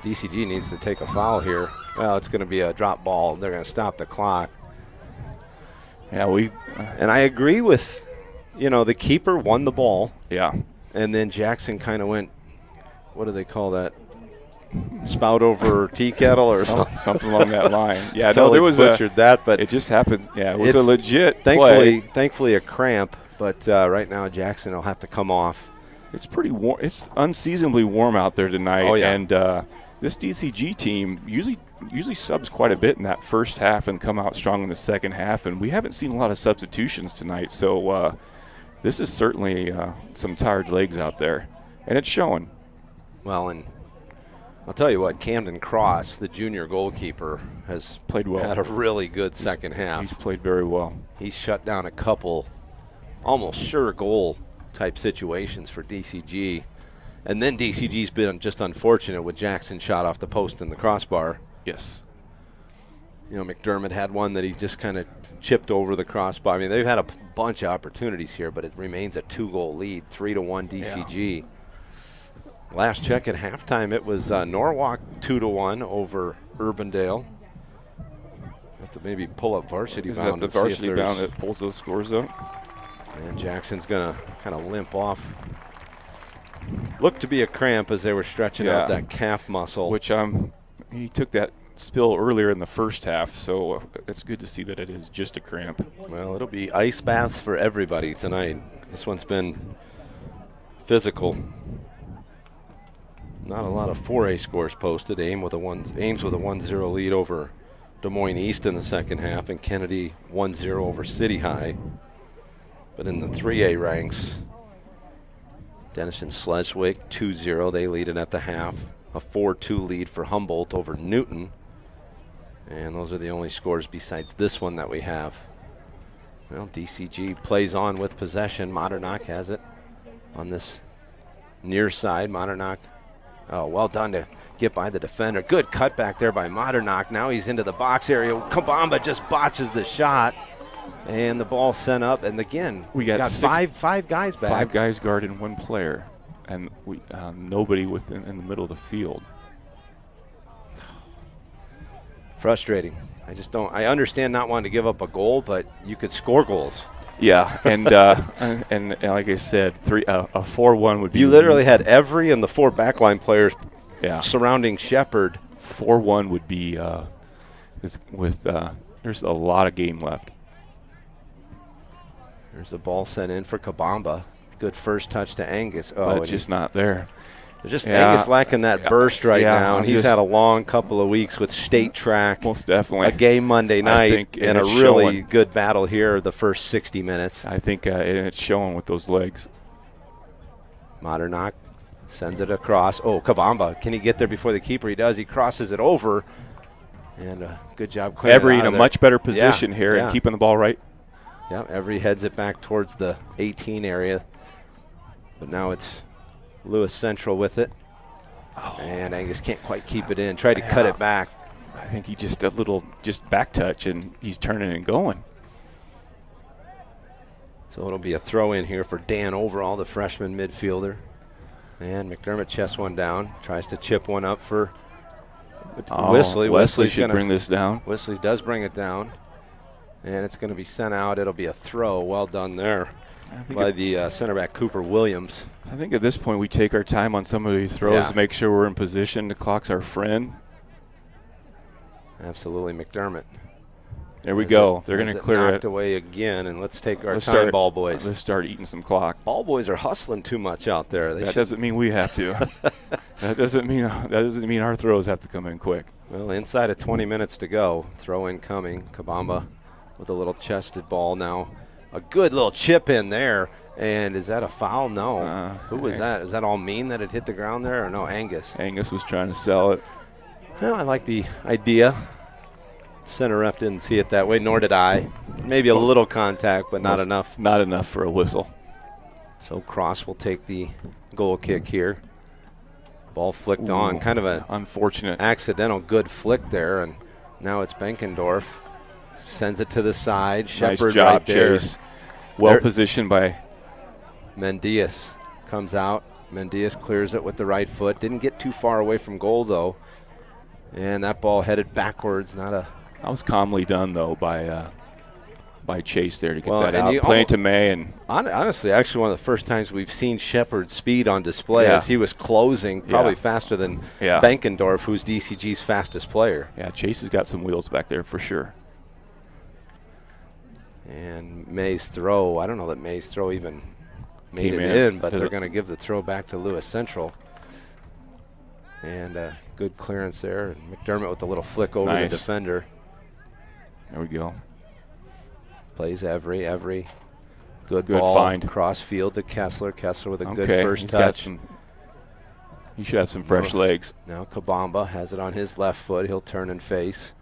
DCG needs to take a foul here. Well, it's going to be a drop ball. They're going to stop the clock. Yeah, and I agree with, the keeper won the ball. Yeah. And then Jackson kind of went, what do they call that? Spout over tea kettle or something along that line. Yeah, totally there was butchered that, but it just happens. Yeah, it was a legit thankfully, play. Thankfully a cramp, but right now Jackson will have to come off. It's pretty warm. It's unseasonably warm out there tonight. Oh, yeah. And this DCG team usually subs quite a bit in that first half and come out strong in the second half. And we haven't seen a lot of substitutions tonight. So this is certainly some tired legs out there. And it's showing. Well, and I'll tell you what, Camden Cross, the junior goalkeeper, has played well. Had a really good second half. He's played very well. He shut down a couple almost sure goal type situations for DCG. And then DCG's been just unfortunate with Jackson shot off the post in the crossbar. Yes. You know, McDermott had one that he just kind of chipped over the crossbar. I mean, they've had a bunch of opportunities here, but it remains a 2-goal lead, 3-1 DCG. Yeah. Last check at halftime, it was Norwalk 2-1 over Urbandale. Have to maybe pull up Varsity Is Bound. that the Varsity Bound that pulls those scores up? And Jackson's going to kind of limp off. Looked to be a cramp as they were stretching out that calf muscle. Which he took that spill earlier in the first half, so it's good to see that it is just a cramp. Well, it'll be ice baths for everybody tonight. This one's been physical. Not a lot of 4A scores posted. Ames with a 1-0 lead over Des Moines East in the second half, and Kennedy 1-0 over City High. But in the 3A ranks, Denison Sleswig 2-0. They lead it at the half. A 4-2 lead for Humboldt over Newton. And those are the only scores besides this one that we have. Well, DCG plays on with possession. Modernock has it on this near side. Modernock, oh, well done to get by the defender. Good cutback there by Modernock. Now he's into the box area. Kabamba just botches the shot. And the ball sent up, and again, we got five guys back. 5 guys guarding 1 player, and we nobody in the middle of the field. Frustrating. I just don't. I understand not wanting to give up a goal, but you could score goals. Yeah, and like I said, a 4-1 would be. You literally had every and the 4 backline players surrounding Shepherd. 4-1 would be there's a lot of game left. There's the ball sent in for Kabamba. Good first touch to Angus. Oh, but just not there. Just Angus lacking that burst right now, and he's had a long couple of weeks with state track. Most definitely. A game Monday night, and a really good battle here the first 60 minutes. I think it's showing with those legs. Modernock sends it across. Oh, Kabamba. Can he get there before the keeper? He does. He crosses it over. And good job clearing Every in a much better position here and keeping the ball right. Yeah, Every heads it back towards the 18 area. But now it's Lewis Central with it. Oh. And Angus can't quite keep it in. Tried to cut it back. I think he just back touch, and he's turning and going. So it'll be a throw in here for Dan Overall, the freshman midfielder. And McDermott chests one down. Tries to chip one up for Wesley. Wesley should bring this down. Wesley does bring it down. And it's going to be sent out. It'll be a throw. Well done there by the center back, Cooper Williams. I think at this point we take our time on some of these throws to make sure we're in position. The clock's our friend. Absolutely, McDermott. There we go. They're going to clear knocked it away again, and let's take our time, ball boys. Let's start eating some clock. Ball boys are hustling too much out there. That doesn't mean we have to. That doesn't mean our throws have to come in quick. Well, inside of 20 minutes to go. Throw in coming. Kabamba with a little chested ball now. A good little chip in there. And is that a foul? No. Who was that? Is that all mean that it hit the ground there? Or no, Angus? Angus was trying to sell it. Well, I like the idea. Center ref didn't see it that way, nor did I. Maybe a little contact, but not enough. Not enough for a whistle. So Cross will take the goal kick here. Ball flicked on. Kind of an unfortunate, accidental good flick there. And now it's Benkendorf. Sends it to the side. Nice Shepherd job, right there. Chase. Well positioned by Mendias. Comes out. Mendias clears it with the right foot. Didn't get too far away from goal, though. And that ball headed backwards. That was calmly done, though, by Chase there to get that out. Playing to May. And honestly, actually one of the first times we've seen Shepherd's speed on display as he was closing probably faster than Benkendorf, who's DCG's fastest player. Yeah, Chase has got some wheels back there for sure. And May's throw, I don't know that May's throw even made Came it in, but they're going to give the throw back to Lewis Central. And good clearance there. And McDermott with a little flick over the defender. There we go. Plays Every. Good ball. Find. Cross field to Kessler. Kessler with a good first touch. He should have some fresh legs. Now Kabamba has it on his left foot. He'll turn and face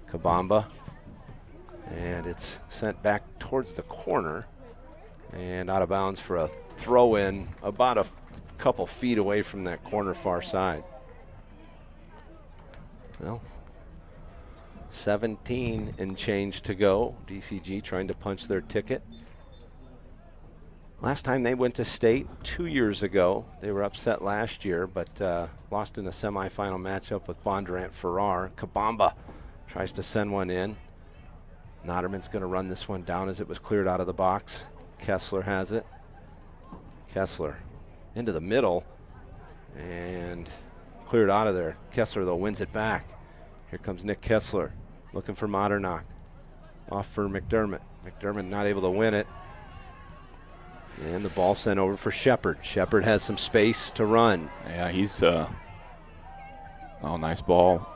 Kabamba. And it's sent back towards the corner and out of bounds for a throw in about a couple feet away from that corner far side. Well, 17 and change to go. DCG trying to punch their ticket. Last time they went to state 2 years ago. They were upset last year, but lost in a semifinal matchup with Bondurant Farrar. Kabamba tries to send one in. Notterman's going to run this one down as it was cleared out of the box. Kessler has it. Kessler into the middle and cleared out of there. Kessler, though, wins it back. Here comes Nick Kessler looking for Modernock. Off for McDermott. McDermott not able to win it. And the ball sent over for Shepard. Shepard has some space to run. Yeah, he's nice ball.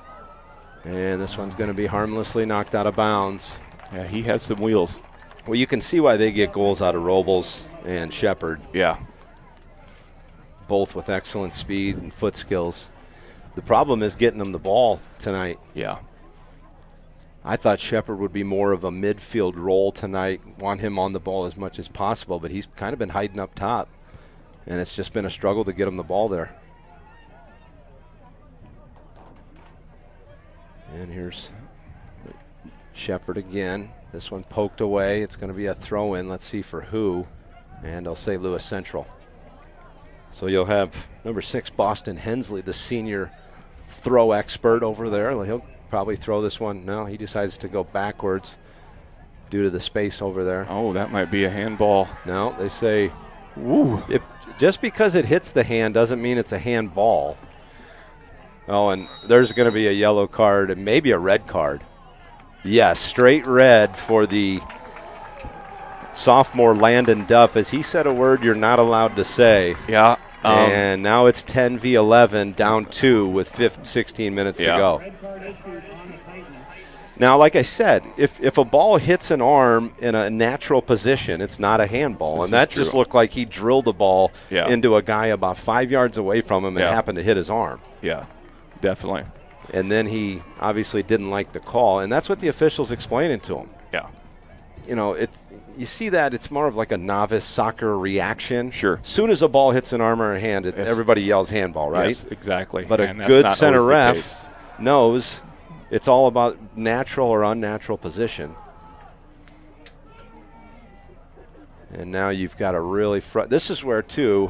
And this one's going to be harmlessly knocked out of bounds. Yeah, he has some wheels. Well, you can see why they get goals out of Robles and Shepard. Yeah. Both with excellent speed and foot skills. The problem is getting them the ball tonight. Yeah. I thought Shepard would be more of a midfield role tonight, want him on the ball as much as possible, but he's kind of been hiding up top, and it's just been a struggle to get him the ball there. And here's Shepard again. This one poked away. It's going to be a throw-in. Let's see for who, and I'll say Lewis Central. So you'll have number 6, Boston Hensley, the senior throw expert over there. He'll probably throw this one. No, he decides to go backwards due to the space over there. Oh, that might be a handball. No, they say, woo. Just because it hits the hand doesn't mean it's a handball. Oh, and there's going to be a yellow card and maybe a red card. Yes, straight red for the sophomore Landon Duff, as he said a word you're not allowed to say. Yeah. And now it's 10 v 11, down 2 with 16 minutes to go. Now, like I said, if a ball hits an arm in a natural position, it's not a handball. And that just looked like he drilled a ball into a guy about 5 yards away from him and happened to hit his arm. Yeah, definitely. And then he obviously didn't like the call, and that's what the official's explaining to him. Yeah. You know, you see that it's more of like a novice soccer reaction. Sure. As soon as a ball hits an arm or a hand, everybody yells handball, right? Yes, exactly. But a good center ref knows it's all about natural or unnatural position. And now you've got a really this is where, too,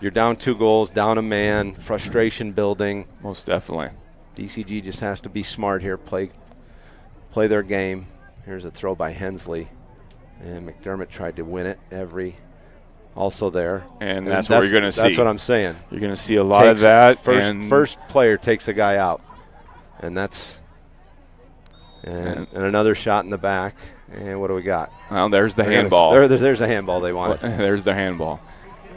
you're down 2 goals, down a man, frustration building. Most definitely. DCG just has to be smart here, play their game. Here's a throw by Hensley. And McDermott tried to win it. Also there. And that's what you're going to see. That's what I'm saying. You're going to see a lot of that. First player takes a guy out. And that's and another shot in the back. And what do we got? Well, there's the handball. There's a handball they wanted. There's the handball.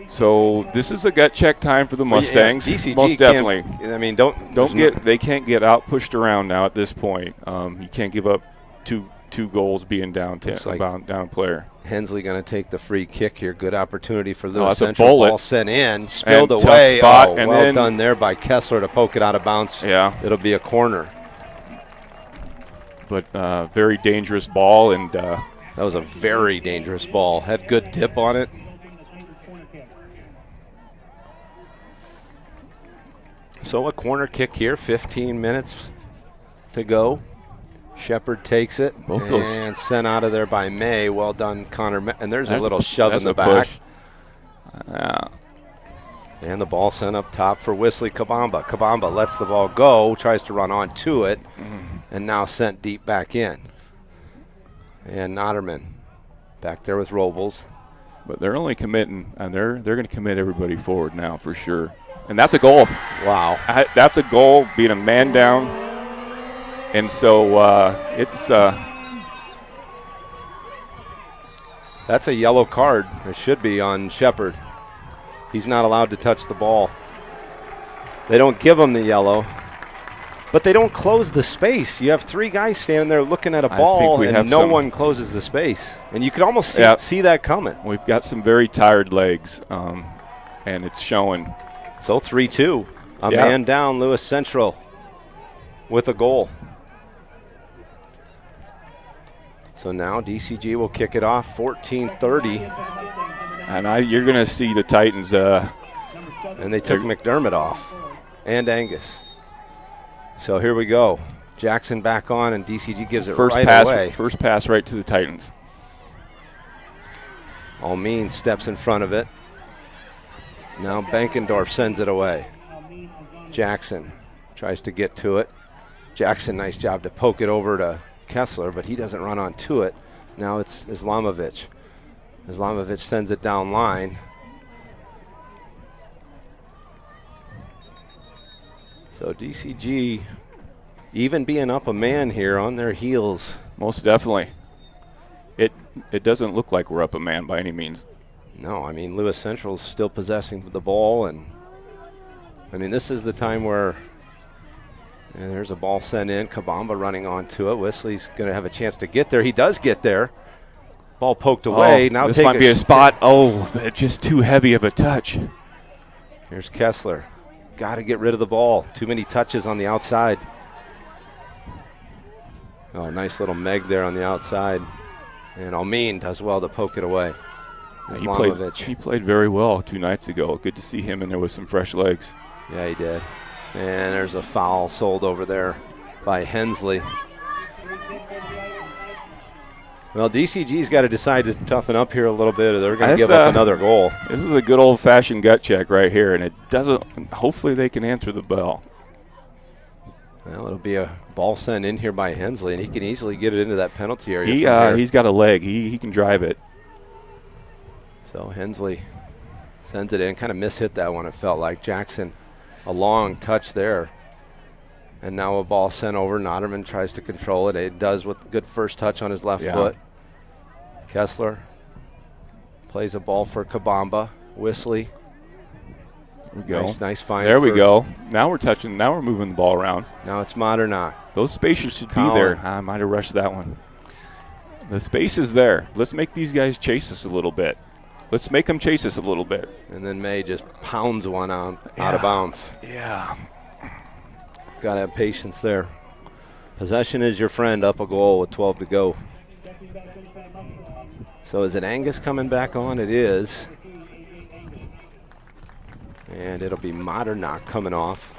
So this is a gut check time for the Mustangs. DCG most definitely. I mean, they can't get out pushed around now at this point. You can't give up two goals being down 10, down player. Hensley going to take the free kick here. Good opportunity for Lewis Central. Bullet. Ball sent in, spilled away. Spot, and well done there by Kessler to poke it out of bounds. Yeah, it'll be a corner. But very dangerous ball, and that was a very dangerous ball. Had good dip on it. So a corner kick here, 15 minutes to go. Shepard takes it and sent out of there by May. Well done, Connor. And there's a little shove in the back. And the ball sent up top for Wesley Kabamba. Kabamba lets the ball go, tries to run onto it, and now sent deep back in. And Notterman back there with Robles. But they're only committing, and they're going to commit everybody forward now for sure. And that's a goal. Wow. That's a goal, being a man down. And so it's That's a yellow card. It should be on Shepard. He's not allowed to touch the ball. They don't give him the yellow, but they don't close the space. You have 3 guys standing there looking at a ball, and no one closes the space. And you could almost see that coming. We've got some very tired legs, and it's showing. So 3-2. A man down, Lewis Central with a goal. So now DCG will kick it off, 14-30. And you're going to see the Titans. And they took McDermott off and Angus. So here we go. Jackson back on, and DCG gives it away. First pass right to the Titans. Almean steps in front of it. Now Bankendorf sends it away. Jackson tries to get to it. Jackson, nice job to poke it over to Kessler, but he doesn't run onto it. Now it's Islamovic. Islamovic sends it down line. So DCG, even being up a man here, on their heels. Most definitely. It doesn't look like we're up a man by any means. No, I mean, Lewis Central's still possessing the ball, and I mean, this is the time where there's a ball sent in. Kabamba running onto it. Wesley's going to have a chance to get there. He does get there. Ball poked away. Now this might be a spot. Oh, just too heavy of a touch. Here's Kessler. Got to get rid of the ball. Too many touches on the outside. Oh, nice little Meg there on the outside. And Almean does well to poke it away. He played very well 2 nights ago. Good to see him in there with some fresh legs. Yeah, he did. And there's a foul sold over there by Hensley. Well, DCG's got to decide to toughen up here a little bit, or they're going to give up another goal. This is a good old-fashioned gut check right here, and it doesn't. Hopefully they can answer the bell. Well, it'll be a ball sent in here by Hensley, and he can easily get it into that penalty area. He's got a leg. He can drive it. So Hensley sends it in. Kind of mishit that one, it felt like. Jackson, a long touch there. And now a ball sent over. Notterman tries to control it. It does with a good first touch on his left foot. Kessler plays a ball for Kabamba. Whistly. There we go. Nice find. There we go. Now we're touching. Now we're moving the ball around. Now it's Modernock. Those spaces should be there. I might have rushed that one. The space is there. Let's make these guys chase us a little bit. Let's make them chase us a little bit. And then May just pounds one out of bounds. Yeah. Got to have patience there. Possession is your friend, up a goal with 12 to go. So is it Angus coming back on? It is. And it'll be Modernock coming off.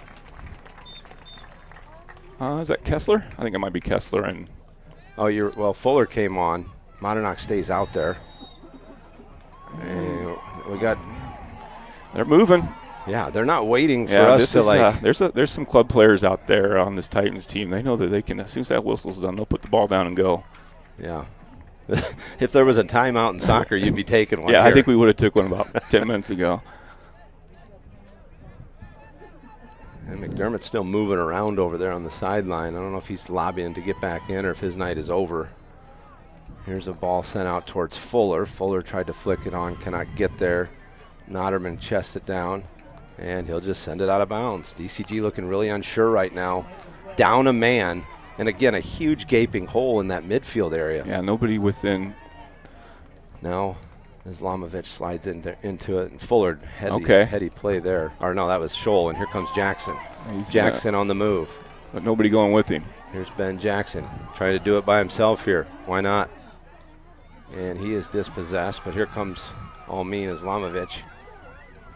Is that Kessler? I think it might be Kessler. And Fuller came on. Modernock stays out there. And they're moving. Yeah, they're not waiting for us to there's some club players out there on this Titans team. They know that they can, as soon as that whistle's done, they'll put the ball down and go. Yeah. If there was a timeout in soccer, you'd be taking one. Yeah, here. I think we would have took one about 10 minutes ago. And McDermott's still moving around over there on the sideline. I don't know if he's lobbying to get back in or if his night is over. Here's a ball sent out towards Fuller. Fuller tried to flick it on, cannot get there. Notterman chests it down, and he'll just send it out of bounds. DCG looking really unsure right now. Down a man, and again, a huge gaping hole in that midfield area. Yeah, nobody within. Now Islamovic slides into it, and Fuller heady play there. Or no, that was Scholl, and here comes Jackson. Jackson on the move. But nobody going with him. Here's Ben Jackson trying to do it by himself here. Why not? And he is dispossessed, but here comes Almean Islamovic.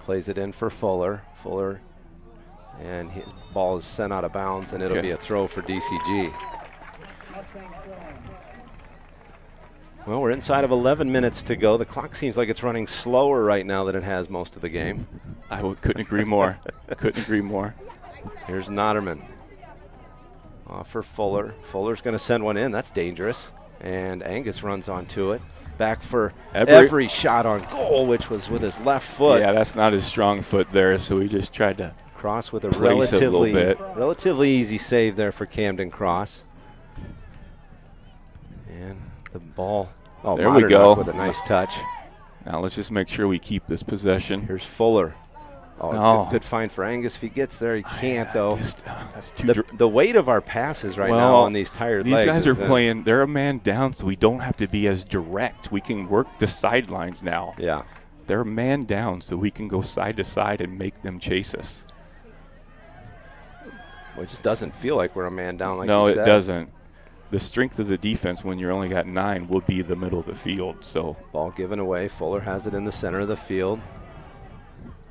Plays it in for Fuller. Fuller, and his ball is sent out of bounds, and it'll be a throw for DCG. Well, we're inside of 11 minutes to go. The clock seems like it's running slower right now than it has most of the game. I couldn't agree more. Couldn't agree more. Here's Notterman. Off for Fuller. Fuller's going to send one in. That's dangerous. And Angus runs onto it. Back for every shot on goal, which was with his left foot. Yeah, that's not his strong foot there, so he just tried to cross with a relatively easy save there for Camden Cross. And the ball Oh, there we Modernock go. with a nice touch. Now let's just make sure we keep this possession. Here's Fuller. Oh, no. Good find for Angus if he gets there. He can't, though. That's too the weight of our passes right now on these tired legs. These guys are playing. They're a man down, so we don't have to be as direct. We can work the sidelines now. Yeah. They're a man down, so we can go side to side and make them chase us. Well, it just doesn't feel like we're a man down like no, you said. it doesn't. The strength of the defense when you're only got 9 will be the middle of the field. So ball given away. Fuller has it in the center of the field.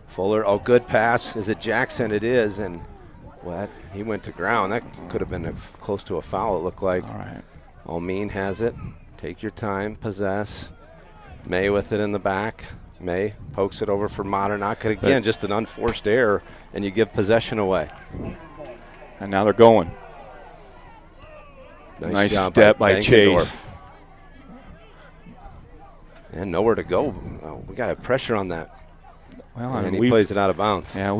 Fuller, oh, good pass. Is it Jackson? It is, and what? He went to ground. That could have been close to a foul, it looked like. All right. Almeen has it. Take your time, possess. May with it in the back. May pokes it over for Modernock. Again, just an unforced error, and you give possession away. And now they're going. Nice step by Chase. And nowhere to go. Oh, we got to have pressure on that. Well, and he plays it out of bounds. Yeah,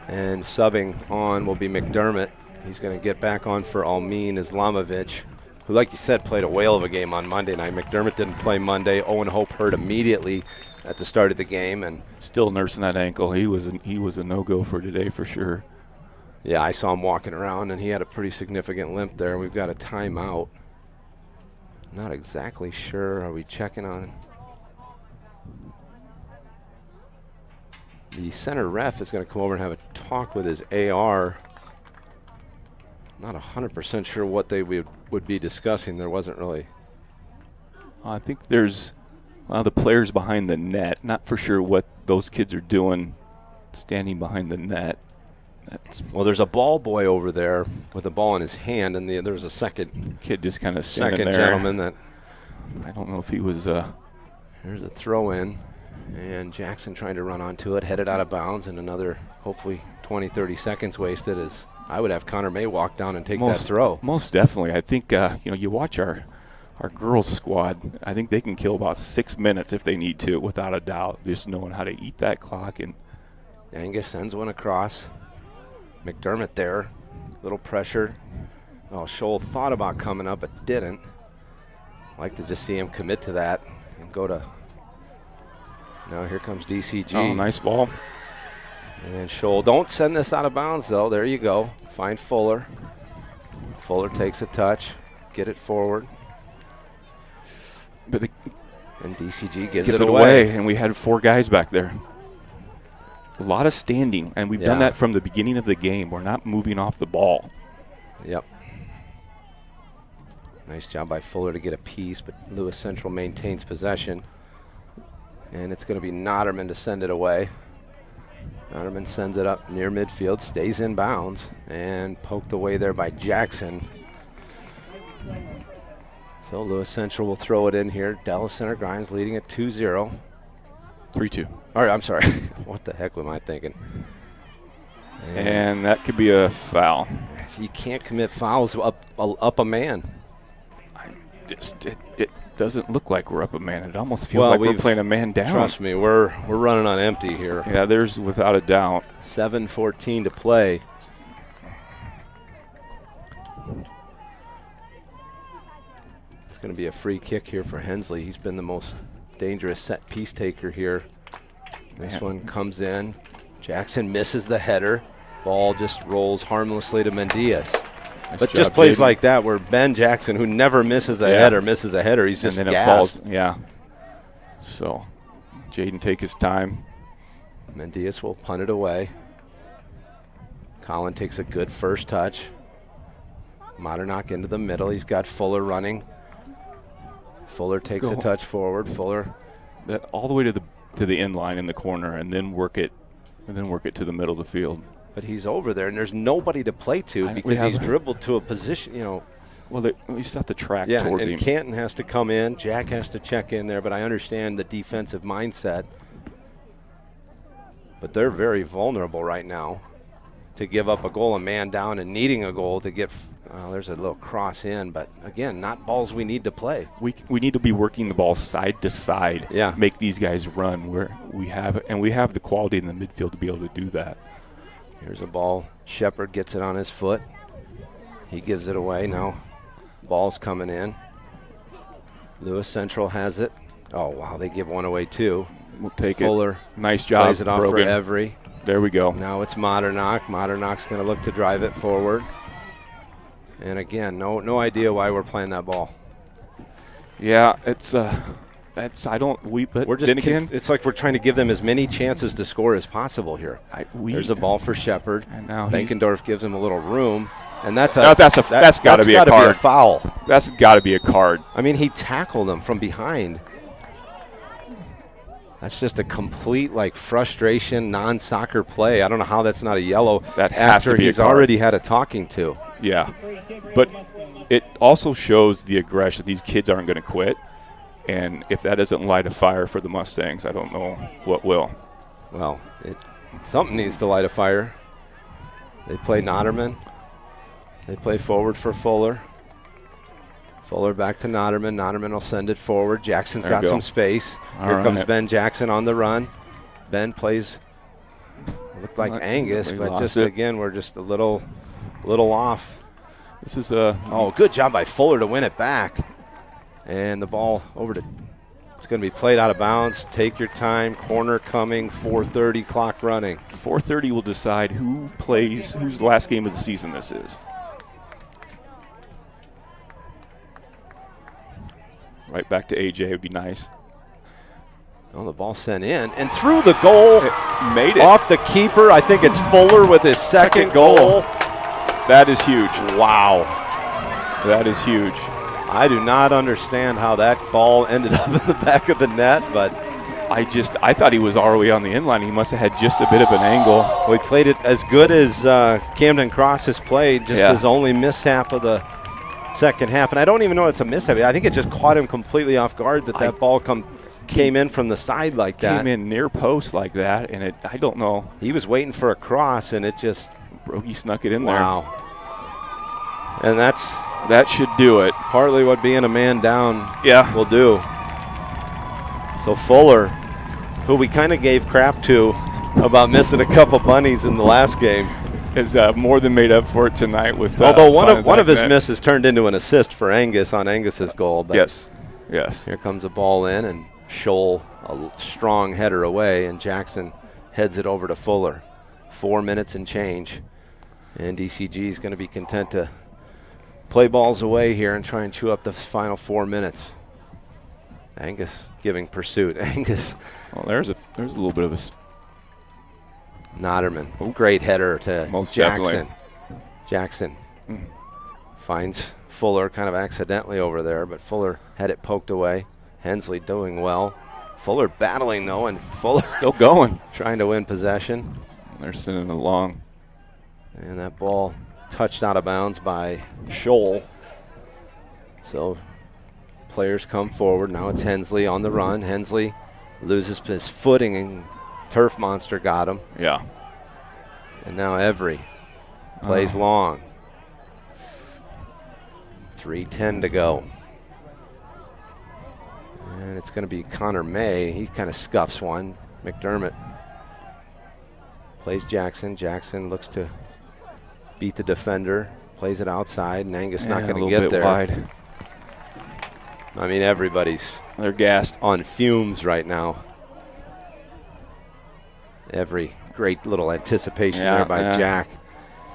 And subbing on will be McDermott. He's going to get back on for Almeen Islamovic, who, like you said, played a whale of a game on Monday night. McDermott didn't play Monday. Owen Hope hurt immediately at the start of the game, and still nursing that ankle. He was a no-go for today for sure. Yeah, I saw him walking around, and he had a pretty significant limp there. We've got a timeout. Not exactly sure. Are we checking on? The center ref is going to come over and have a talk with his AR. Not 100% sure what they would be discussing. There wasn't really. I think there's the players behind the net. Not for sure what those kids are doing standing behind the net. Well, there's a ball boy over there with a ball in his hand, and there's a second kid just kind of standing there. Gentleman that I don't know if he was. There's a throw in, and Jackson trying to run onto it, headed out of bounds, and another hopefully 20, 30 seconds wasted. As I would have Connor May walk down and take that throw. Most definitely, I think you watch our girls squad. I think they can kill about 6 minutes if they need to, without a doubt. Just knowing how to eat that clock. And Angus sends one across. McDermott there, little pressure. Oh, Scholl thought about coming up but didn't. Like to just see him commit to that and go to. Now here comes DCG. Oh, nice ball. And Scholl, don't send this out of bounds though. There you go. Find Fuller. Fuller takes a touch, get it forward. And DCG gives it away. And we had 4 guys back there. A lot of standing, and we've done that from the beginning of the game. We're not moving off the ball. Yep. Nice job by Fuller to get a piece, but Lewis Central maintains possession. And it's going to be Notterman to send it away. Notterman sends it up near midfield, stays in bounds, and poked away there by Jackson. So Lewis Central will throw it in here. Dallas Center Grimes leading at 2-0. 3-2. All right, I'm sorry. What the heck am I thinking? And that could be a foul. You can't commit fouls up a man. It doesn't look like we're up a man. It almost feels like we're playing a man down. Trust me, we're running on empty here. Yeah, there's without a doubt. 7:14 to play. It's going to be a free kick here for Hensley. He's been the most dangerous set piece taker here. This one comes in. Jackson misses the header. Ball just rolls harmlessly to Mendias. But just plays like that where Ben Jackson, who never misses a header, misses a header. He's just and then gassed. It falls. Yeah. So Jaden take his time. Mendias will punt it away. Colin takes a good first touch. Modernock into the middle. He's got Fuller running. Fuller takes a touch forward. Fuller all the way to the end line in the corner, and then work it to the middle of the field. But he's over there, and there's nobody to play to because he's dribbled to a position. Well, we still have to track and towards him. Canton has to come in. Jack has to check in there. But I understand the defensive mindset. But they're very vulnerable right now to give up a goal, a man down, and needing a goal to get. There's a little cross in, but again, not balls we need to play. We need to be working the ball side to side. Yeah, make these guys run where we have the quality in the midfield to be able to do that. Here's a ball. Shepard gets it on his foot. He gives it away now. Ball's coming in. Lewis Central has it. Oh, wow, they give one away too. We'll take Fuller it. Nice job, plays it off Brogan. for Every. There we go. Now it's Modernock. Modernock's going to look to drive it forward. And again, no idea why we're playing that ball. Yeah, it's I don't but we're just then again, it's like we're trying to give them as many chances to score as possible here. There's a ball for Shepard. And now Benkendorf gives him a little room. And that's got to be a card. Be a foul. That's got to be a card. I mean, he tackled him from behind. That's just a complete frustration, non-soccer play. I don't know how that's not a yellow. That has to be he's a card. already had a talking to. Yeah, but it also shows the aggression. These kids aren't going to quit, and if that doesn't light a fire for the Mustangs, I don't know what will. Well, something needs to light a fire. They play Notterman. They play forward for Fuller. Fuller back to Notterman. Notterman will send it forward. Jackson's got some space. Here comes Ben Jackson on the run. Ben plays, looked like Angus, but just again, we're just a little off. This is good job by Fuller to win it back. And the ball it's going to be played out of bounds. Take your time. Corner coming. 4:30 clock running. 4:30 will decide whose last game of the season this is. Right back to AJ would be nice. Oh, the ball sent in and through the goal. Made it. Off the keeper. I think it's Fuller with his second goal. That is huge. Wow. That is huge. I do not understand how that ball ended up in the back of the net, but I thought he was already on the inline. He must have had just a bit of an angle. Well, he played it as good as Camden Cross has played, just his only mishap of the second half. And I don't even know it's a mishap. I think it just caught him completely off guard that ball came in from the side like that. Came in near post like that, and I don't know. He was waiting for a cross, and it just... Rogie snuck it in there. Wow. And that should do it. Partly what being a man down will do. So Fuller, who we kind of gave crap to about missing a couple bunnies in the last game, is more than made up for it tonight with. Although one of his misses turned into an assist for Angus on Angus's goal. But yes. Here comes a ball in, and Scholl a strong header away, and Jackson heads it over to Fuller. 4 minutes and change, and DCG is going to be content to play balls away here and try and chew up the final 4 minutes. Angus giving pursuit. Angus. Well, there's a little bit of a. Notterman. Great header to Most Jackson. definitely. Jackson finds Fuller kind of accidentally over there, but Fuller had it poked away. Hensley doing well. Fuller battling though, and Fuller still going. Trying to win possession. They're sending it along. And that ball touched out of bounds by Scholl. So players come forward. Now it's Hensley on the run. Hensley loses his footing, and Turf Monster got him. Yeah. And now Every plays long. 3:10 to go. And it's going to be Connor May. He kind of scuffs one. McDermott plays Jackson. Jackson looks to beat the defender. Plays it outside, and Angus not going to get there. Wide. I mean, they're gassed on fumes right now. Every great little anticipation there by Jack.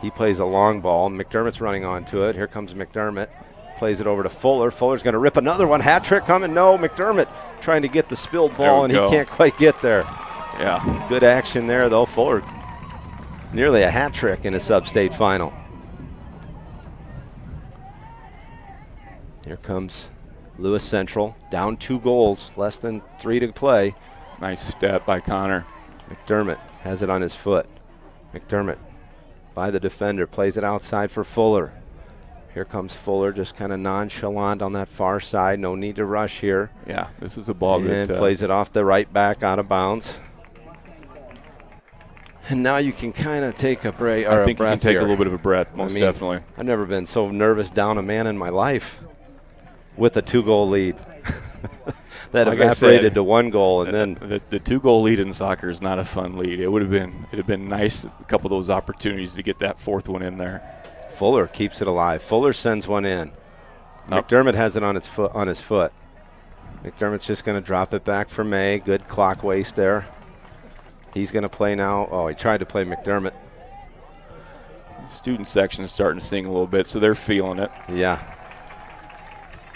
He plays a long ball. McDermott's running onto it. Here comes McDermott. Plays it over to Fuller. Fuller's going to rip another one. Hat trick coming. No, McDermott trying to get the spilled ball, and he can't quite get there. Yeah. Good action there, though. Fuller nearly a hat trick in a sub-state final. Here comes Lewis Central. Down 2 goals. Less than 3 to play. Nice step by Connor. McDermott has it on his foot. McDermott by the defender. Plays it outside for Fuller. Here comes Fuller, just kind of nonchalant on that far side. No need to rush here. Yeah, this is a ball and that plays it off the right back out of bounds. And now you can kind of take a break. I think you can take a little bit of a breath, most definitely. I've never been so nervous down a man in my life with a 2-goal lead. That like evaporated to 1 goal, and then the 2-goal lead in soccer is not a fun lead. It'd have been nice, a couple of those opportunities to get that 4th one in there. Fuller keeps it alive. Fuller sends one in. McDermott has it on his foot. McDermott's just going to drop it back for May. Good clock waste there. He's going to play now. Oh, he tried to play McDermott. Student section is starting to sing a little bit, so they're feeling it. Yeah.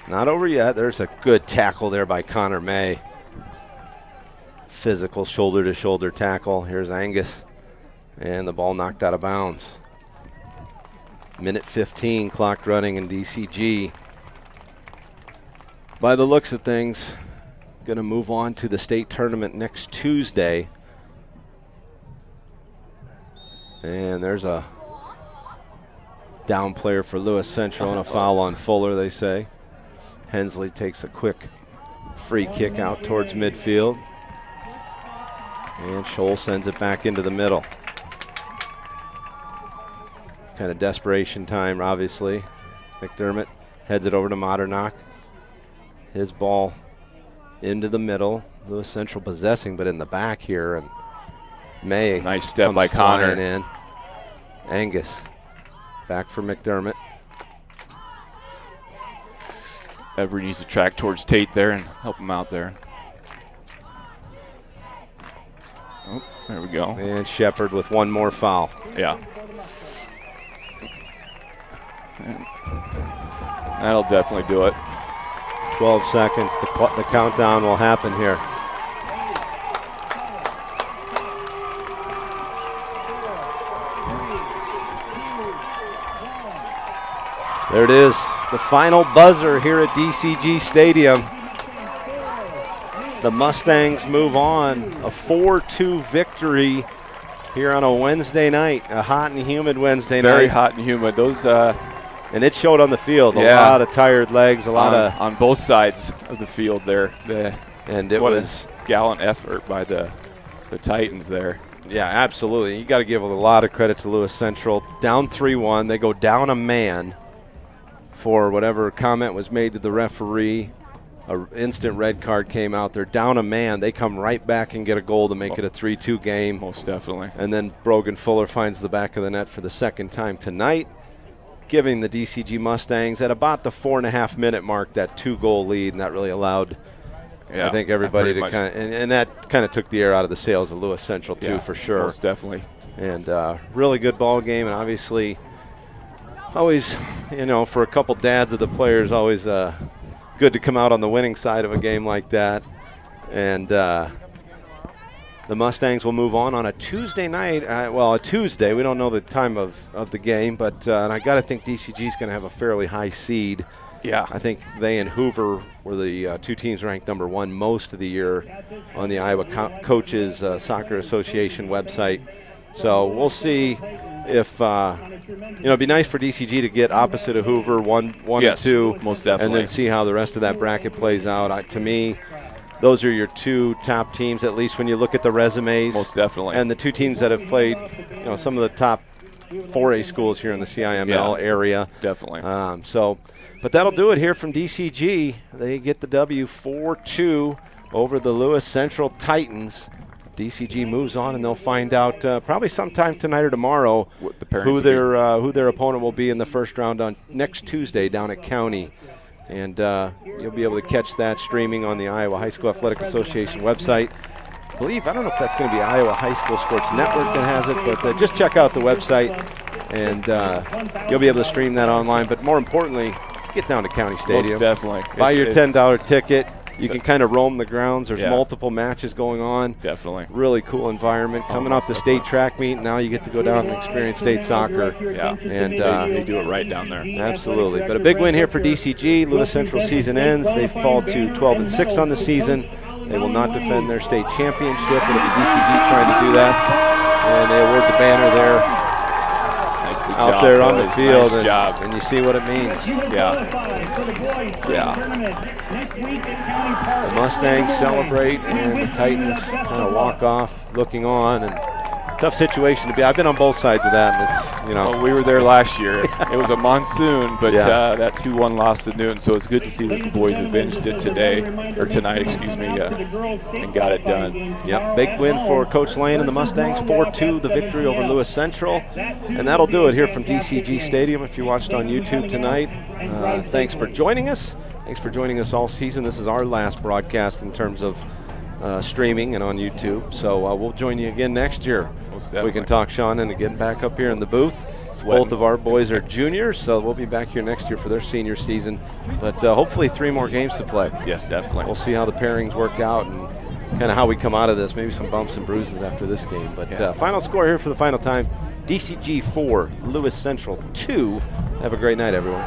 Not over yet. There's a good tackle there by Connor May. Physical shoulder-to-shoulder tackle. Here's Angus. And the ball knocked out of bounds. Minute 15, clock running in DCG. By the looks of things, going to move on to the state tournament next Tuesday. And there's a down player for Lewis Central and a foul on Fuller, they say. Hensley takes a quick free kick out towards midfield. And Scholl sends it back into the middle. Kind of desperation time, obviously. McDermott heads it over to Modernock. His ball into the middle. Lewis Central possessing, but in the back here. And May. Nice step by Connor. In. Angus back for McDermott. Everett needs to track towards Tate there and help him out there. Oh, there we go. And Shepard with one more foul. Yeah. That'll definitely do it. 12 seconds. The countdown will happen here. There it is, the final buzzer here at DCG Stadium. The Mustangs move on, a 4-2 victory here on a Wednesday night, a hot and humid Wednesday night. Very hot and humid. Those, and it showed on the field. Yeah. A lot of tired legs, a lot of on both sides of the field there. And it was a gallant effort by the Titans there. Yeah, absolutely. You got to give a lot of credit to Lewis Central. Down 3-1, they go down a man for whatever comment was made to the referee. An instant red card came out. They're down a man. They come right back and get a goal to make it a 3-2 game. Most definitely. And then Brogan Fuller finds the back of the net for the second time tonight, giving the DCG Mustangs at about the 4.5-minute mark that 2-goal lead, and that really allowed, I think, everybody to kind of, and that kind of took the air out of the sails of Lewis Central too, for sure. Most definitely. And really good ball game, and obviously always, for a couple dads of the players, always good to come out on the winning side of a game like that. And the Mustangs will move on a Tuesday night. A Tuesday. We don't know the time of the game, but and I got to think DCG is going to have a fairly high seed. Yeah. I think they and Hoover were the two teams ranked number one most of the year on the Iowa Coaches Soccer Association website. So we'll see if it'd be nice for DCG to get opposite of Hoover, one yes, or two, most definitely, and then see how the rest of that bracket plays out. To me, those are your two top teams, at least when you look at the resumes. Most definitely, and the two teams that have played, some of the top 4A schools here in the CIML area. Definitely. But that'll do it here from DCG. They get the W 4-2 over the Lewis Central Titans. DCG moves on, and they'll find out probably sometime tonight or tomorrow who their opponent will be in the first round on next Tuesday down at County. And you'll be able to catch that streaming on the Iowa High School Athletic Association website. I don't know if that's going to be Iowa High School Sports Network that has it, but just check out the website, and you'll be able to stream that online. But more importantly, get down to County Stadium. Most definitely. Buy your $10 ticket. You can kind of roam the grounds. There's multiple matches going on. Definitely. Really cool environment. Coming off the state track meet, now you get to go down and experience state soccer. Yeah, and they do it right down there. Absolutely. But a big win here for DCG. Lewis Central season ends. They fall to 12-6 on the season. They will not defend their state championship. It'll be DCG trying to do that. And they award the banner there. Out there on the field, and you see what it means. Yeah. The Mustangs celebrate, and the Titans kind of walk off looking on, and tough situation to be. I've been on both sides of that, and it's, Well, we were there last year. It was a monsoon, but that 2-1 loss to Newton, so it's good to see that the boys avenged it tonight, and got it done. Yep, big win for Coach Lane and the Mustangs, 4-2, the victory over Lewis Central. And that'll do it here from DCG Stadium if you watched on YouTube tonight. Thanks for joining us. Thanks for joining us all season. This is our last broadcast in terms of streaming and on YouTube. So we'll join you again next year. If we can talk Sean into getting back up here in the booth. Both of our boys are juniors, so we'll be back here next year for their senior season. But hopefully 3 more games to play. Yes, definitely. We'll see how the pairings work out and kind of how we come out of this. Maybe some bumps and bruises after this game. But final score here for the final time, DCG 4, Lewis Central 2. Have a great night, everyone.